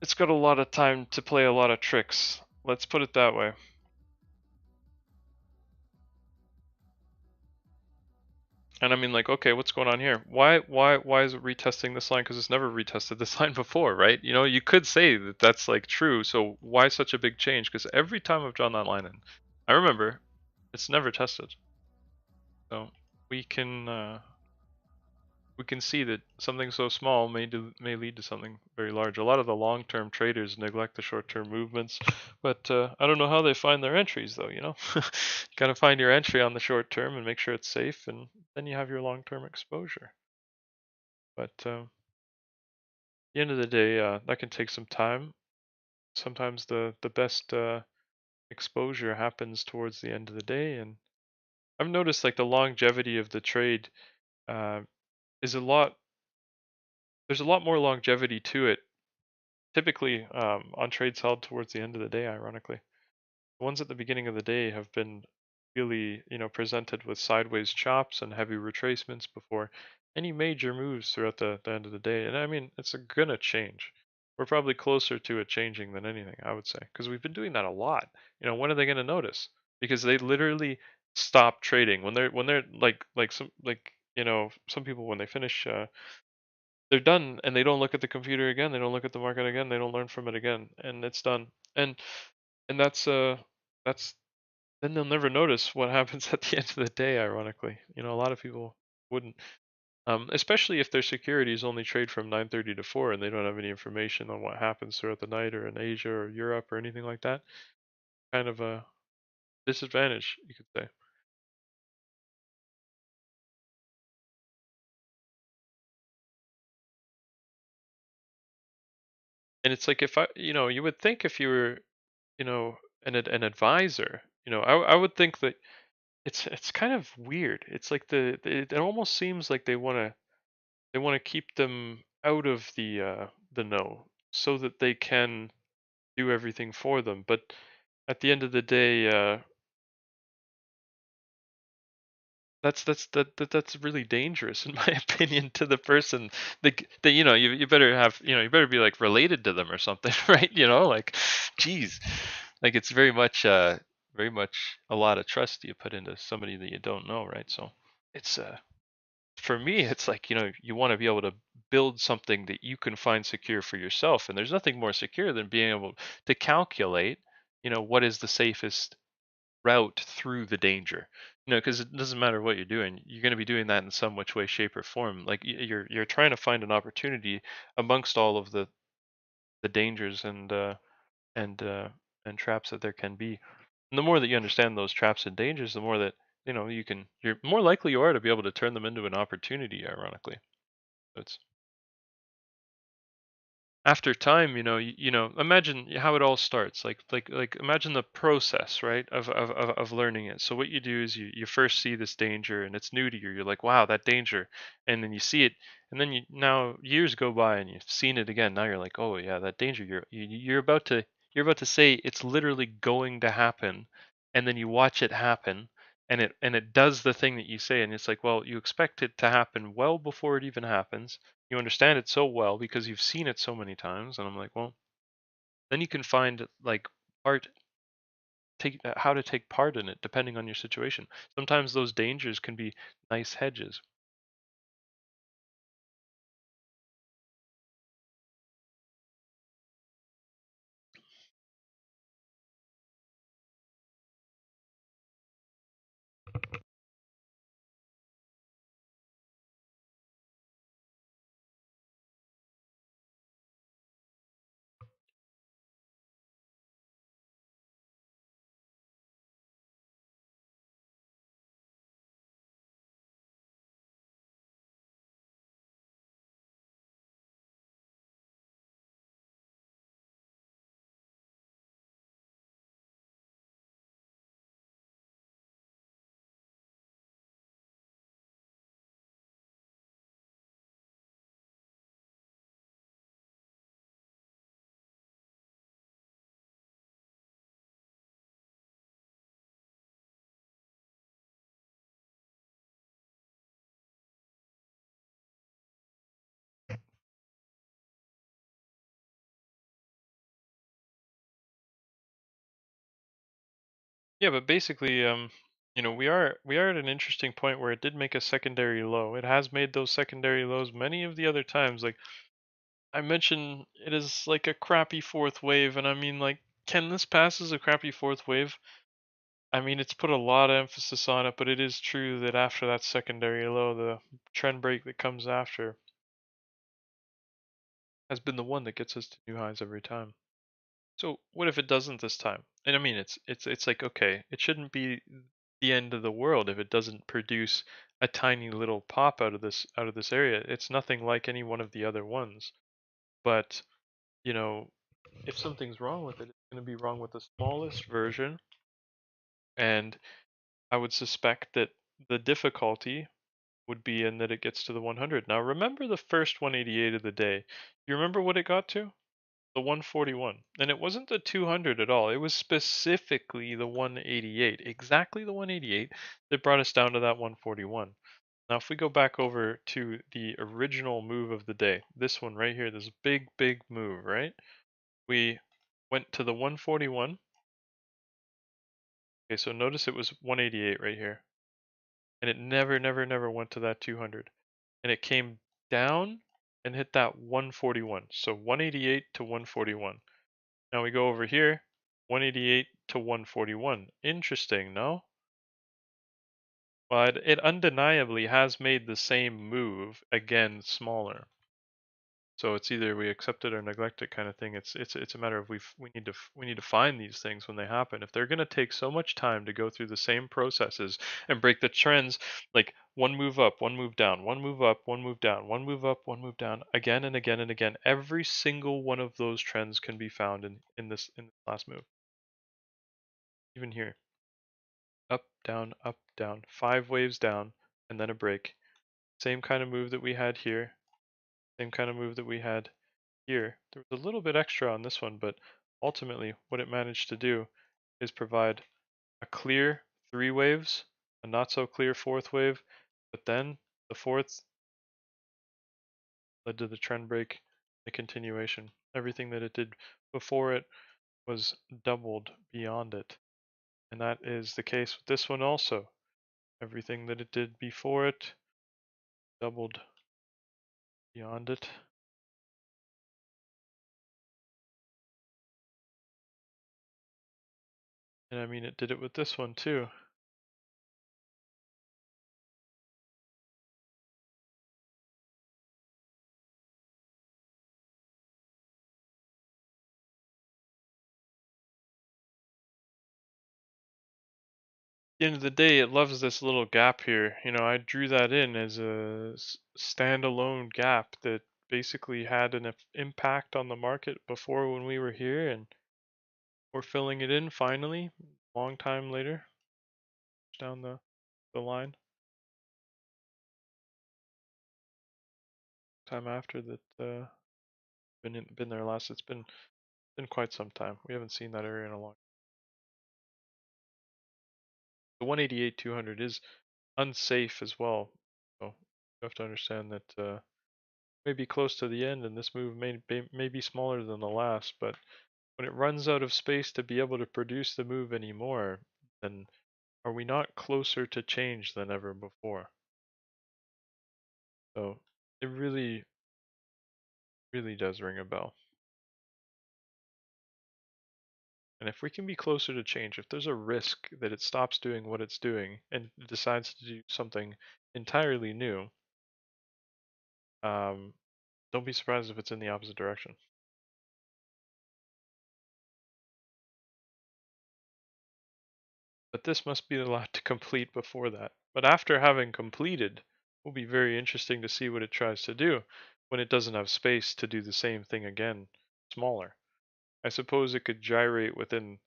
It's got a lot of time to play a lot of tricks. Let's put it that way. And I mean, like, okay, what's going on here? Why is it retesting this line? Because it's never retested this line before, right? You know, you could say that that's like true. So why such a big change? Because every time I've drawn that line in, I remember it's never tested. So we can see that something so small may lead to something very large. A lot of the long-term traders neglect the short-term movements, but I don't know how they find their entries though. You know, you gotta find your entry on the short term and make sure it's safe, and then you have your long-term exposure. But at the end of the day, that can take some time. Sometimes the best exposure happens towards the end of the day, and I've noticed like the longevity of the trade uh, is a lot. There's a lot more longevity to it typically on trades held towards the end of the day, ironically. The ones at the beginning of the day have been really, you know, presented with sideways chops and heavy retracements before any major moves throughout the end of the day. And I mean, it's gonna change. We're probably closer to it changing than anything, I would say, because we've been doing that a lot. You know, when are they gonna notice? Because they literally stop trading when they're like some like you know some people when they finish they're done and they don't look at the computer again, they don't look at the market again, they don't learn from it again, and it's done. And that's then they'll never notice what happens at the end of the day, ironically. You know, a lot of people wouldn't. Especially if their securities only trade from 9:30 to 4 and they don't have any information on what happens throughout the night or in Asia or Europe or anything like that. Kind of a disadvantage, you could say. And it's like if you know, you would think if you were, you know, an advisor, you know, I would think that it's kind of weird. It's like it almost seems like they want to keep them out of the know so that they can do everything for them. But at the end of the day, that's really dangerous in my opinion to the person. That you know you better have you better be like related to them or something, right? You know, like, geez, like it's very much a lot of trust you put into somebody that you don't know, right? So it's for me, it's like, you want to be able to build something that you can find secure for yourself. And there's nothing more secure than being able to calculate, what is the safest route through the danger. Because it doesn't matter what you're doing, you're going to be doing that in some which way, shape, or form. Like you're trying to find an opportunity amongst all of the dangers and traps that there can be. And the more that you understand those traps and dangers, the more that you're more likely you are to be able to turn them into an opportunity. Ironically, so it's after time, imagine how it all starts. Like imagine the process, right, of learning it. So what you do is you first see this danger and it's new to you. You're like, wow, that danger, and then you see it, and then now years go by and you've seen it again. Now you're like, oh yeah, that danger. You're about to say it's literally going to happen, and then you watch it happen. And it does the thing that you say, and it's like, well, you expect it to happen well before it even happens. You understand it so well because you've seen it so many times, and I'm like, well, then you can find like part take how to take part in it depending on your situation. Sometimes those dangers can be nice hedges. Yeah, but basically, we are at an interesting point where it did make a secondary low. It has made those secondary lows many of the other times. Like I mentioned, it is like a crappy fourth wave, and I mean, like, can this pass as a crappy fourth wave? I mean, it's put a lot of emphasis on it, but it is true that after that secondary low, the trend break that comes after has been the one that gets us to new highs every time. So what if it doesn't this time? And I mean, it's like, okay, it shouldn't be the end of the world if it doesn't produce a tiny little pop out of this area. It's nothing like any one of the other ones. But, you know, if something's wrong with it, it's going to be wrong with the smallest version, and I would suspect that the difficulty would be in that it gets to the 100. Now remember the first 188 of the day. You remember what it got to? The 141. And it wasn't the 200 at all. It was specifically the 188. Exactly the 188 that brought us down to that 141. Now if we go back over to the original move of the day, this one right here, this big move, right? We went to the 141. Okay, so notice it was 188 right here. And it never went to that 200. And it came down and hit that 141. So 188 to 141. Now we go over here, 188 to 141. Interesting, no? Well, it undeniably has made the same move again smaller. So it's either we accept it or neglect it kind of thing. It's a matter of we need to find these things when they happen. If they're going to take so much time to go through the same processes and break the trends, like one move up, one move down, one move up, one move down, one move up, one move down, again and again and again, every single one of those trends can be found in this last move. Even here, up, down, 5 waves down, and then a break. Same kind of move that we had here. Same kind of move that we had here. There was a little bit extra on this one, but ultimately what it managed to do is provide a clear 3 waves, a not so clear fourth wave, but then the fourth led to the trend break, the continuation. Everything that it did before it was doubled beyond it. And that is the case with this one also. Everything that it did before it doubled beyond it. And I mean, it did it with this one too. the end of the day, it loves this little gap here. You know, I drew that in as a standalone gap that basically had an impact on the market before when we were here, and we're filling it in finally, long time later, down the line, time after that. Been there last. It's been quite some time. We haven't seen that area in a long. The 188 200 is unsafe as well. So you have to understand that may be close to the end, and this move may be smaller than the last. But when it runs out of space to be able to produce the move anymore, then are we not closer to change than ever before? So it really, really does ring a bell. And if we can be closer to change, if there's a risk that it stops doing what it's doing and decides to do something entirely new, don't be surprised if it's in the opposite direction. But this must be a lot to complete before that. But after having completed, it will be very interesting to see what it tries to do when it doesn't have space to do the same thing again, smaller. I suppose it could gyrate within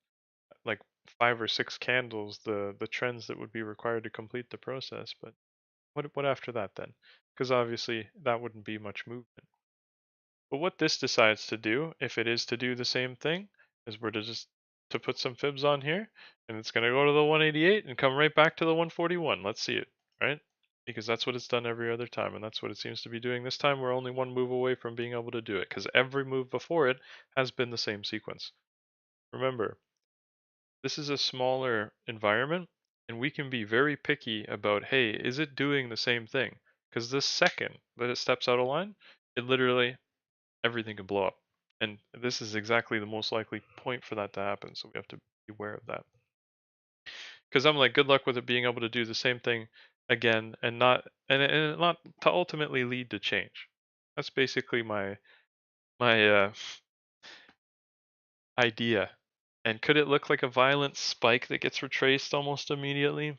like 5 or 6 candles the trends that would be required to complete the process. But what after that then? Because obviously that wouldn't be much movement. But what this decides to do, if it is to do the same thing, is we're to put some fibs on here, and it's going to go to the 188 and come right back to the 141. Let's see it, right? Because that's what it's done every other time, and that's what it seems to be doing this time. We're only one move away from being able to do it, because every move before it has been the same sequence. Remember, this is a smaller environment, and we can be very picky about, hey, is it doing the same thing? Because the second that it steps out of line, it literally everything can blow up. And this is exactly the most likely point for that to happen. So we have to be aware of that. Because I'm like, good luck with it being able to do the same thing again and not to ultimately lead to change. That's basically my idea. And could it look like a violent spike that gets retraced almost immediately?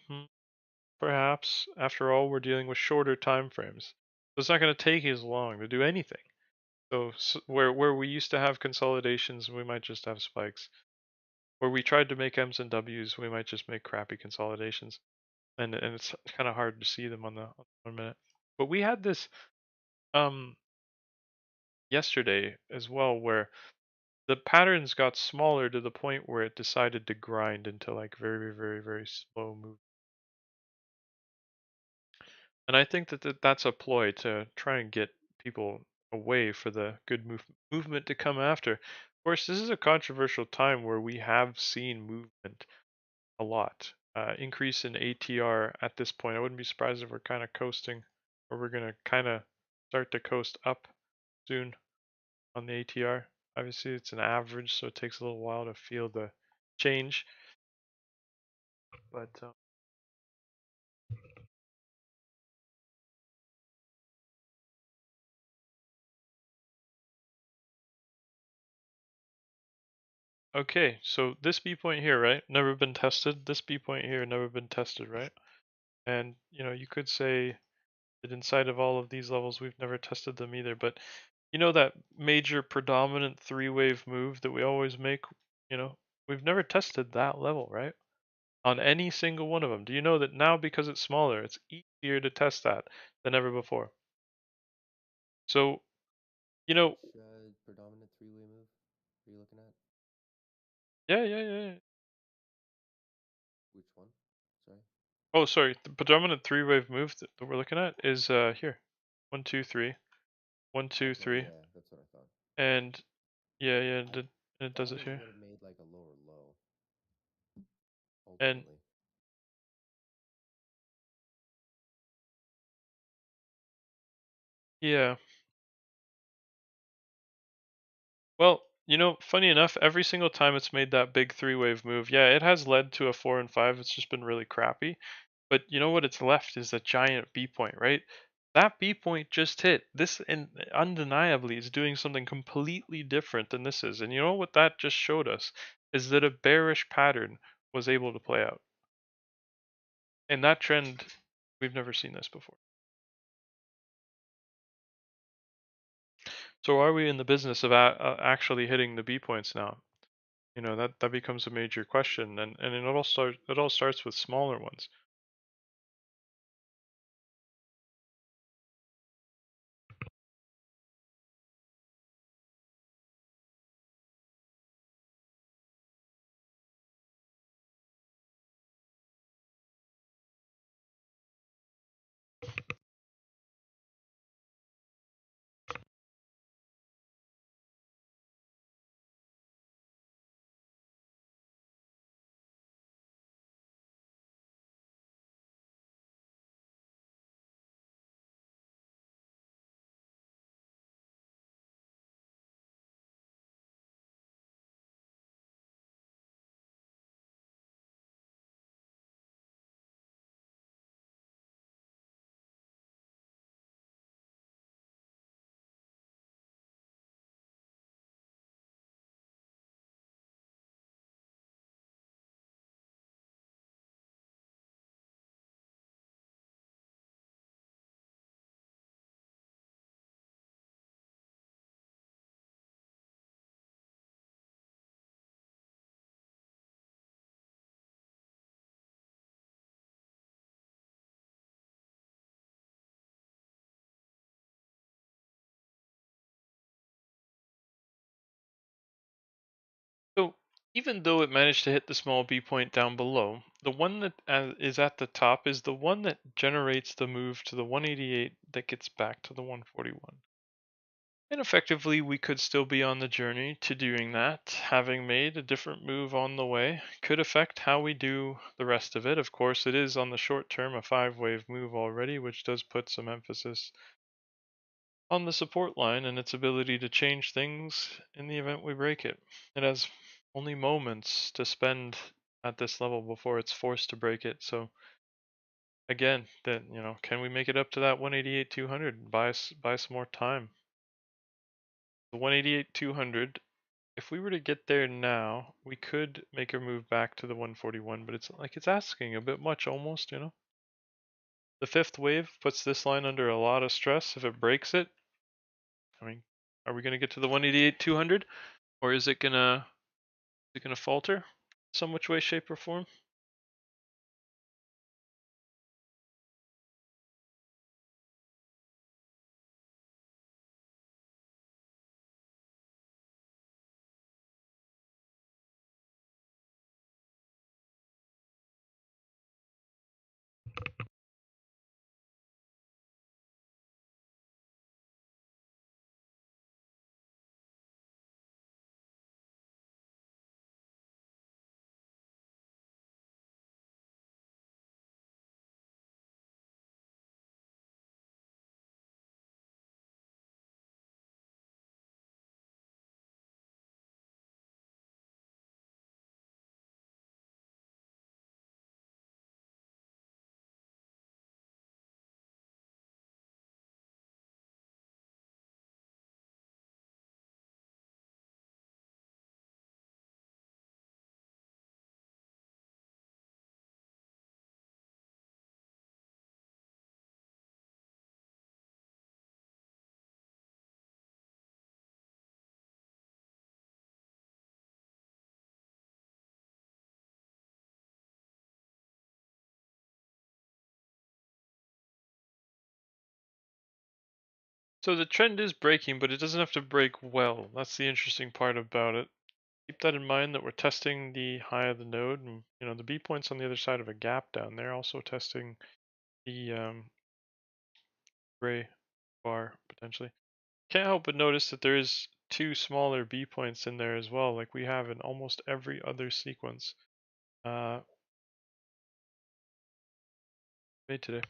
Perhaps. After all, we're dealing with shorter time frames. So it's not going to take as long to do anything. So where we used to have consolidations, we might just have spikes. Where we tried to make M's and W's, we might just make crappy consolidations, and it's kind of hard to see them on the 1 minute. But we had this um yesterday as well, where the patterns got smaller to the point where it decided to grind into like very, very, very slow move. And I think that's a ploy to try and get people away for the good movement to come after. Of course, this is a controversial time where we have seen movement a lot. Increase in ATR at this point. I wouldn't be surprised if we're kind of coasting, or we're going to kind of start to coast up soon on the ATR. Obviously, it's an average, so it takes a little while to feel the change. But okay, so this B point here, right? Never been tested. This B point here, never been tested, right? And you could say that inside of all of these levels, we've never tested them either. But that major predominant three-wave move that we always make, you know, we've never tested that level, right? On any single one of them. Do you know that now, because it's smaller, it's easier to test that than ever before? So, Which predominant three-way move are you looking at? yeah. Which one? Sorry. Oh, sorry. The predominant three-wave move that we're looking at is here. 1, 2, 3. 1, 2, Okay, 3. yeah, that's what I thought. And yeah, it does That it was here. what made like a lower low, And ultimately. yeah. Well, funny enough, every single time it's made that big three-wave move, yeah, it has led to a 4 and 5. It's just been really crappy. But you know what it's left is a giant B point, right? That B point just hit. This and undeniably is doing something completely different than this is. And you know what that just showed us is that a bearish pattern was able to play out. And that trend, we've never seen this before. So are we in the business of actually hitting the B points now? You know, that becomes a major question, and it all starts with smaller ones. So even though it managed to hit the small B point down below, the one that is at the top is the one that generates the move to the 188 that gets back to the 141. And effectively, we could still be on the journey to doing that. Having made a different move on the way could affect how we do the rest of it. Of course, it is on the short term a 5-wave move already, which does put some emphasis on the support line and its ability to change things in the event we break it. It has only moments to spend at this level before it's forced to break it. So again, that can we make it up to that 188 200? Buy some more time. The 188 200. If we were to get there now, we could make a move back to the 141, but it's asking a bit much almost. The fifth wave puts this line under a lot of stress. If it breaks it, I mean, are we going to get to the 188 200, or is it gonna falter some which way, shape, or form? So the trend is breaking, but it doesn't have to break well. That's the interesting part about it. Keep that in mind that we're testing the high of the node, and the B point's on the other side of a gap down there, also testing the gray bar potentially. Can't help but notice that there is two smaller B points in there as well, like we have in almost every other sequence made today.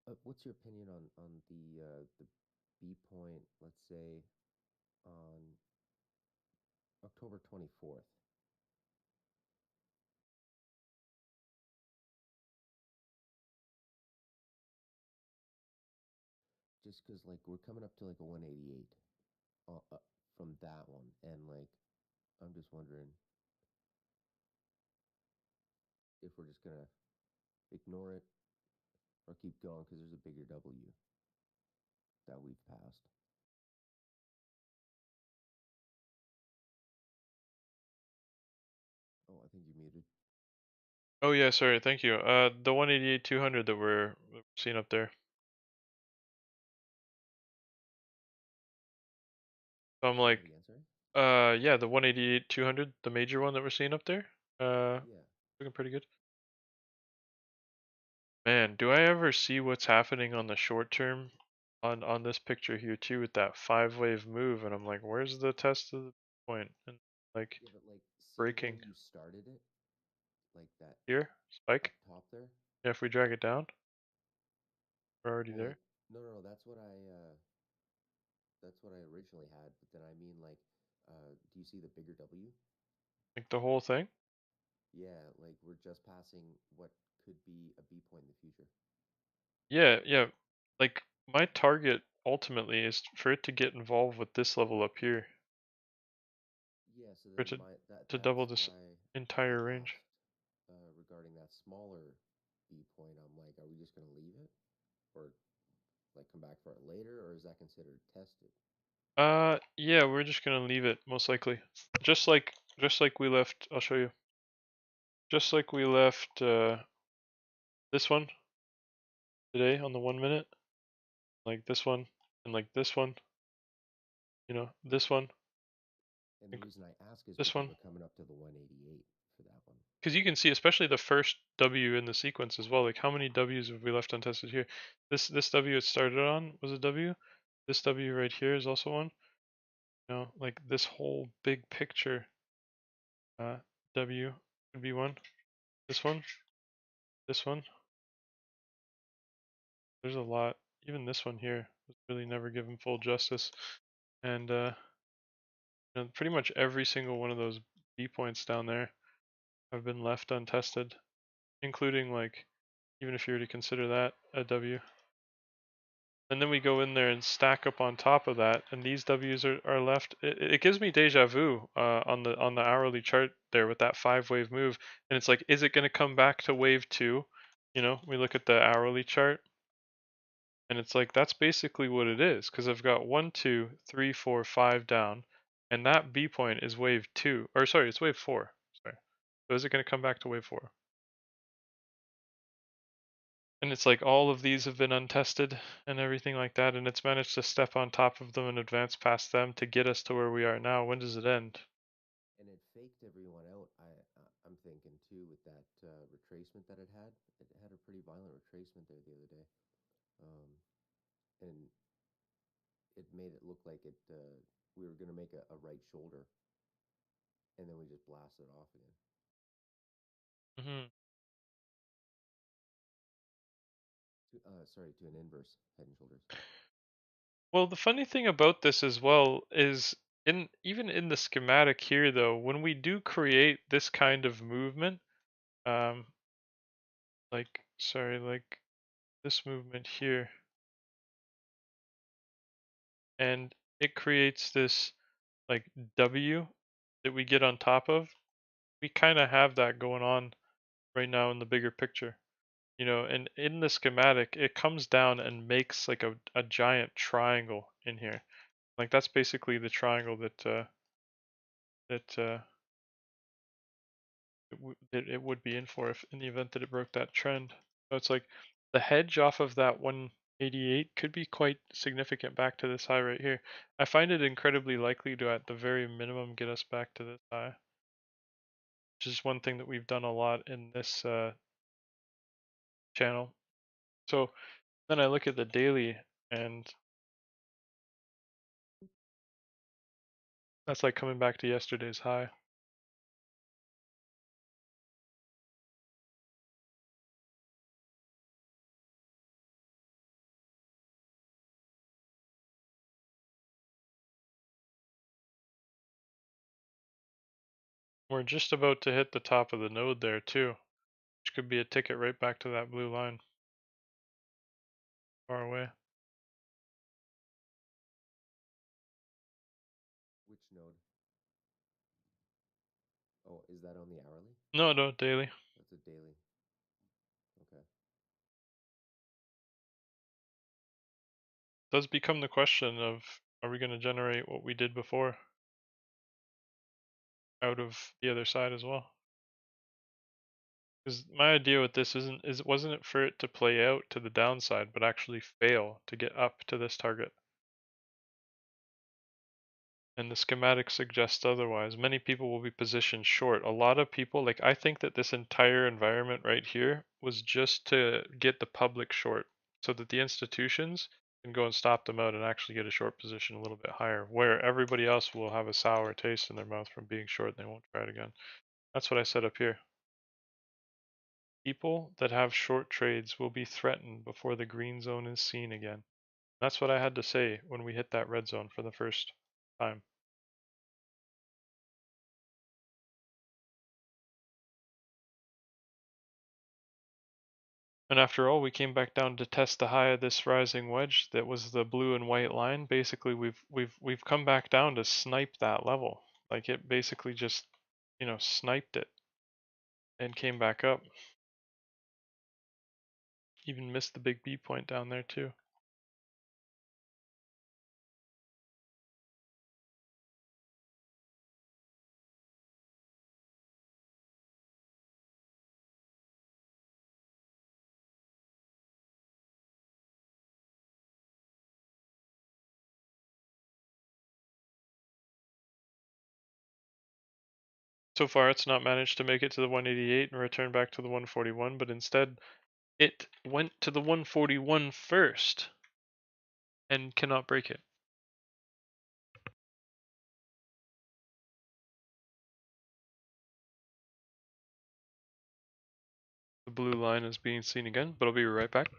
like what's your opinion on the B point, let's say on October 24th? Just because like we're coming up to like a 188 from that one, and like I'm just wondering if we're just gonna ignore it or keep going because there's a bigger W that we've passed. Oh, I think you muted. Oh yeah, sorry, thank you. The 188 200 that we're seeing up there. So I'm Say like, that again, sorry. yeah, the 188 200, the major one that we're seeing up there. Yeah. Looking pretty good. Man, do I ever see what's happening on the short term on this picture here too with that 5-wave move, and I'm like, where's the test of the point? And like Yeah, but like see where breaking you started it, like that here, up spike. top there. Yeah, if we drag it down, we're already Well, there. no, that's what I originally had. But then I mean like, do you see the bigger W? Like the whole thing. Yeah, like we're just passing what could be a B point in the future. Yeah, yeah. Like my target ultimately is for it to get involved with this level up here, Yeah, so for then it to double that's this why I entire range. asked regarding that smaller B point. I'm like, are we just gonna leave it, or like come back for it later, or is that considered tested? Yeah, we're just gonna leave it most likely. Just like we left. I'll show you. Just like we left this one today on the 1 minute, like this one, and like this one. This one, And the like reason I ask is this because one. we're coming up to the 188 for that one. Because you can see, especially the first W in the sequence as well. Like how many W's have we left untested here? This W it started on was a W. This W right here is also one. Like this whole big picture. W could be one. This one. This one. There's a lot. Even this one here was really never given full justice. And pretty much every single one of those B points down there have been left untested, including like even if you were to consider that a W. And then we go in there and stack up on top of that, and these W's are left. It gives me deja vu on the hourly chart there with that 5-wave move, and it's like, is it going to come back to wave 2? We look at the hourly chart, and it's like that's basically what it is, because I've got 1, 2, 3, 4, 5 down, and that B point is wave 2, or sorry, it's wave 4. Sorry, so is it going to come back to wave 4? And it's like all of these have been untested and everything like that, and it's managed to step on top of them and advance past them to get us to where we are now. When does it end? And it faked everyone out. I'm thinking too with that retracement that it had. It had a pretty violent retracement there the other day, um, and it made it look like it. We were going to make a right shoulder, and then we just blasted off again. Hmm. Sorry, to an inverse head and shoulders. Well, the funny thing about this as well is even in the schematic here, though, when we do create this kind of movement, um, like this movement here, and it creates this like W that we get on top of, we kind of have that going on right now in the bigger picture. And in the schematic, it comes down and makes like a giant triangle in here. Like that's basically the triangle that that it would be in for if in the event that it broke that trend. So it's like the hedge off of that 188 could be quite significant back to this high right here. I find it incredibly likely to at the very minimum get us back to this high, which is one thing that we've done a lot in this channel. So then I look at the daily, and that's like coming back to yesterday's high. We're just about to hit the top of the node there too, which could be a ticket right back to that blue line. Far away. Which node? Oh, is that on the hourly? No, daily. That's a daily. Okay. Does become the question of, are we going to generate what we did before out of the other side as well? Because my idea with this wasn't it for it to play out to the downside, but actually fail to get up to this target. And the schematic suggests otherwise. Many people will be positioned short. A lot of people, like, I think that this entire environment right here was just to get the public short so that the institutions can go and stop them out and actually get a short position a little bit higher, where everybody else will have a sour taste in their mouth from being short and they won't try it again. That's what I said up here. People that have short trades will be threatened before the green zone is seen again. That's what I had to say when we hit that red zone for the first time. And after all, we came back down to test the high of this rising wedge that was the blue and white line. Basically, we've come back down to snipe that level. Like, it basically just, sniped it and came back up. Even missed the big B point down there too. So far, it's not managed to make it to the 188 and return back to the 141, but instead it went to the 141 first and cannot break it. The blue line is being seen again, but I'll be right back.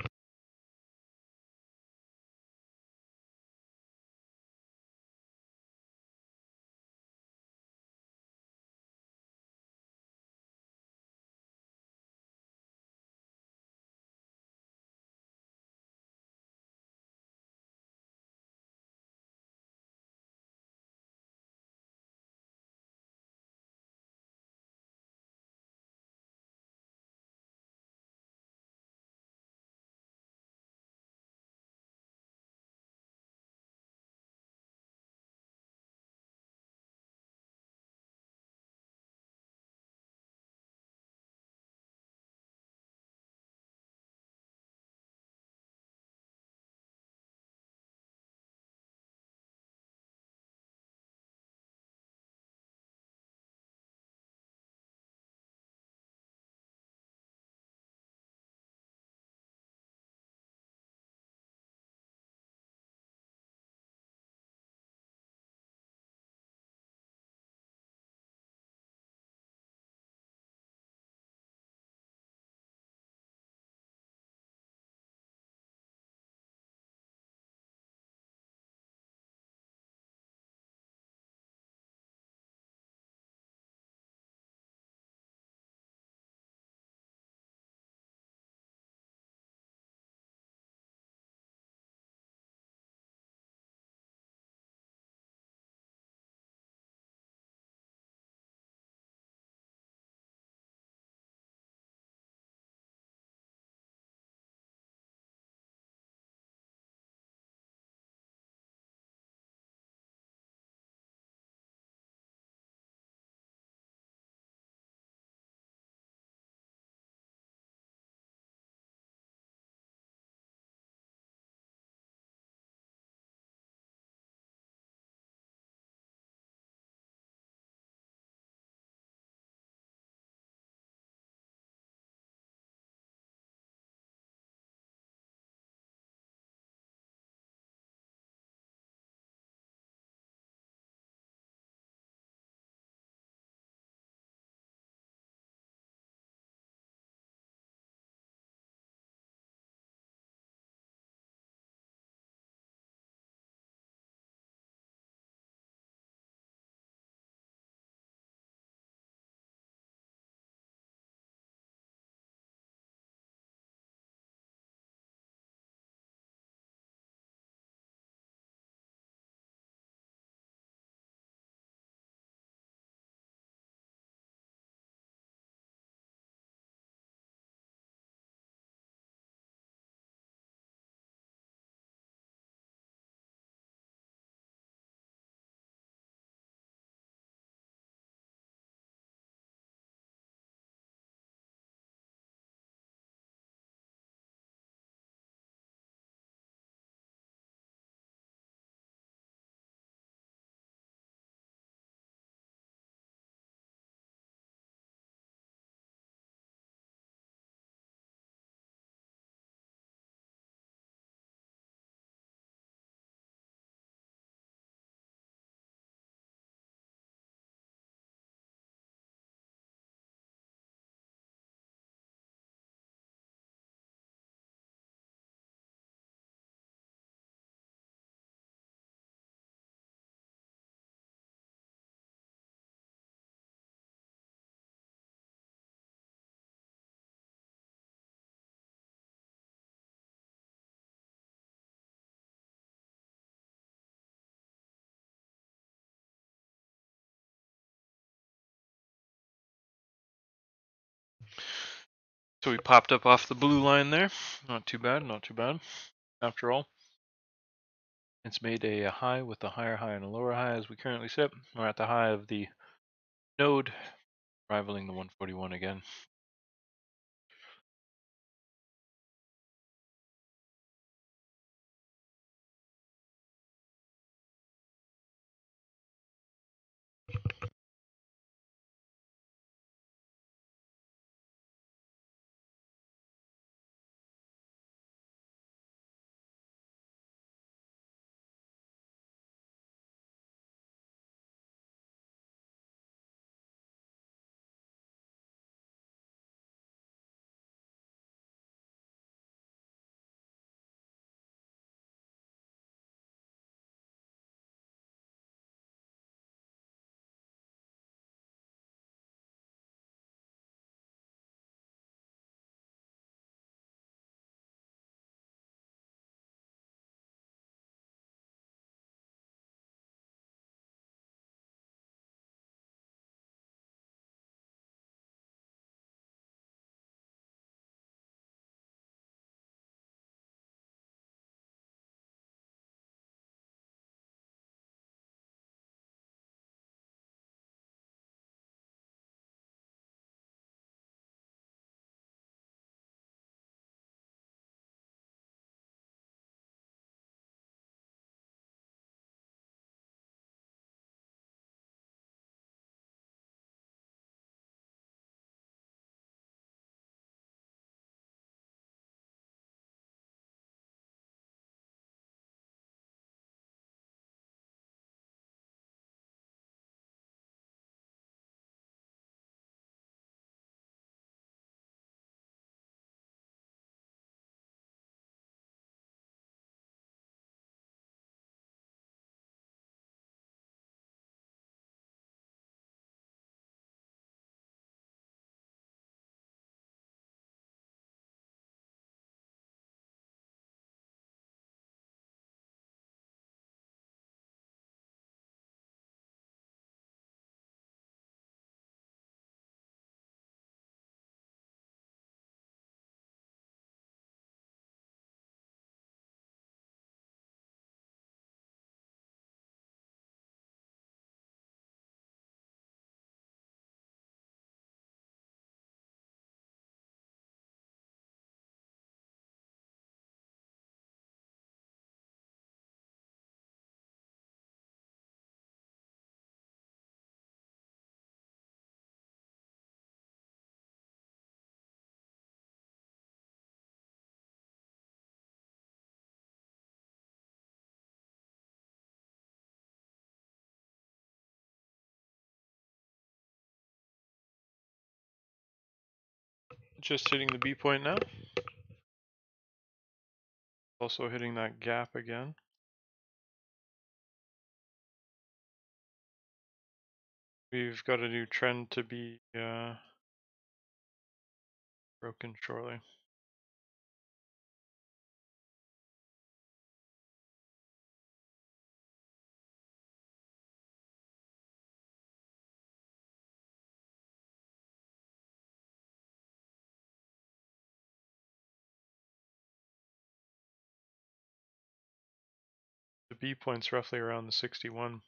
So we popped up off the blue line there. Not too bad, not too bad. After all, it's made a high with a higher high and a lower high as we currently sit. We're at the high of the node, rivaling the 141 again. Just hitting the B point now. Also hitting that gap again. We've got a new trend to be broken shortly. The B point's roughly around the 61.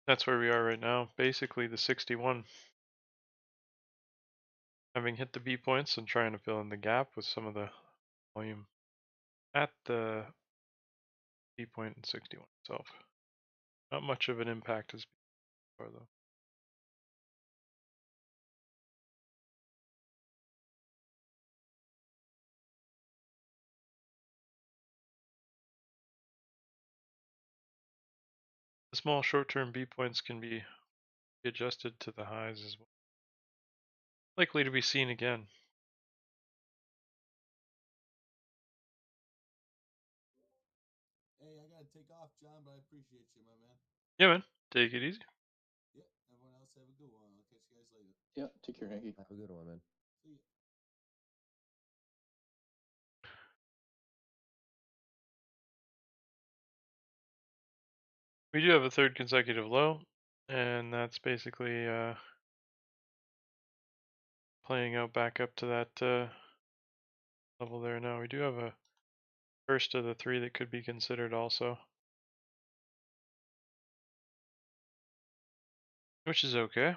That's where we are right now. Basically the 61. Having hit the B points and trying to fill in the gap with some of the volume at the B point in 61 itself. Not much of an impact as before though. The small short-term B points can be adjusted to the highs as well. Likely to be seen again. Hey, I gotta take off, John, but I appreciate you, my man. Yeah, man. Take it easy. Yeah, everyone else. Have a good one. I'll catch you guys later. Yeah, take care, Hanky. Have a good one, man. See ya. We do have a third consecutive low, and that's basically playing out back up to that level there now. We do have a first of the three that could be considered also, which is okay.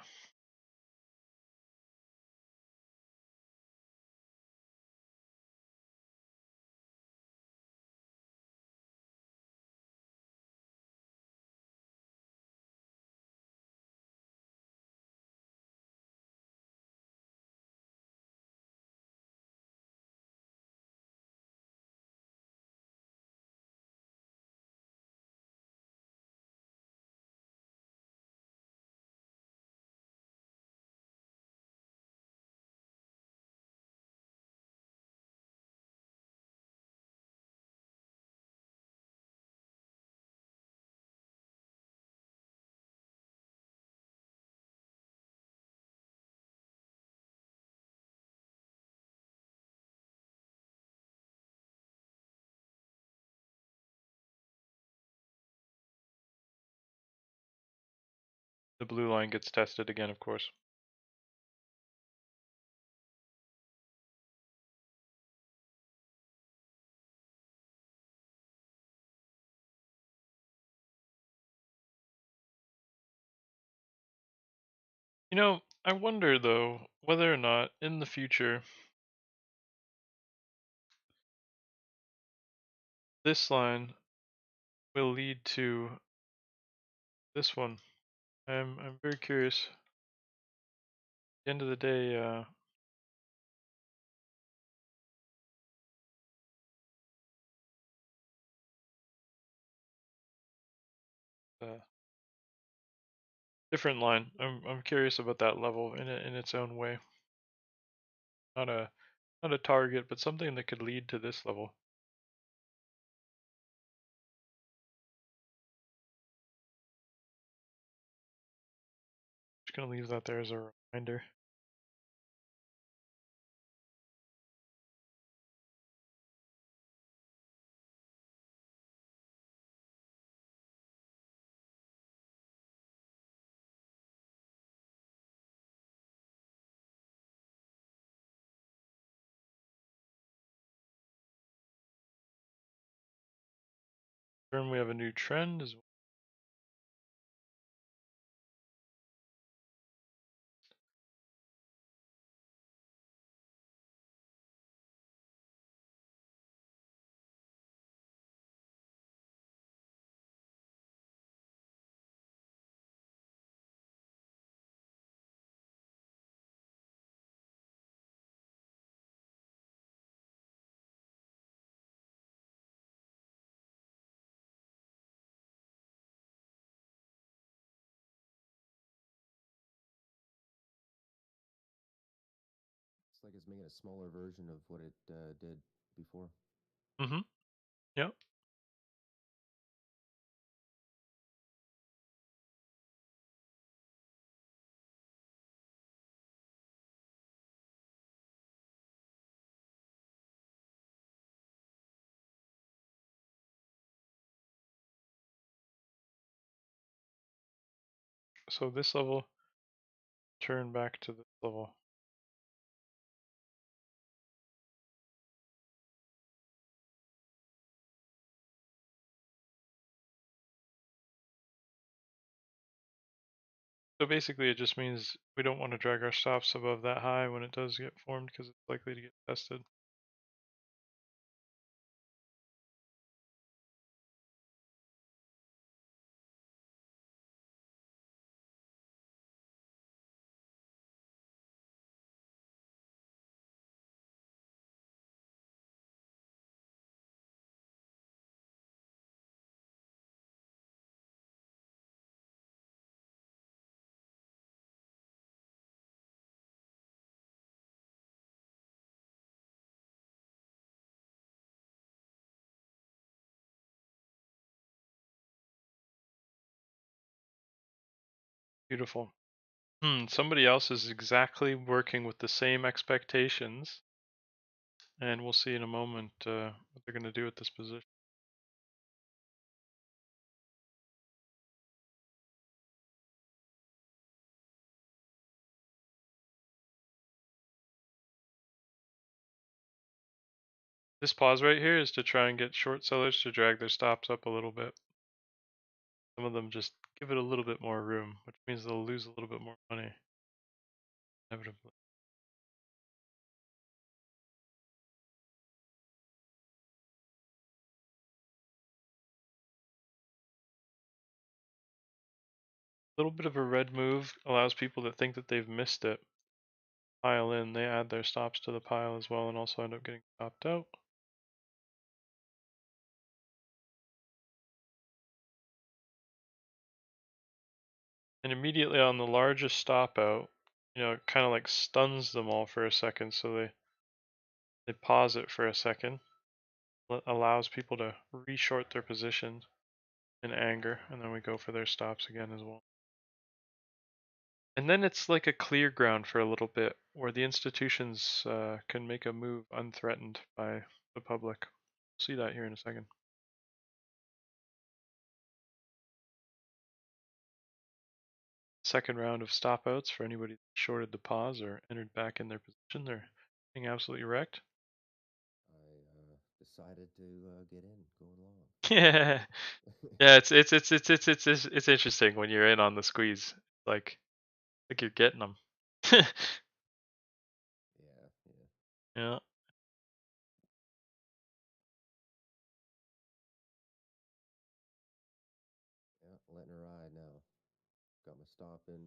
The blue line gets tested again, of course. You know, I wonder though whether or not in the future this line will lead to this one. I'm very curious. At the end of the day, different line. I'm curious about that level in its own way. Not a target, but something that could lead to this level. Just gonna leave that there as a reminder. Confirm we have a new trend as well. It's like it's making a smaller version of what it did before. Mm-hmm. Yep. So this level, turn back to this level. So basically it just means we don't want to drag our stops above that high when it does get formed because it's likely to get tested. Beautiful. Somebody else is exactly working with the same expectations, and we'll see in a moment what they're going to do with this position. This pause right here is to try and get short sellers to drag their stops up a little bit. Some of them just give it a little bit more room, which means they'll lose a little bit more money, inevitably. A little bit of a red move allows people that think that they've missed it pile in. They add their stops to the pile as well and also end up getting stopped out. And immediately on the largest stop out, it kind of like stuns them all for a second, so they pause it for a second. Allows people to reshort their position in anger, and then we go for their stops again as well. And then it's like a clear ground for a little bit where the institutions can make a move unthreatened by the public. We'll see that here in a second. Second round of stop outs for anybody that shorted the pause or entered back in their position. They're being absolutely wrecked. I decided to get in, going long. Yeah, yeah. It's interesting when you're in on the squeeze. Like you're getting them. Yeah, yeah. Yeah. Yeah, letting her ride now. Got my stop in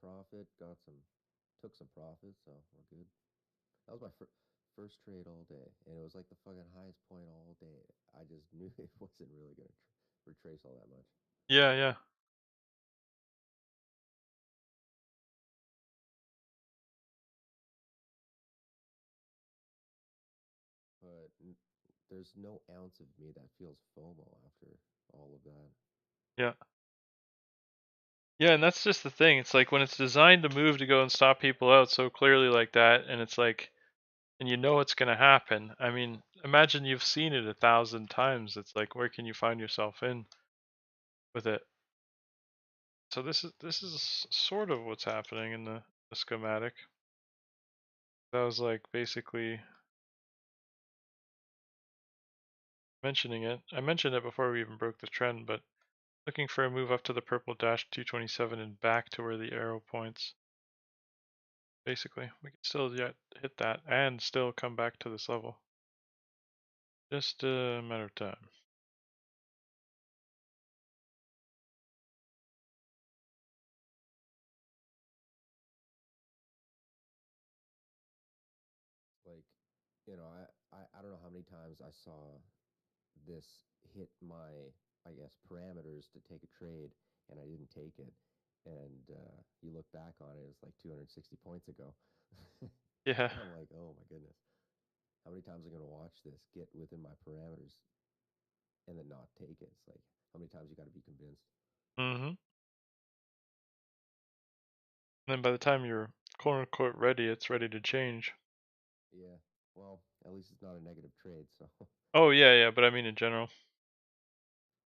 profit, took some profit, so we're good. That was my first trade all day, and it was like the fucking highest point all day. I just knew it wasn't really gonna retrace all that much. Yeah, yeah. But there's no ounce of me that feels FOMO after all of that. Yeah. Yeah, and that's just the thing. It's like when it's designed to move to go and stop people out so clearly like that, and it's like, and you know it's going to happen. I mean, imagine you've seen it 1,000 times. It's like, where can you find yourself in with it? So this is sort of what's happening in the schematic. That was like basically mentioning it. I mentioned it before we even broke the trend, but looking for a move up to the purple dash 227 and back to where the arrow points. Basically, we can still yet hit that and still come back to this level. Just a matter of time. Like, I don't know how many times I saw this hit my, I guess, parameters to take a trade, and I didn't take it. And you look back on it, it's like 260 points ago. Yeah. I'm like, oh my goodness, how many times am I going to watch this get within my parameters and then not take it? It's like, how many times you got to be convinced? Mm-hmm. And then by the time you're quote unquote ready, it's ready to change. Yeah. Well, at least it's not a negative trade, so. Oh yeah, yeah, but I mean in general.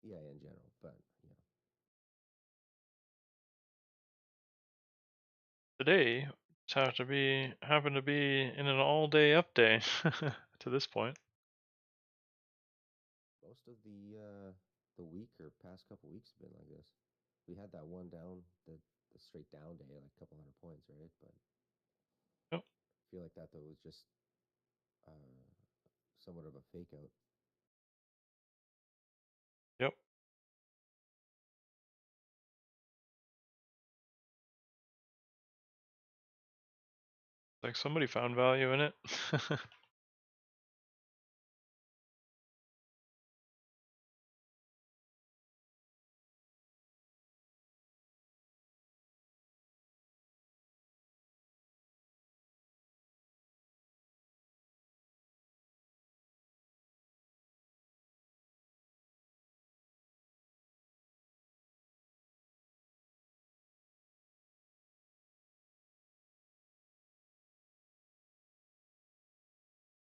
Yeah, in general, but Today it's happen to be in an all-day up day to this point. most of the week or past couple weeks have been like this. We had that one down, the straight down day, like a couple hundred points, right? But Yep. I feel like that though was just uh, somewhat of a fake out. Yep. Like somebody found value in it.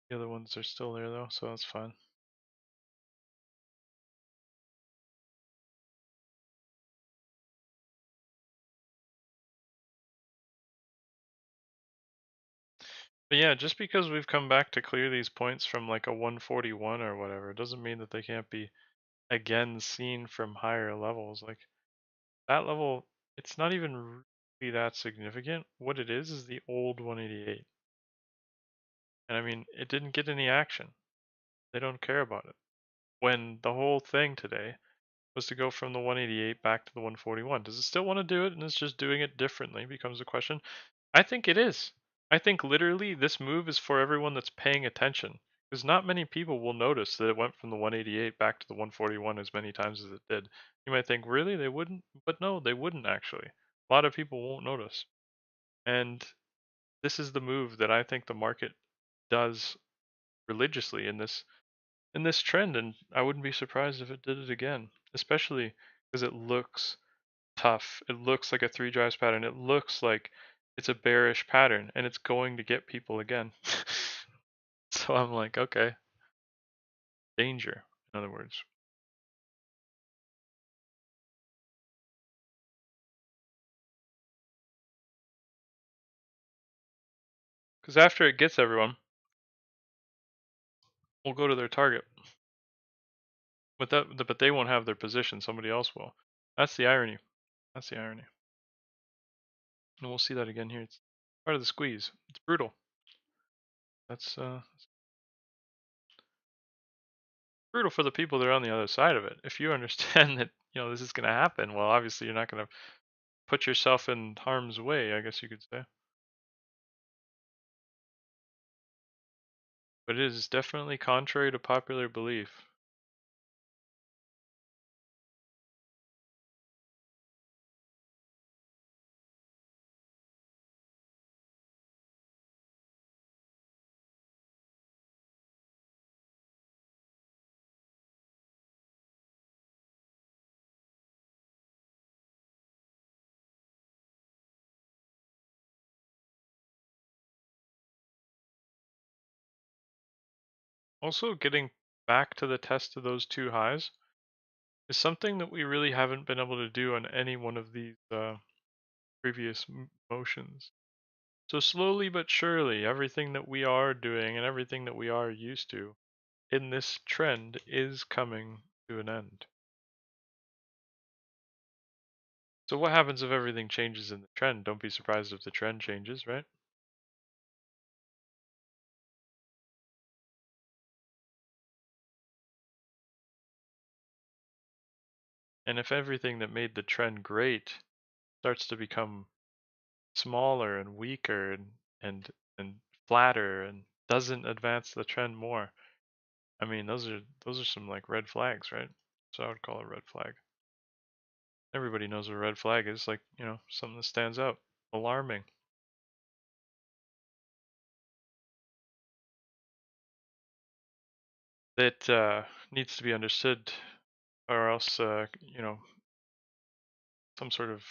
The other ones are still there though, so that's fine. But yeah, just because we've come back to clear these points from like a 141 or whatever, doesn't mean that they can't be again seen from higher levels. Like that level, it's not even really that significant. What it is the old 188. And I mean, it didn't get any action. They don't care about it. When the whole thing today was to go from the 188 back to the 141. Does it still want to do it and it's just doing it differently becomes a question? I think it is. I think literally this move is for everyone that's paying attention. Because not many people will notice that it went from the 188 back to the 141 as many times as it did. You might think, really? They wouldn't? But no, they wouldn't actually. A lot of people won't notice. And this is the move that I think the market does religiously in this trend, and I wouldn't be surprised if it did it again, especially because it looks tough. It looks like a three drives pattern. It looks like it's a bearish pattern, and it's going to get people again. So I'm like, okay, danger, in other words. Because after it gets everyone, we'll go to their target. But they won't have their position. Somebody else will. That's the irony. That's the irony. And we'll see that again here. It's part of the squeeze. It's brutal. That's brutal for the people that are on the other side of it. If you understand that, this is going to happen, well, obviously you're not going to put yourself in harm's way, I guess you could say. But it is definitely contrary to popular belief. Also, getting back to the test of those two highs is something that we really haven't been able to do on any one of these previous motions. So slowly but surely, everything that we are doing and everything that we are used to in this trend is coming to an end. So what happens if everything changes in the trend? Don't be surprised if the trend changes, right? And if everything that made the trend great starts to become smaller and weaker and flatter and doesn't advance the trend more, I mean those are some like red flags, right? So I would call it a red flag. Everybody knows what a red flag is, like, something that stands out, alarming. That needs to be understood, or else some sort of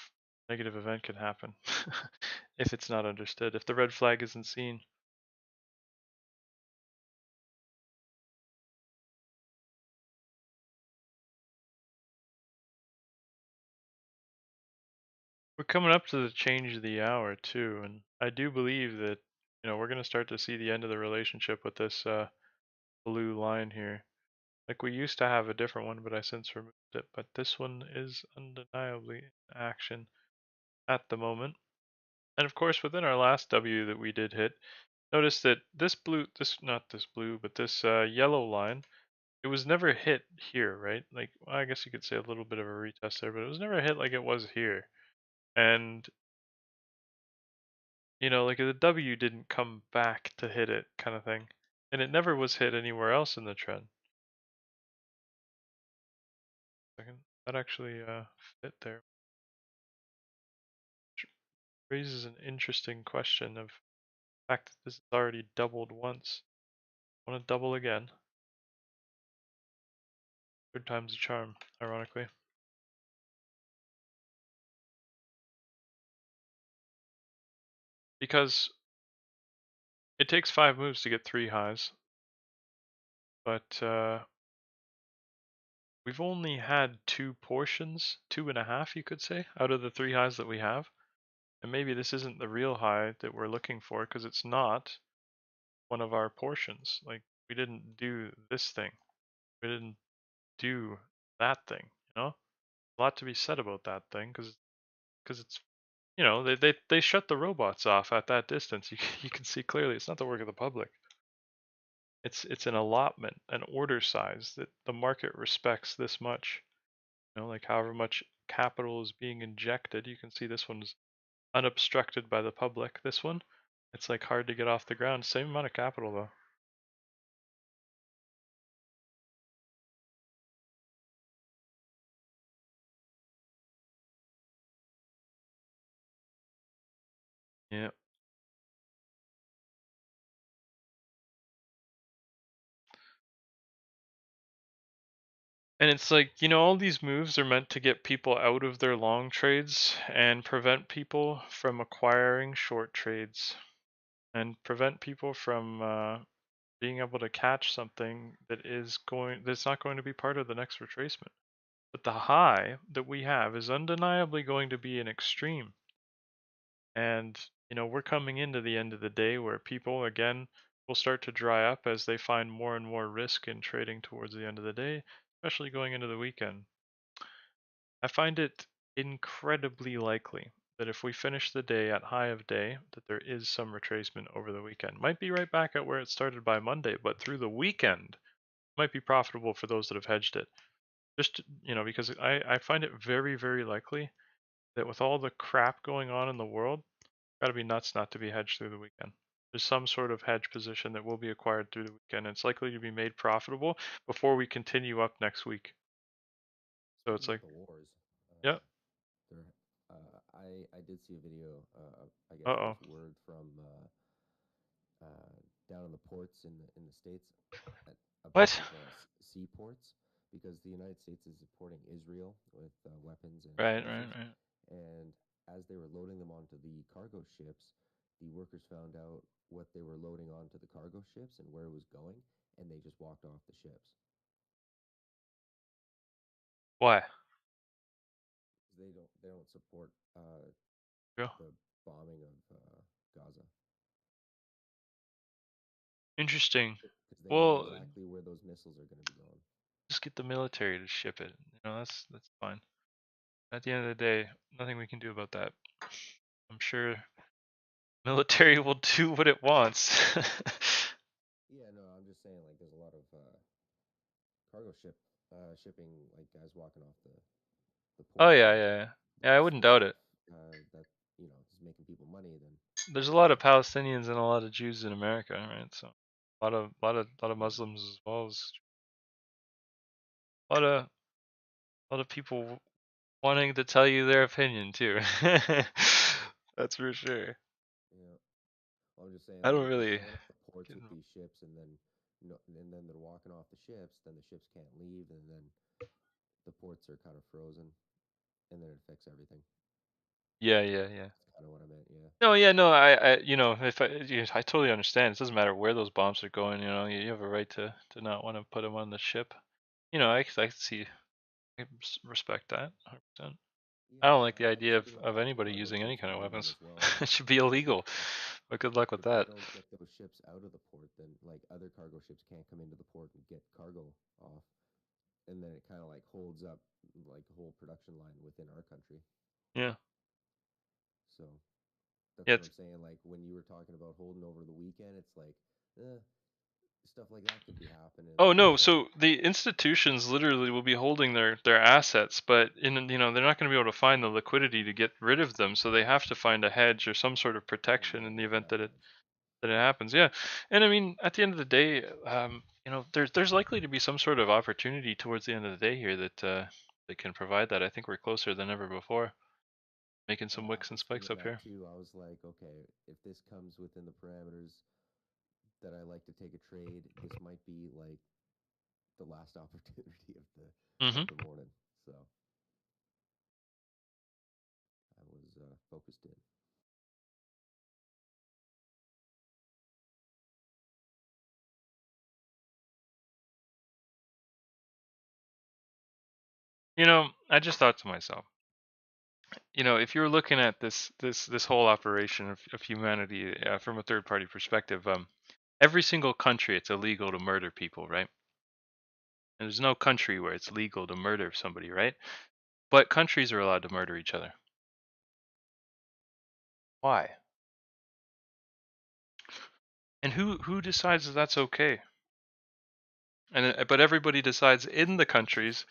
negative event could happen if it's not understood, if the red flag isn't seen. We're coming up to the change of the hour too, and I do believe that we're going to start to see the end of the relationship with this blue line here. Like, we used to have a different one, but I since removed it. But this one is undeniably in action at the moment. And of course, within our last W that we did hit, notice that this blue, not this blue, but this yellow line, it was never hit here, right? Like, well, I guess you could say a little bit of a retest there, but it was never hit like it was here. And like the W didn't come back to hit it, kind of thing. And it never was hit anywhere else in the trend. Second, that actually fit there. Which raises an interesting question of the fact that this has already doubled once. I want to double again. Third time's a charm, ironically. Because it takes 5 moves to get 3 highs. but we've only had 2 portions, 2.5 you could say, out of the 3 highs that we have. And maybe this isn't the real high that we're looking for because it's not one of our portions. Like, we didn't do this thing. We didn't do that thing, you know? A lot to be said about that thing because it's, you know, they shut the robots off at that distance. You can see clearly it's not the work of the public. It's an allotment, an order size that the market respects this much. You know, like however much capital is being injected, you can see this one's unobstructed by the public. This one, it's like hard to get off the ground. Same amount of capital though. Yeah. And it's like, you know, all these moves are meant to get people out of their long trades and prevent people from acquiring short trades and prevent people from being able to catch something that's not going to be part of the next retracement. But the high that we have is undeniably going to be an extreme. And, you know, we're coming into the end of the day where people, again, will start to dry up as they find more and more risk in trading towards the end of the day, especially going into the weekend. I find it incredibly likely that if we finish the day at high of day, that there is some retracement over the weekend. Might be right back at where it started by Monday, but through the weekend, might be profitable for those that have hedged it. Just, you know, because I find it very, very likely that with all the crap going on in the world, gotta be nuts not to be hedged through the weekend. There's some sort of hedge position that will be acquired through the weekend. And it's likely to be made profitable before we continue up next week. So it's Speaking of like, the wars, yeah, there, I did see a video. I guess it uh-oh. was word from down in the ports in the states, a bunch What? of seaports, because the United States is supporting Israel with weapons and Right, right, explosives, right. and as they were loading them onto the cargo ships, the workers found out what they were loading onto the cargo ships and where it was going, and they just walked off the ships. Why? They don't support Yeah. the bombing of Gaza Interesting. because they know Well, exactly where those missiles are going to be going. just get the military to ship it. You know, that's fine. At the end of the day, nothing we can do about that. I'm sure military will do what it wants. Yeah, no, I'm just saying, like, there's a lot of cargo shipping, like guys walking off the Oh ports, yeah, and yeah, yeah. if Yeah, I it's wouldn't the doubt stuff it. that is making people money, then There's a that's lot of fine. Palestinians and a lot of Jews in America, right? So a lot of Yeah, Muslims as well as a lot of people wanting to tell you their opinion too. That's for sure. yeah. Well, I'm just saying, I like, don't if they're really showing up at the ports get with these ships, and then and then they're walking off the ships, then the ships can't leave, and then the ports are kind of frozen, and then it affects everything. Yeah, yeah, yeah. That's kind of what I meant. Yeah. No, yeah, no, you know, I totally understand. It doesn't matter where those bombs are going. You know, you have a right to not want to put them on the ship. You know, I can see, respect that 100%. I Yeah, don't no, like the I'm idea sure they don't of want the anybody cargo using any ships kind of moving weapons. as well. It should be illegal. But good luck with Because if they that. don't get those ships out of the port, then like other cargo ships can't come into the port and get cargo off, and then it kind of like holds up like the whole production line within our country. Yeah. So that's Yeah. what I'm saying. Like when you were talking about holding over the weekend, it's like stuff like that could be happening. Oh no, So so the institutions literally will be holding their assets, but you know, they're not going to be able to find the liquidity to get rid of them, so they have to find a hedge or some sort of oh protection in no, the yeah, event that it that's that it happens. Yeah. And I mean, at the end of the day, you know, there's likely to be some sort of opportunity towards the end of the day here that can provide that. I think we're closer than ever before, making some I wicks and was spikes thinking up that here. too. I was like, okay, if this comes within the parameters that I like to take a trade, this might be like the last opportunity of Mhm. the morning. So I was focused in. You know, I just thought to myself, you know, if you're looking at this whole operation of humanity from a third party perspective, every single country it's illegal to murder people, right? And there's no country where it's legal to murder somebody, right? But countries are allowed to murder each other. Why? And who decides that that's okay? And but everybody decides in the countries.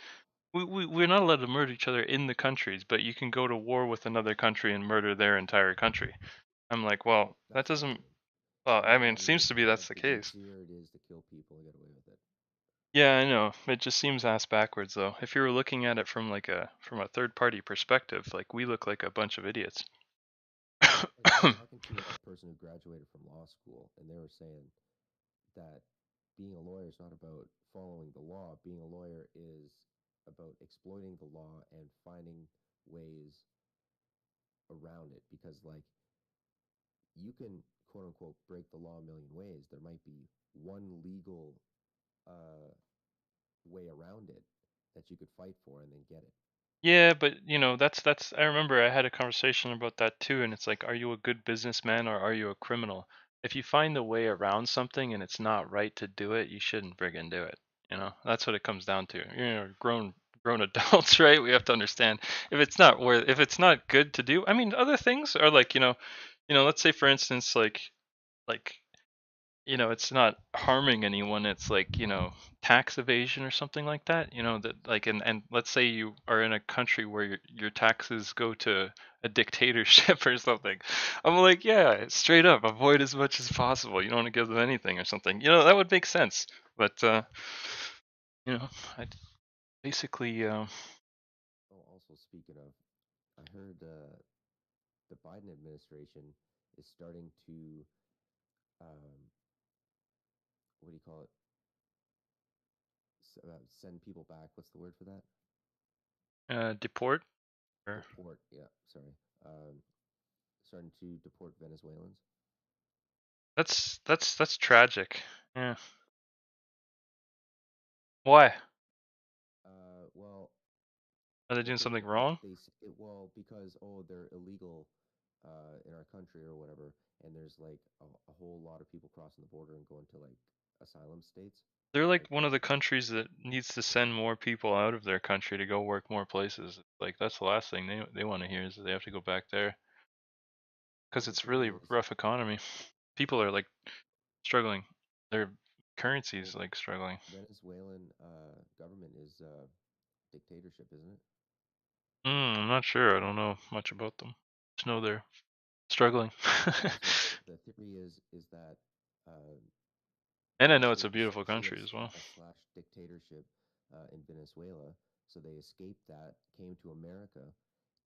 We're not allowed to murder each other in the countries, but you can go to war with another country and murder their entire country. I'm like, well, that That's doesn't. absurd. Well, I mean, Yeah, it you seems would to be think that's that the the case. easier it is to kill people, get away with it. Yeah, I know. It just seems ass backwards though. If you were looking at it from like a third party perspective, like we look like a bunch of idiots. Like I was talking to a person who graduated from law school, and they were saying that being a lawyer is not about following the law. Being a lawyer is about exploiting the law and finding ways around it. Because, like, you can quote unquote break the law a million ways. There might be one legal uh, way around it that you could fight for and then get it. Yeah, but you know, that's I remember I had a conversation about that too, and it's like, are you a good businessman or are you a criminal? If you find a way around something and it's not right to do it, you shouldn't friggin' do it. You know, that's what it comes down to. You know, grown adults, right? We have to understand if it's not good to do. I mean, other things are like, let's say for instance, like it's not harming anyone. It's like, tax evasion or something like that. That like, and let's say you are in a country where your taxes go to a dictatorship or something. I'm like, yeah, straight up, avoid as much as possible. You don't want to give them anything or something. That would make sense. But I basically, Oh, also speaking of, I heard the Biden administration is starting to what do you call it? Send people back. What's the word for that? deport. Or Deport. Yeah, sorry. Um, Starting to deport Venezuelans. that's tragic. Yeah. Why? Well, Are they the doing thing something is that wrong? well, because they're illegal in our country or whatever, and there's like a whole lot of people crossing the border and going to like asylum states. They're like Like one of the countries that needs to send more people out of their country to go work more places. Like that's the last thing they want to hear is that they have to go back there well, because the it's thing really is, rough economy. People are like struggling. Their currency well, is like struggling. Venezuelan government is dictatorship, isn't it? I'm not sure. I don't know much about them. Just know they're struggling. So the theory is that uh, And I know it's a basically it's beautiful country as well. a slash dictatorship in Venezuela. So they escaped that, came to America,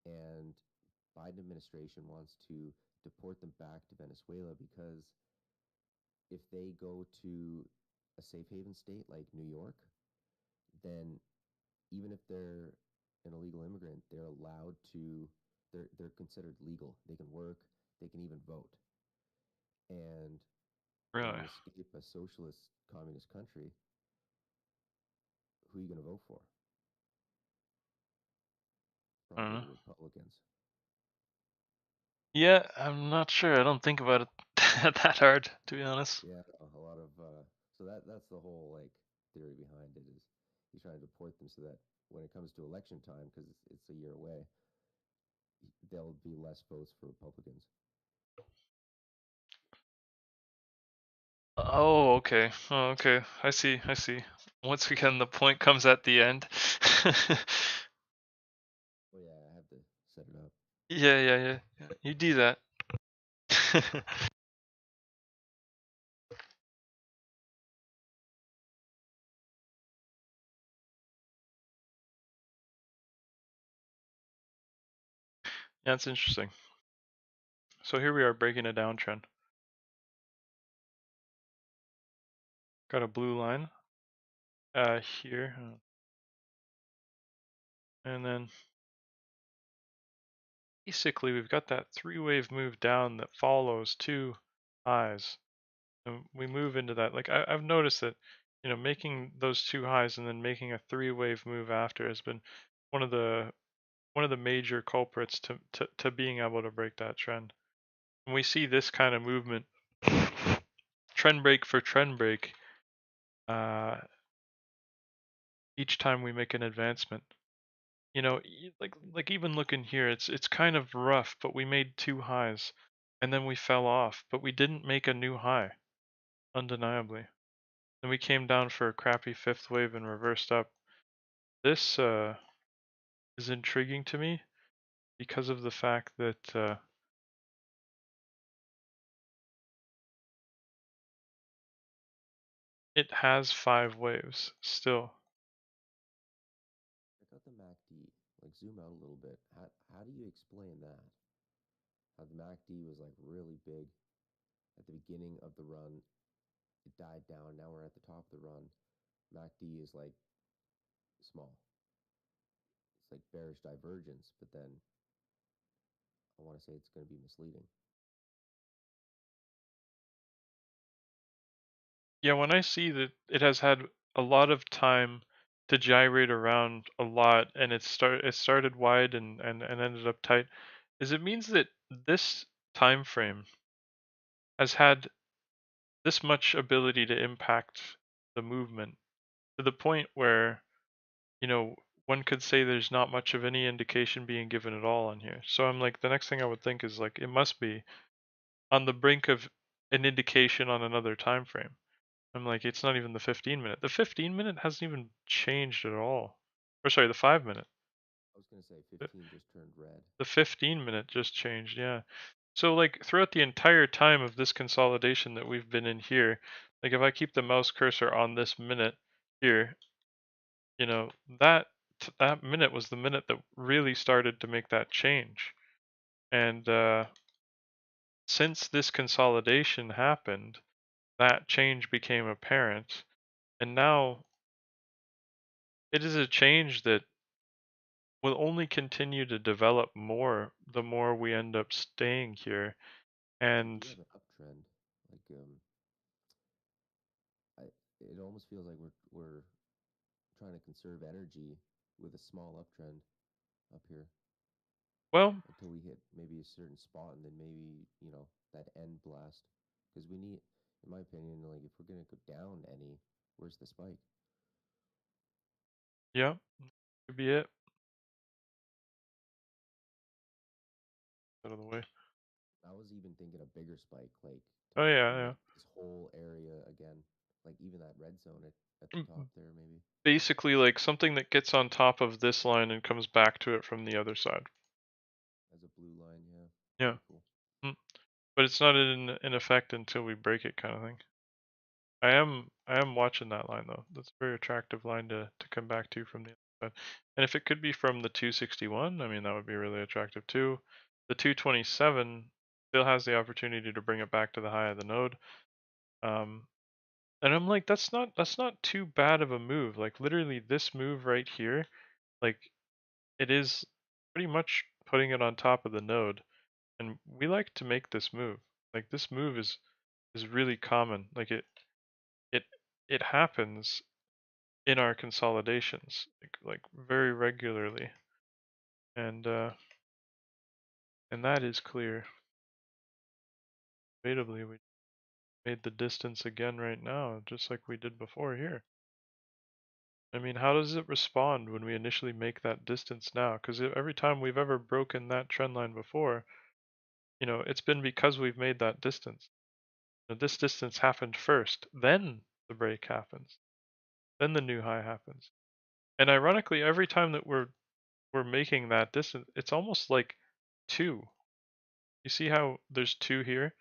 and Biden administration wants to deport them back to Venezuela because if they go to a safe haven state like New York, then even if they're an illegal immigrant, they're allowed to they're considered legal. They can work, they can even vote. And when Really? you escape a socialist communist country, who are you going to vote for? I don't Probably know. the Republicans. Yeah, I'm not sure. I don't think about it that hard, to be honest. Yeah, a lot of so that's the whole like theory behind it is he's trying to deport them so that when it comes to election time, because it's a year away, there'll be less votes for Republicans. Oh, okay. Oh, okay. I see. I see. Once again, the point comes at the end. Oh yeah, I have to set it up. Yeah, yeah, yeah. You do that. Yeah, it's interesting. So here we are breaking a downtrend. Got a blue line here, and then basically we've got that three-wave move down that follows two highs. And we move into that. Like I've noticed that, making those two highs and then making a three-wave move after has been one of the major culprits to being able to break that trend. When we see this kind of movement, trend break for trend break, each time we make an advancement, you know, like even looking here, it's kind of rough, but we made two highs, and then we fell off, but we didn't make a new high, undeniably. Then we came down for a crappy fifth wave and reversed up. This is intriguing to me because of the fact that it has 5 waves still. Check out the MACD. Like zoom out a little bit. How do you explain that? How the MACD was like really big at the beginning of the run. It died down. Now we're at the top of the run. MACD is like small. It's like bearish divergence, but then I want to say it's going to be misleading. Yeah, when I see that it has had a lot of time to gyrate around a lot, and it started wide and ended up tight, is it means that this time frame has had this much ability to impact the movement to the point where, you know, one could say there's not much of any indication being given at all on here. So I'm like, the next thing I would think is like, it must be on the brink of an indication on another time frame. I'm like, it's not even the 15-minute. The 15-minute hasn't even changed at all. Or sorry, the 5-minute. I was going to say 15 just turned red. The 15-minute just changed, yeah. So like throughout the entire time of this consolidation that we've been in here, like if I keep the mouse cursor on this minute here, you know, that minute was the minute that really started to make that change. And since this consolidation happened, that change became apparent. And now it is a change that will only continue to develop more the more we end up staying here. And We have an uptrend. Like I, it almost feels like we're trying to conserve energy with a small uptrend up here well, until we hit maybe a certain spot, and then maybe that end blast, because we need, in my opinion, like if we're gonna go down any, where's the spike? yeah, could be it. Out of the way. I was even thinking a bigger spike, like Oh to yeah, yeah. make this whole area again, like even that red zone at the Mm, top there, maybe basically like something that gets on top of this line and comes back to it from the other side. as a blue line. Yeah, Yeah. pretty cool. Mm. But it's not in effect until we break it, kind of thing. I am watching that line though. That's a very attractive line to come back to from the other side. And if it could be from the 261, I mean that would be really attractive too. The 227 still has the opportunity to bring it back to the high of the node. And I'm like, that's not too bad of a move. Like literally this move right here, like it is pretty much putting it on top of the node. And we like to make this move. Like this move is really common. Like it it happens in our consolidations like very regularly. And that is clear. Debatably we made the distance again right now, just like we did before here. I mean, how does it respond when we initially make that distance now? Because every time we've ever broken that trend line before, it's been because we've made that distance. This distance happened first, then the break happens, then the new high happens. And ironically, every time that we're making that distance, it's almost like 2. You see how there's 2 here?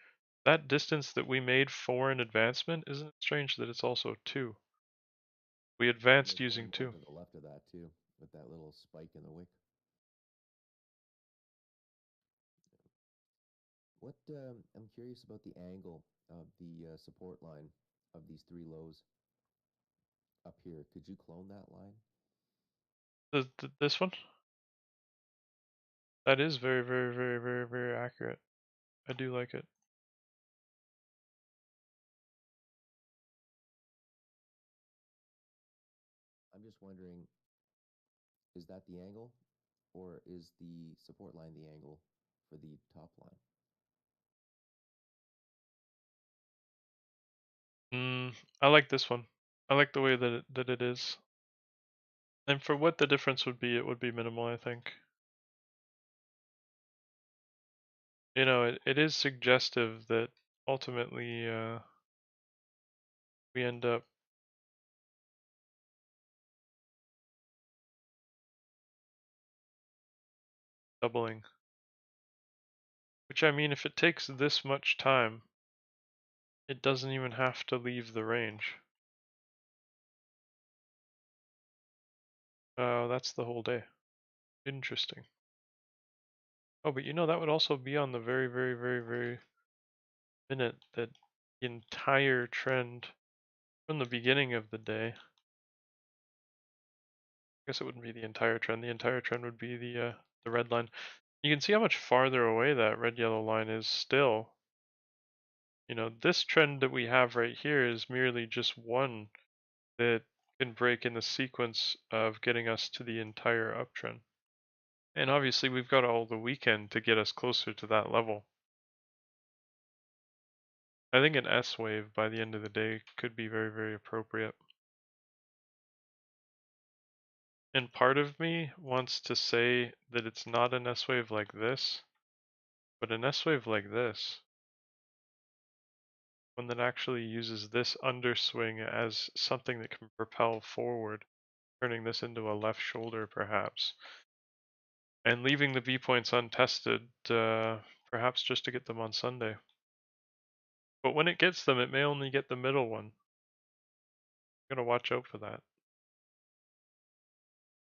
That distance that we made for an advancement, isn't it strange that it's also 2? We And advanced there's one using more 2. to the left of that too, with that little spike in the wick. What I'm curious about the angle of the support line of these three lows up here. Could you clone that line? This one? That is very, very, very, very, very accurate. I do like it. I'm just wondering Is that the angle, or is the support line the angle for the top line? I like this one. I like the way that it is. And for what the difference would be, it would be minimal, I think. You know, it is suggestive that ultimately we end up doubling. Which, I mean, if it takes this much time, it doesn't even have to leave the range. Oh, that's the whole day. Interesting. Oh, but you know, that would also be on the very, very, very, very minute that the entire trend from the beginning of the day. I guess it wouldn't be the entire trend. The entire trend would be the red line. You can see how much farther away that red yellow line is still. You know, this trend that we have right here is merely just one that can break in the sequence of getting us to the entire uptrend. And obviously we've got all the weekend to get us closer to that level. I think an S wave by the end of the day could be very, very appropriate. And part of me wants to say that it's not an S wave like this, but an S wave like this. One that actually uses this underswing as something that can propel forward, turning this into a left shoulder perhaps. And leaving the B points untested, perhaps just to get them on Sunday. But when it gets them, it may only get the middle one. Gotta watch out for that.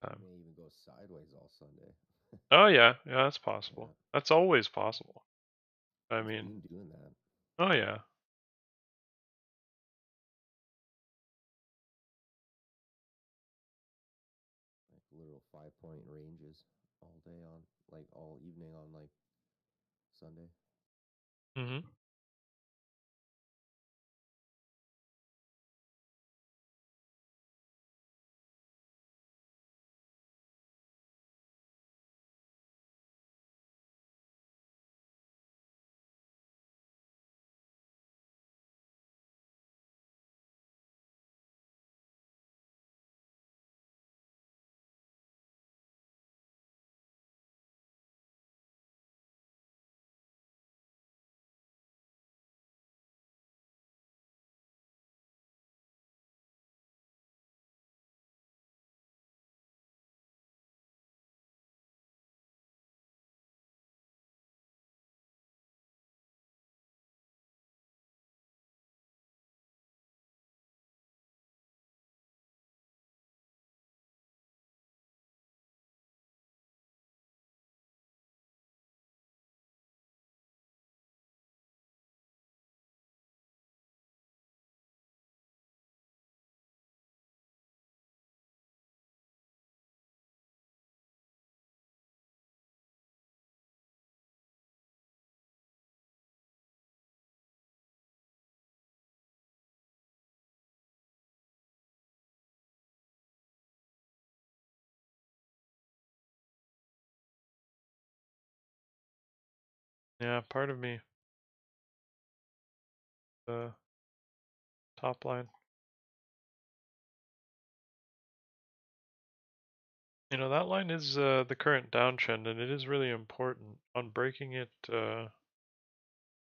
It may even go sideways all Sunday. Oh yeah, yeah, that's possible. Yeah. That's always possible. I It's mean, been doing that. oh yeah. Like literal 5-point ranges all day on, like all evening on, like Sunday. Mhm. Yeah, part of me, the top line. You know, that line is the current downtrend, and it is really important. On breaking it,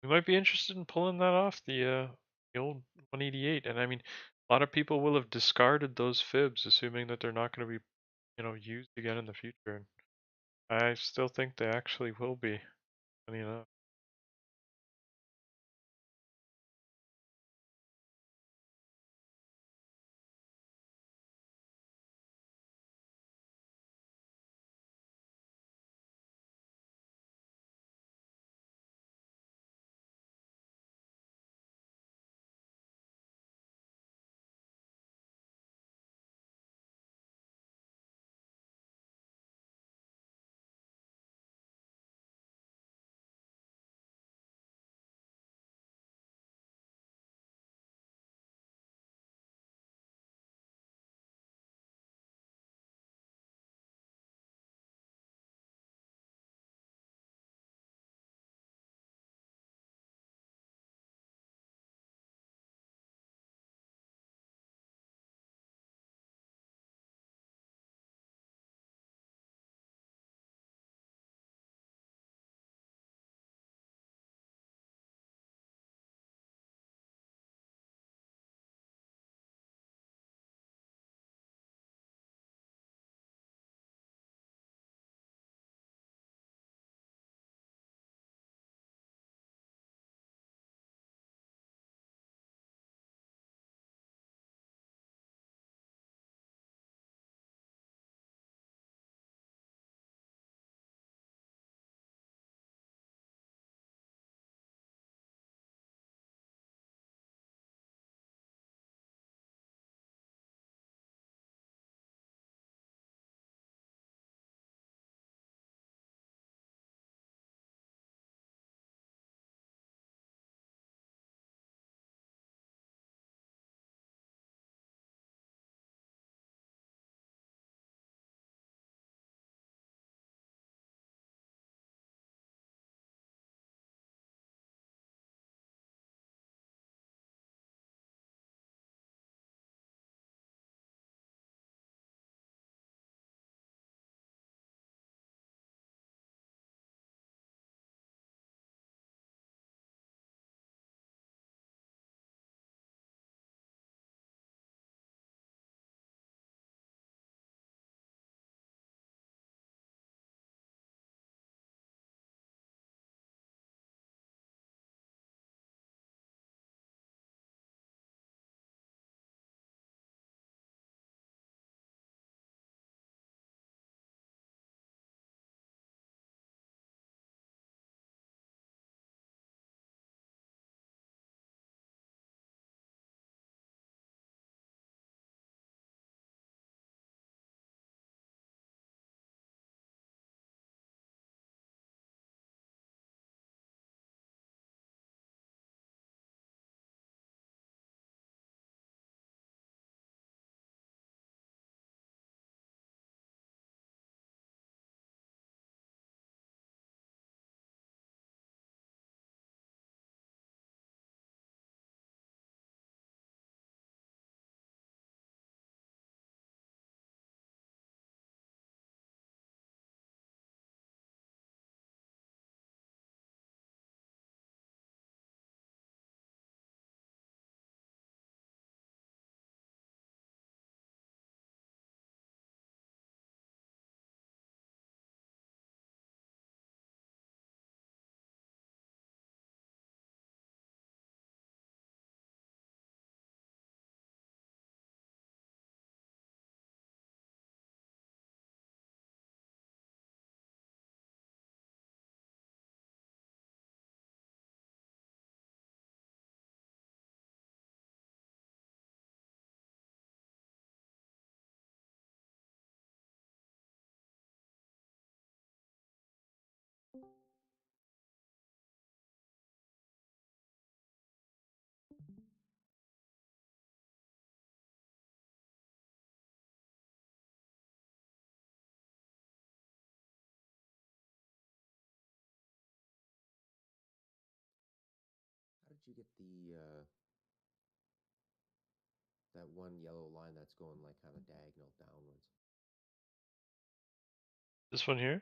we might be interested in pulling that off the old 188. And I mean, a lot of people will have discarded those fibs, assuming that they're not going to be, you know, used again in the future. And I still think they actually will be. Funny enough. you get that one yellow line that's going like kind of diagonal downwards? This one here?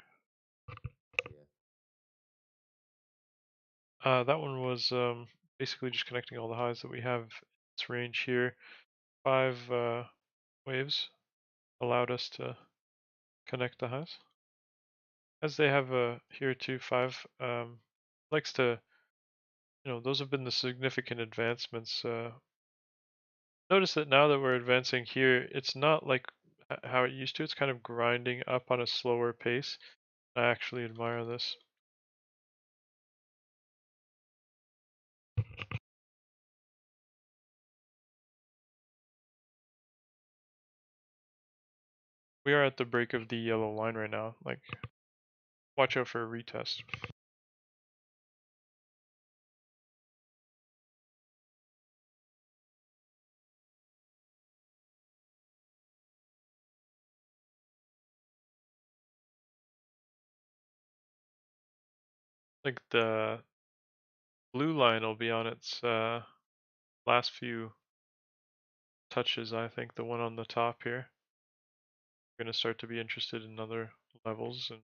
Yeah. That one was basically just connecting all the highs that we have in this range here. 5 waves allowed us to connect the highs. As they have here too, 5 likes to, those have been the significant advancements. Notice that now that we're advancing here, it's not like how it used to. It's kind of grinding up on a slower pace. I actually admire this. We are at the break of the yellow line right now. Like, watch out for a retest. Like the blue line will be on its last few touches, I think. The one on the top here. We're going to start to be interested in other levels, and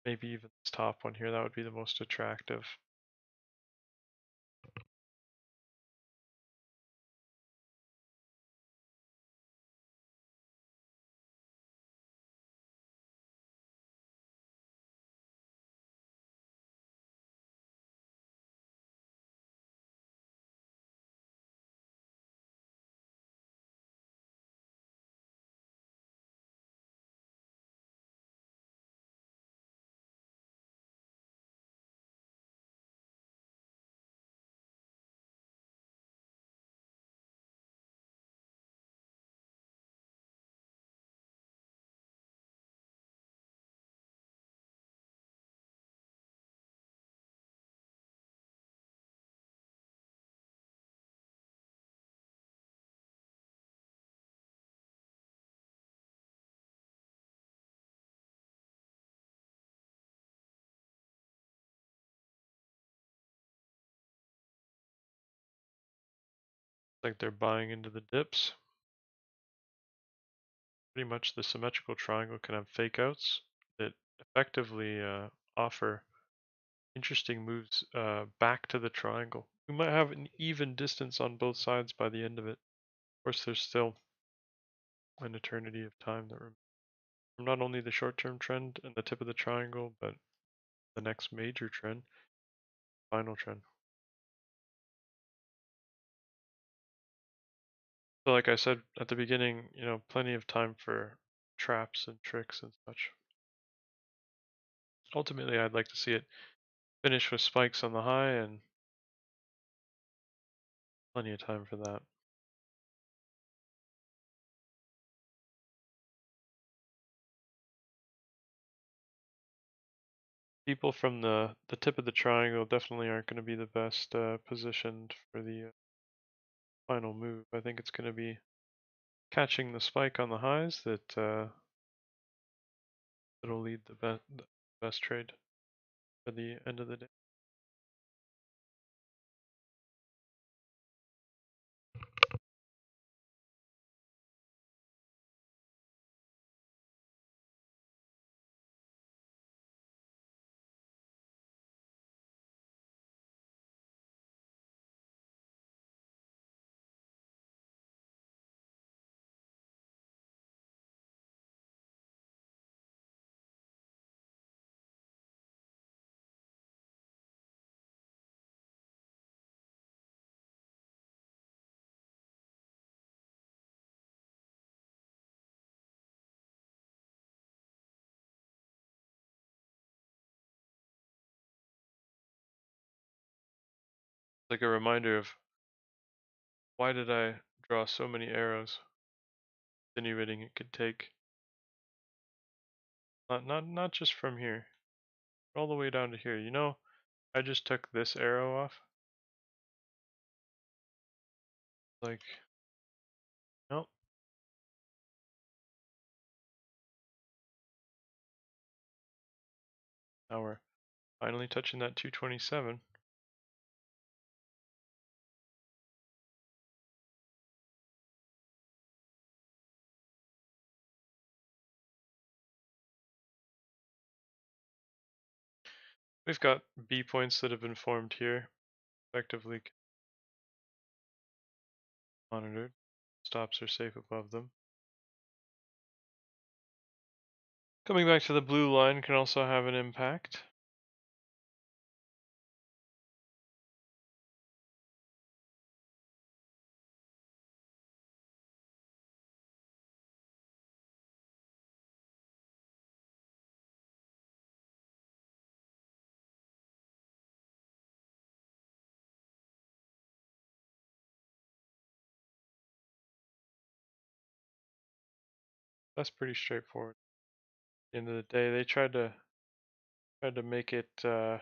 maybe even this top one here. That would be the most attractive. Like they're buying into the dips. Pretty much the symmetrical triangle can have fake outs that effectively offer interesting moves back to the triangle. We might have an even distance on both sides by the end of it. Of course, there's still an eternity of time that remains from not only the short-term trend and the tip of the triangle, but the next major trend, final trend. So like I said at the beginning, plenty of time for traps and tricks and such. Ultimately, I'd like to see it finish with spikes on the high and plenty of time for that. People from the tip of the triangle definitely aren't going to be the best positioned for the final move. I think it's going to be catching the spike on the highs that'll lead the best trade for the end of the day. Like a reminder of why did I draw so many arrows, insinuating it could take not just from here, but all the way down to here. I just took this arrow off. Like, nope. Now we're finally touching that 227. We've got B points that have been formed here, effectively monitored. Stops are safe above them. Coming back to the blue line can also have an impact. That's pretty straightforward. At the end of the day, they tried to make it happen,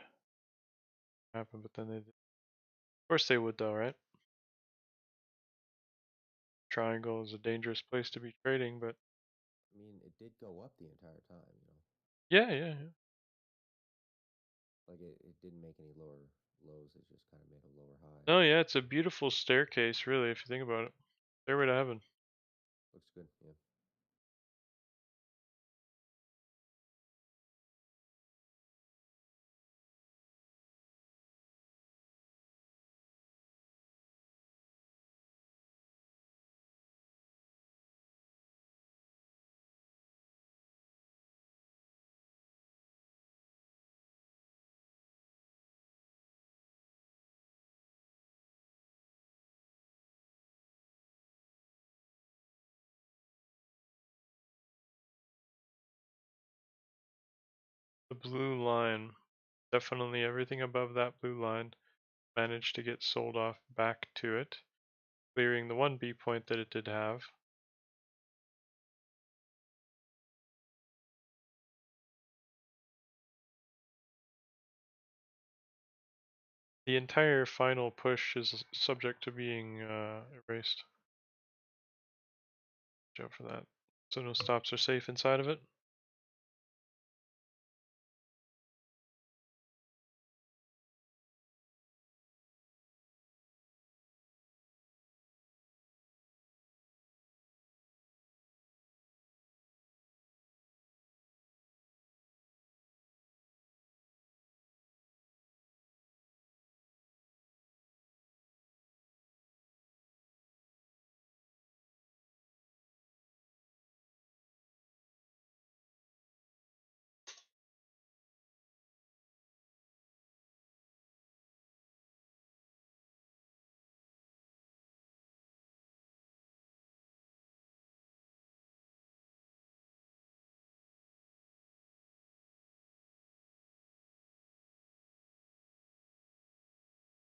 but then they did. Of course they would, though, right? Triangle is a dangerous place to be trading, but I mean, it did go up the entire time, yeah. Like it didn't make any lower lows. It just kind of made a lower high. No, yeah, it's a beautiful staircase, really, if you think about it. Stairway to heaven. Looks good, yeah. The blue line, definitely everything above that blue line managed to get sold off back to it, clearing the one B point that it did have. The entire final push is subject to being erased. Watch out for that. So no stops are safe inside of it.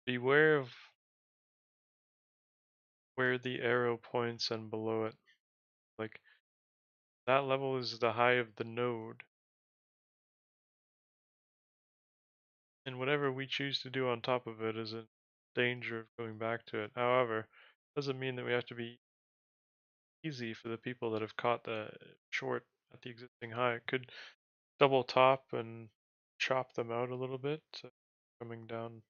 Beware of where the arrow points and below it. Like, that level is the high of the node. And whatever we choose to do on top of it is in danger of going back to it. However, doesn't mean that we have to be easy for the people that have caught the short at the existing high. It could double top and chop them out a little bit, coming down.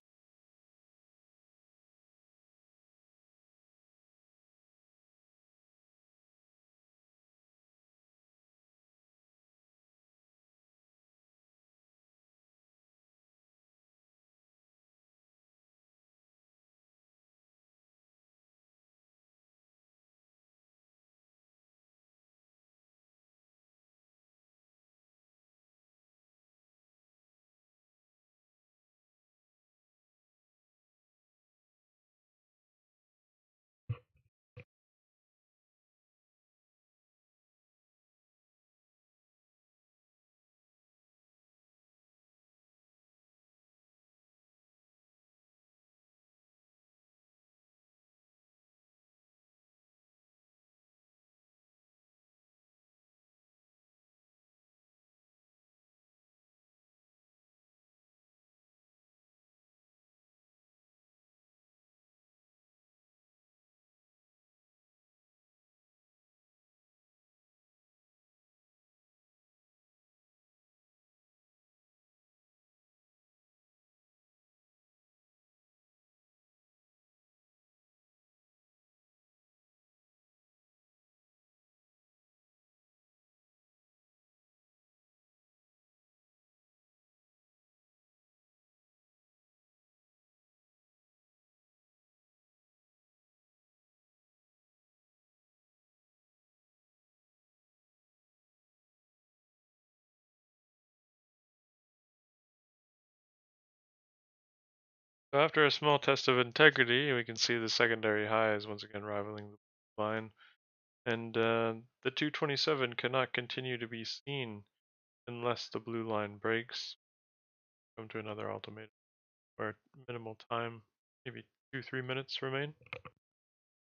So after a small test of integrity, we can see the secondary high is once again rivaling the line, and the 227 cannot continue to be seen unless the blue line breaks. Come to another ultimatum where minimal time, maybe 2-3 minutes remain,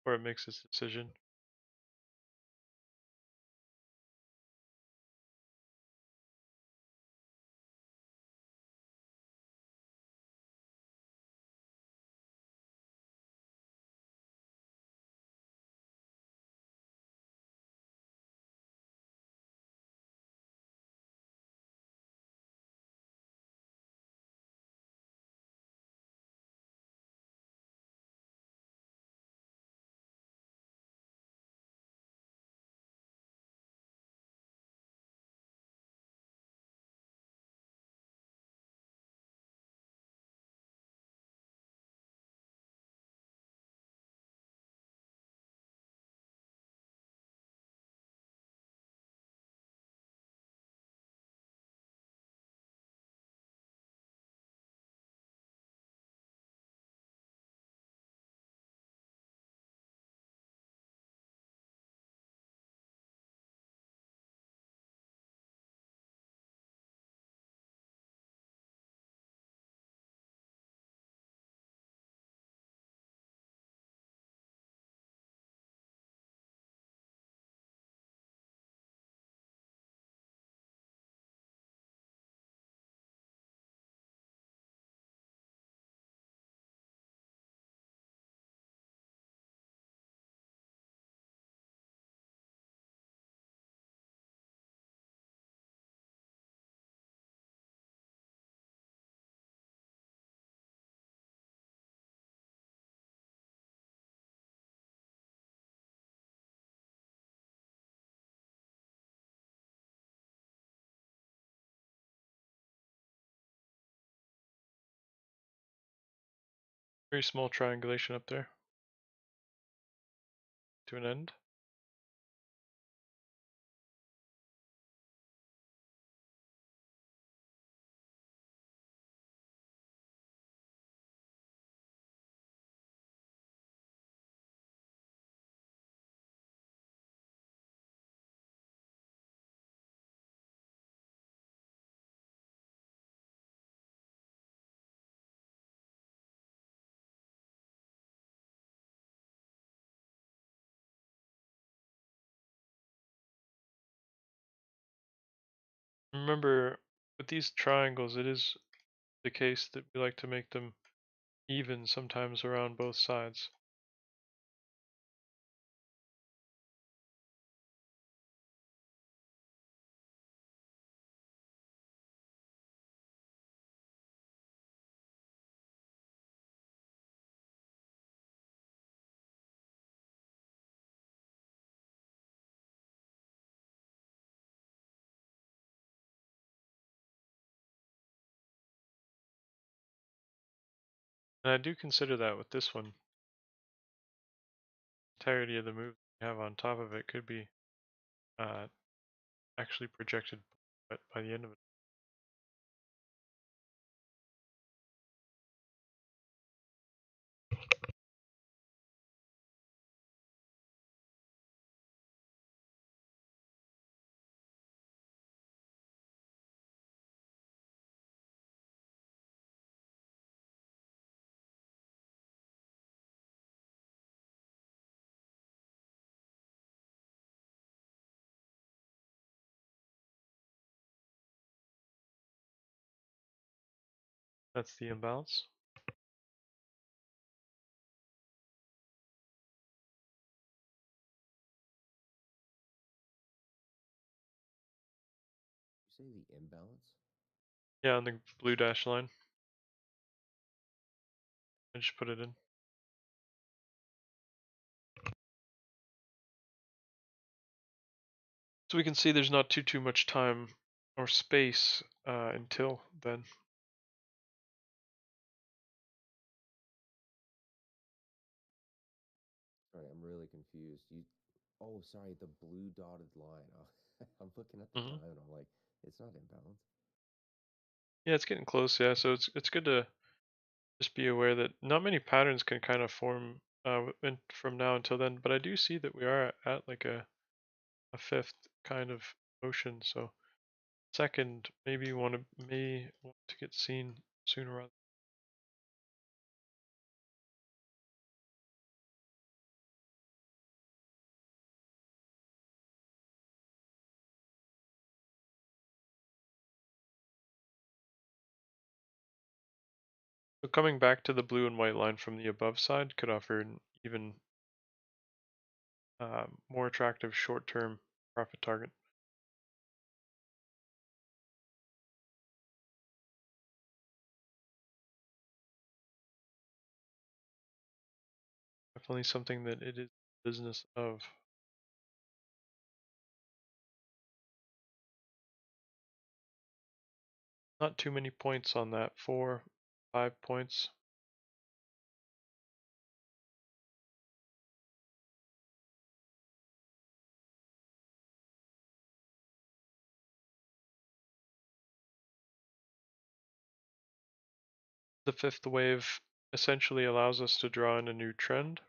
before it makes its decision. Very small triangulation up there to an end. Remember, with these triangles, it is the case that we like to make them even sometimes around both sides. And I do consider that with this one. Entirety of the move we have on top of it could be uh, actually projected by the end of it. That's the imbalance. You say the imbalance? Yeah, on the blue dash line. I just put it in. So we can see there's not too much time or space until then. Sorry, I'm really confused. Oh, sorry, the blue dotted line. Oh, I'm looking at the Hmm. time and I'm like, it's not imbalance. Yeah, it's getting close. Yeah, so it's good to just be aware that not many patterns can kind of form from now until then. But I do see that we are at like a fifth kind of motion. So second, maybe may want to get seen sooner rather. So coming back to the blue and white line from the above side could offer an even more attractive short-term profit target. Definitely something that it is business of. Not too many points on that, 4, 5 points. The fifth wave essentially allows us to draw in a new trend.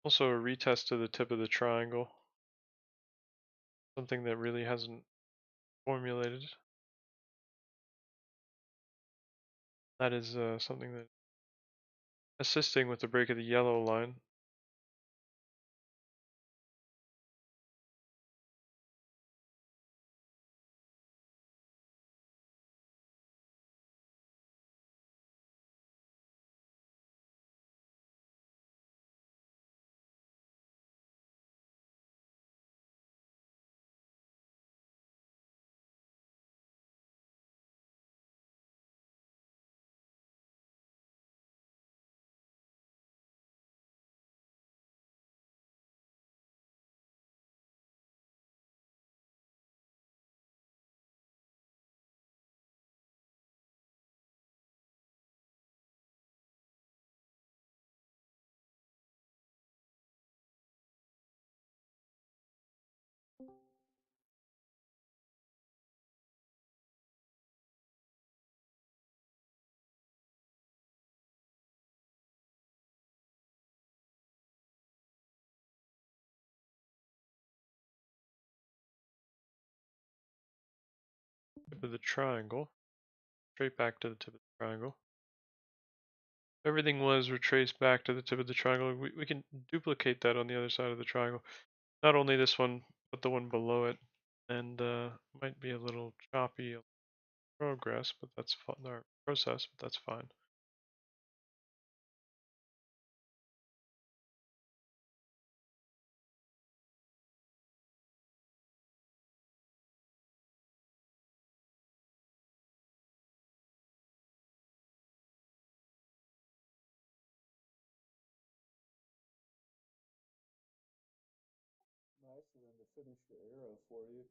Also a retest to the tip of the triangle. Something that really hasn't formulated. That is something that assisting with the break of the yellow line. Tip of the triangle. Straight back to the tip of the triangle. Everything was retraced back to the tip of the triangle. We can duplicate that on the other side of the triangle. Not only this one, but the one below it. And might be a little choppy progress, but that's fine. Or process, but that's fine. Nice of them to finish the arrow for you.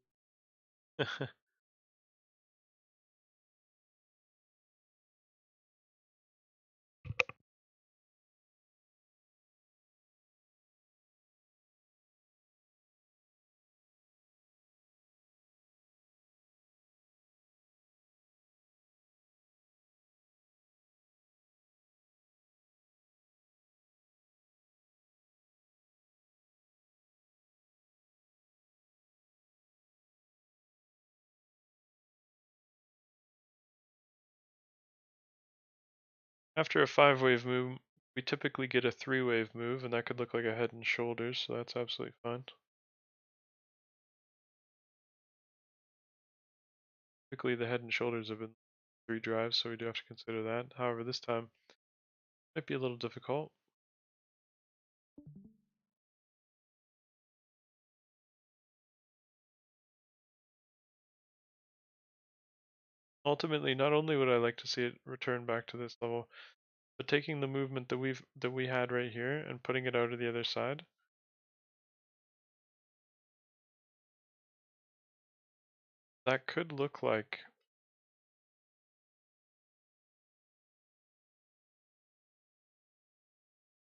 After a 5-wave move, we typically get a 3-wave move, and that could look like a head and shoulders, so that's absolutely fine. Typically, the head and shoulders have been 3 drives, so we do have to consider that. However, this time might be a little difficult. Ultimately, not only would I like to see it return back to this level, but taking the movement that we had right here and putting it out to the other side. That could look like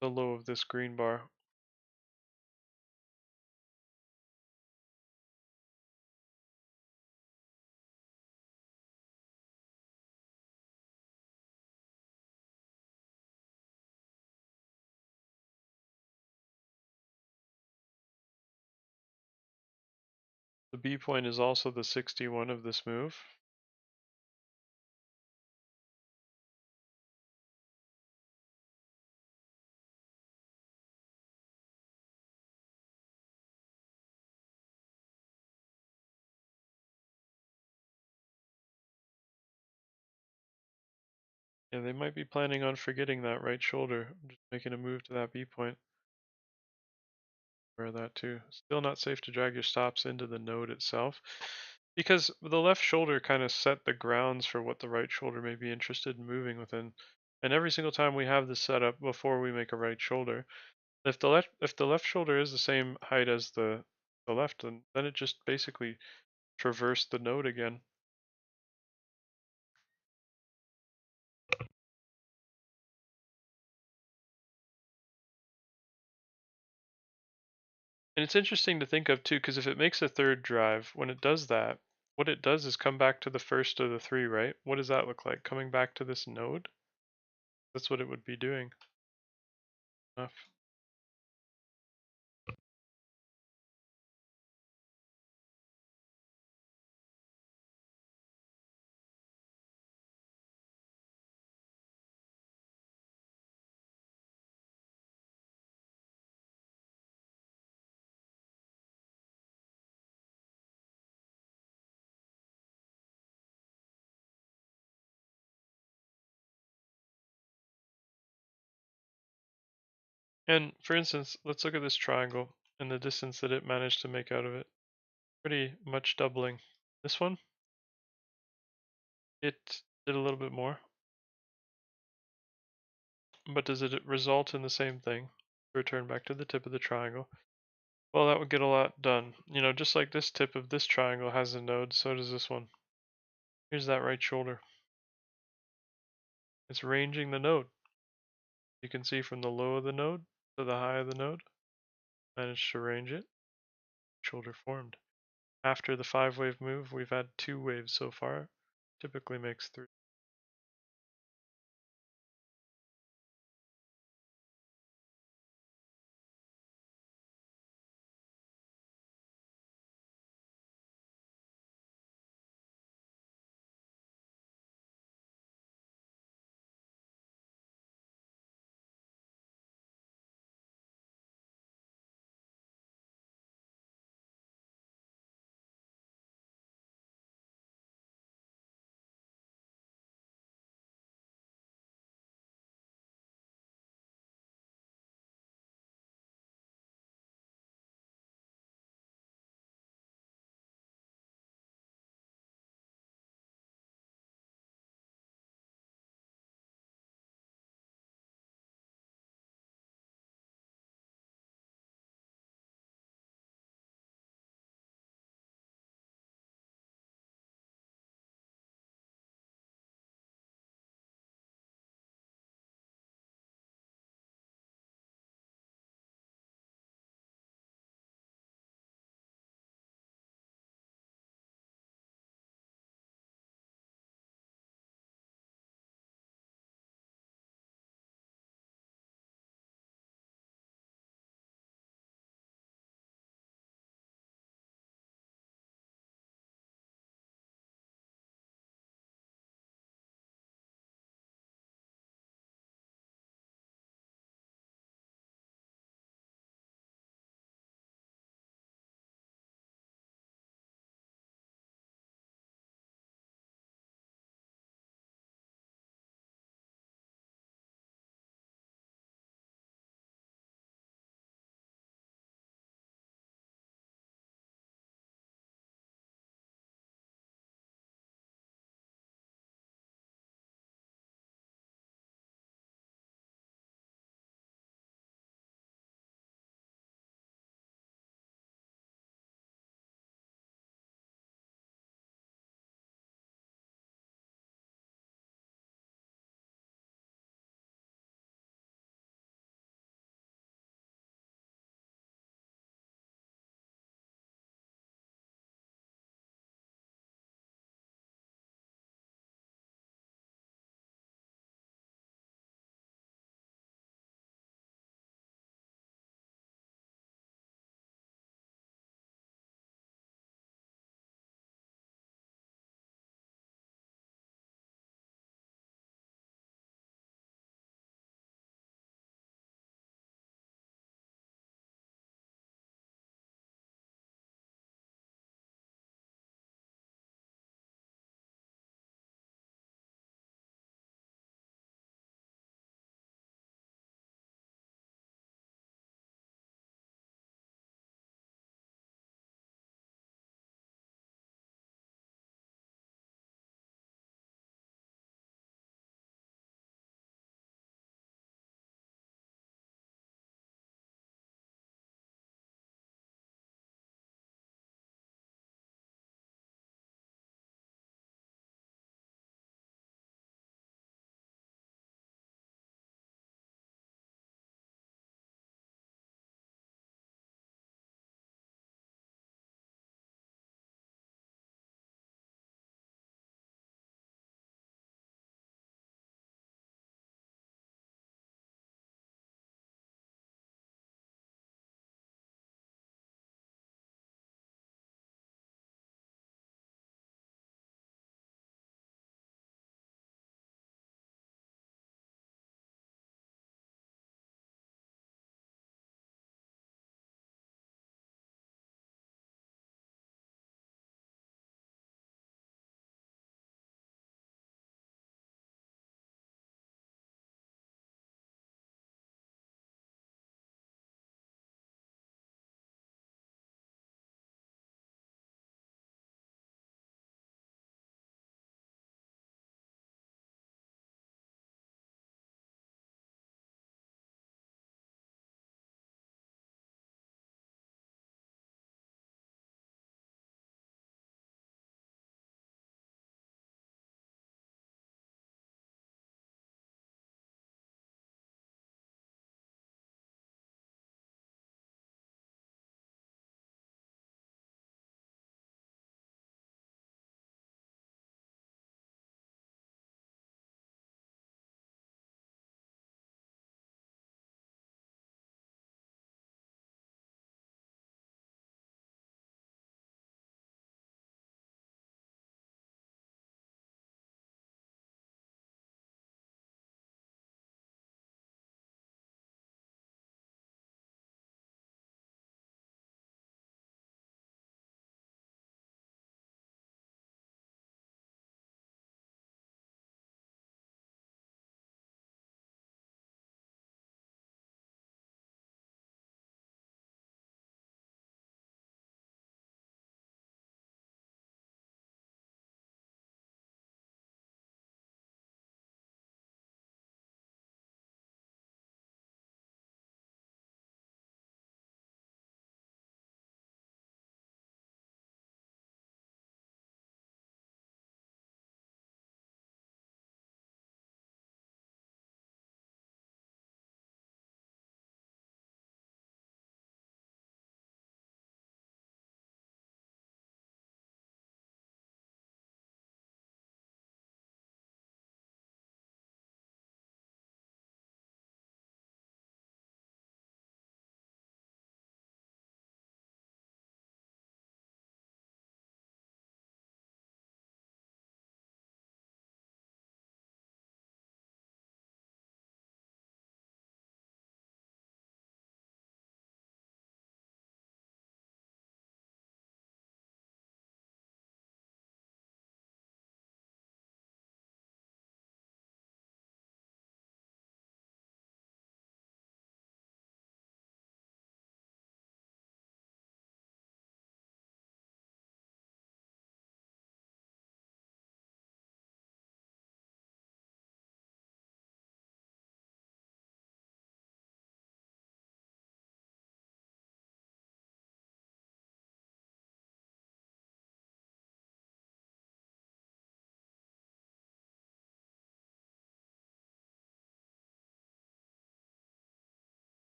the low of this green bar. The B point is also the 61 of this move. Yeah, they might be planning on forgetting that right shoulder, just making a move to that B point. Wear that too. Still not safe to drag your stops into the node itself, because the left shoulder kind of set the grounds for what the right shoulder may be interested in moving within. And every single time we have this set up before we make a right shoulder, if the left shoulder is the same height as the left, then it just basically traversed the node again. And it's interesting to think of too, because if it makes a third drive, when it does that, what it does is come back to the first of the three, right? What does that look like? Coming back to this node? That's what it would be doing. Enough. And for instance, let's look at this triangle and the distance that it managed to make out of it. Pretty much doubling. This one, it did a little bit more. But does it result in the same thing? Return back to the tip of the triangle. Well, that would get a lot done. You know, just like this tip of this triangle has a node, so does this one. Here's that right shoulder. It's ranging the node. You can see from the low of the node to the high of the node. Managed to range it. Shoulder formed. After the 5-wave move, we've had 2 waves so far. Typically makes 3.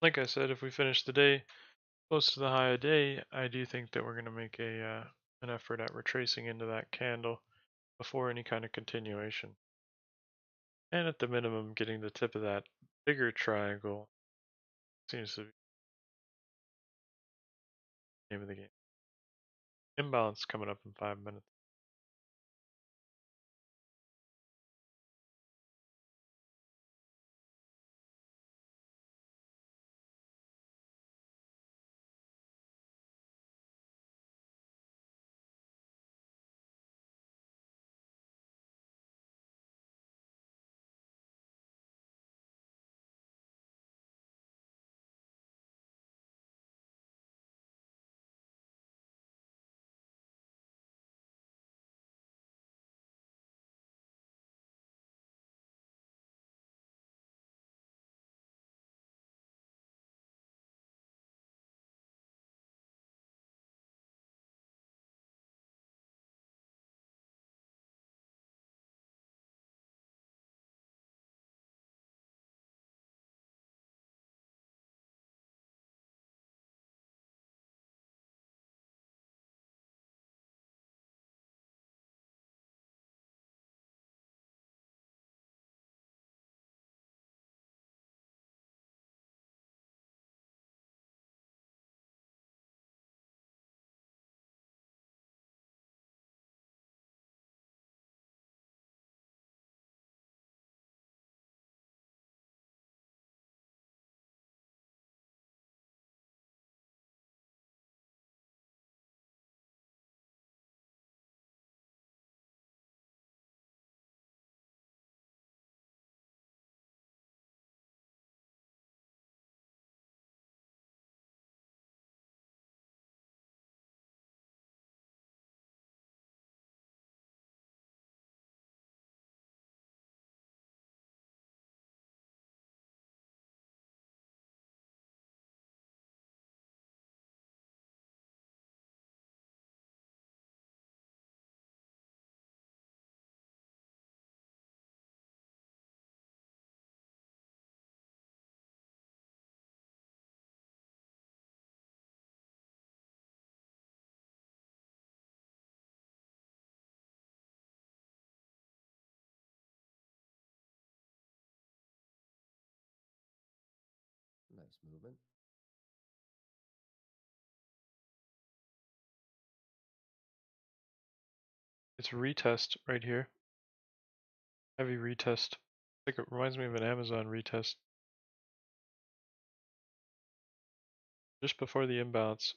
Like I said, if we finish the day close to the high of day, I do think that we're going to make an effort at retracing into that candle before any kind of continuation. And at the minimum, getting the tip of that bigger triangle seems to be the name of the game. Imbalance coming up in 5 minutes. Nice movement. It's a retest right here. Heavy retest. I think it reminds me of an Amazon retest. Just before the imbalance.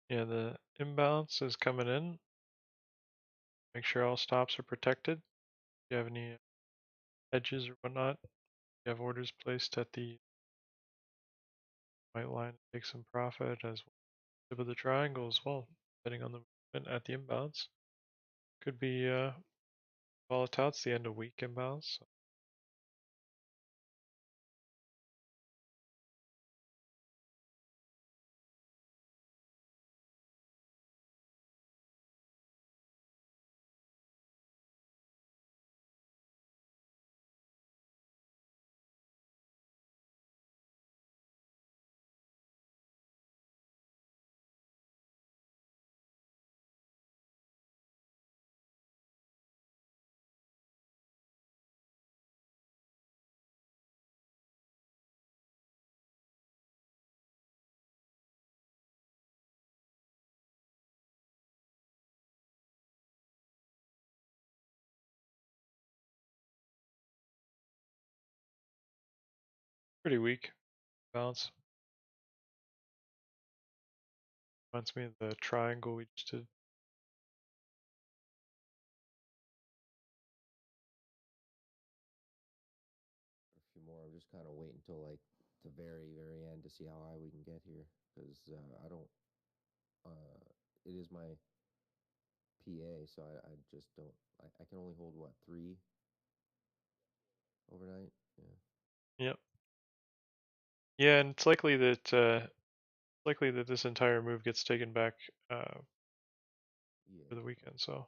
Yeah, the imbalance is coming in. Make sure all stops are protected. If you have any hedges or whatnot, you have orders placed at the white line to take some profit as well. Tip of the triangle as well, depending on the movement at the imbalance. Could be volatile. It's the end of week imbalance. So Pretty weak balance. Reminds me of the triangle we just did. A few more. I'm just kind of waiting until like the very end to see how high we can get here, because I don't. It is my PA, so I just don't. I can only hold what, 3 overnight. Yeah. Yep. Yeah, and it's likely that this entire move gets taken back Yeah. for the weekend. So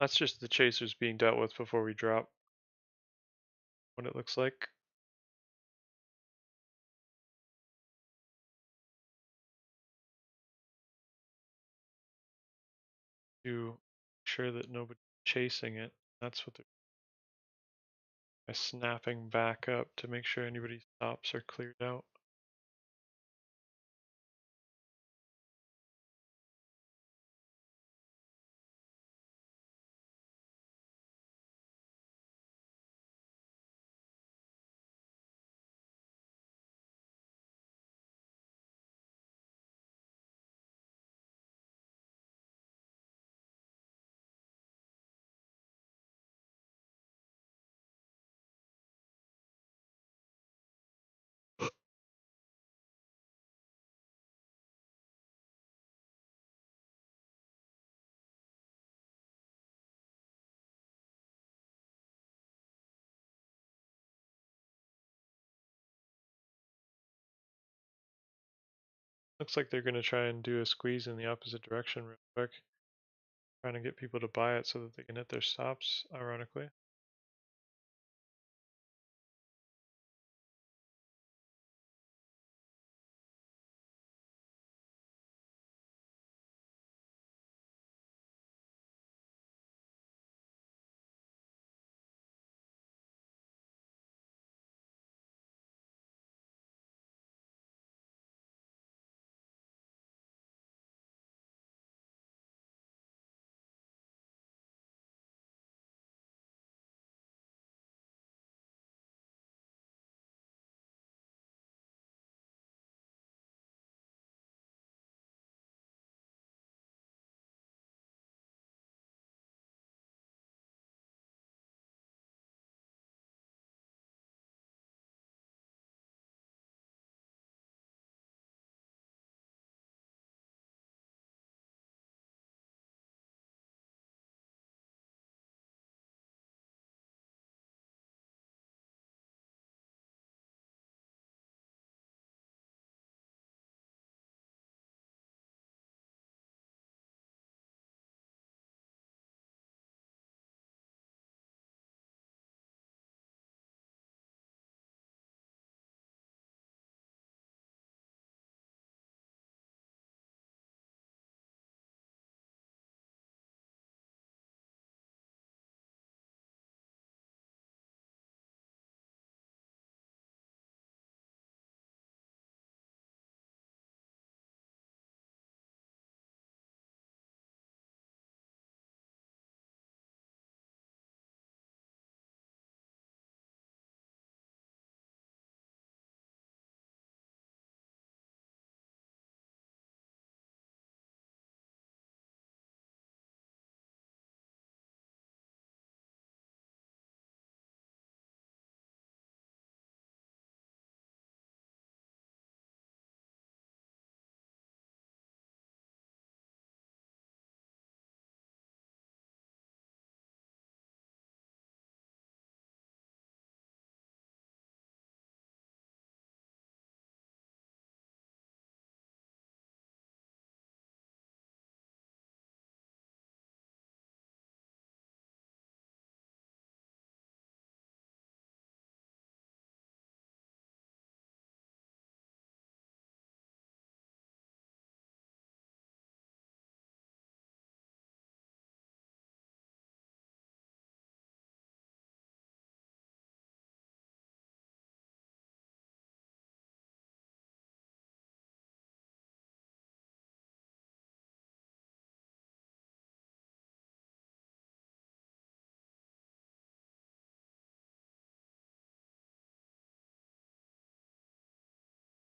that's just the chasers being dealt with before we drop. What it looks like. To make sure that nobody's chasing it. That's what they're by snapping back up to make sure anybody's stops are cleared out. Looks like they're going to try and do a squeeze in the opposite direction real quick. Trying to get people to buy it so that they can hit their stops, ironically.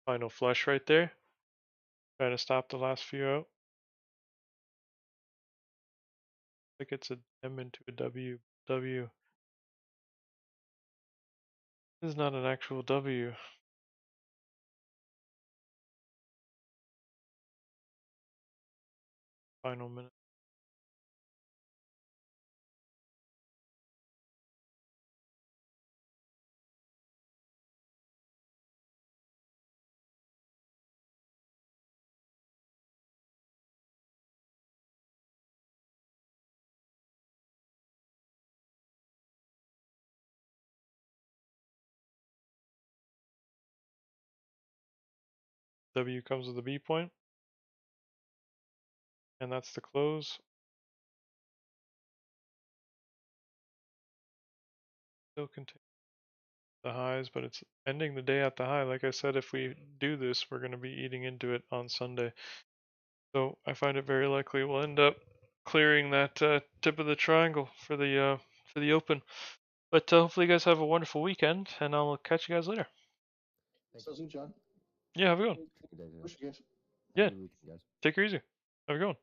Final flush right there. Trying to stop the last few out. Like it's a M into a W. W. This is not an actual W. Final minute. W comes with a B point. And that's the close. Still continue the highs, but it's ending the day at the high. Like I said, if we do this, we're going to be eating into it on Sunday. So I find it very likely we'll end up clearing that tip of the triangle for the open. But hopefully you guys have a wonderful weekend, and I'll catch you guys later. Sounds good, John. Yeah, have a good one. Good day, Push you guys. Yeah. Have a good weekend, guys. Take her easy. Have a good one.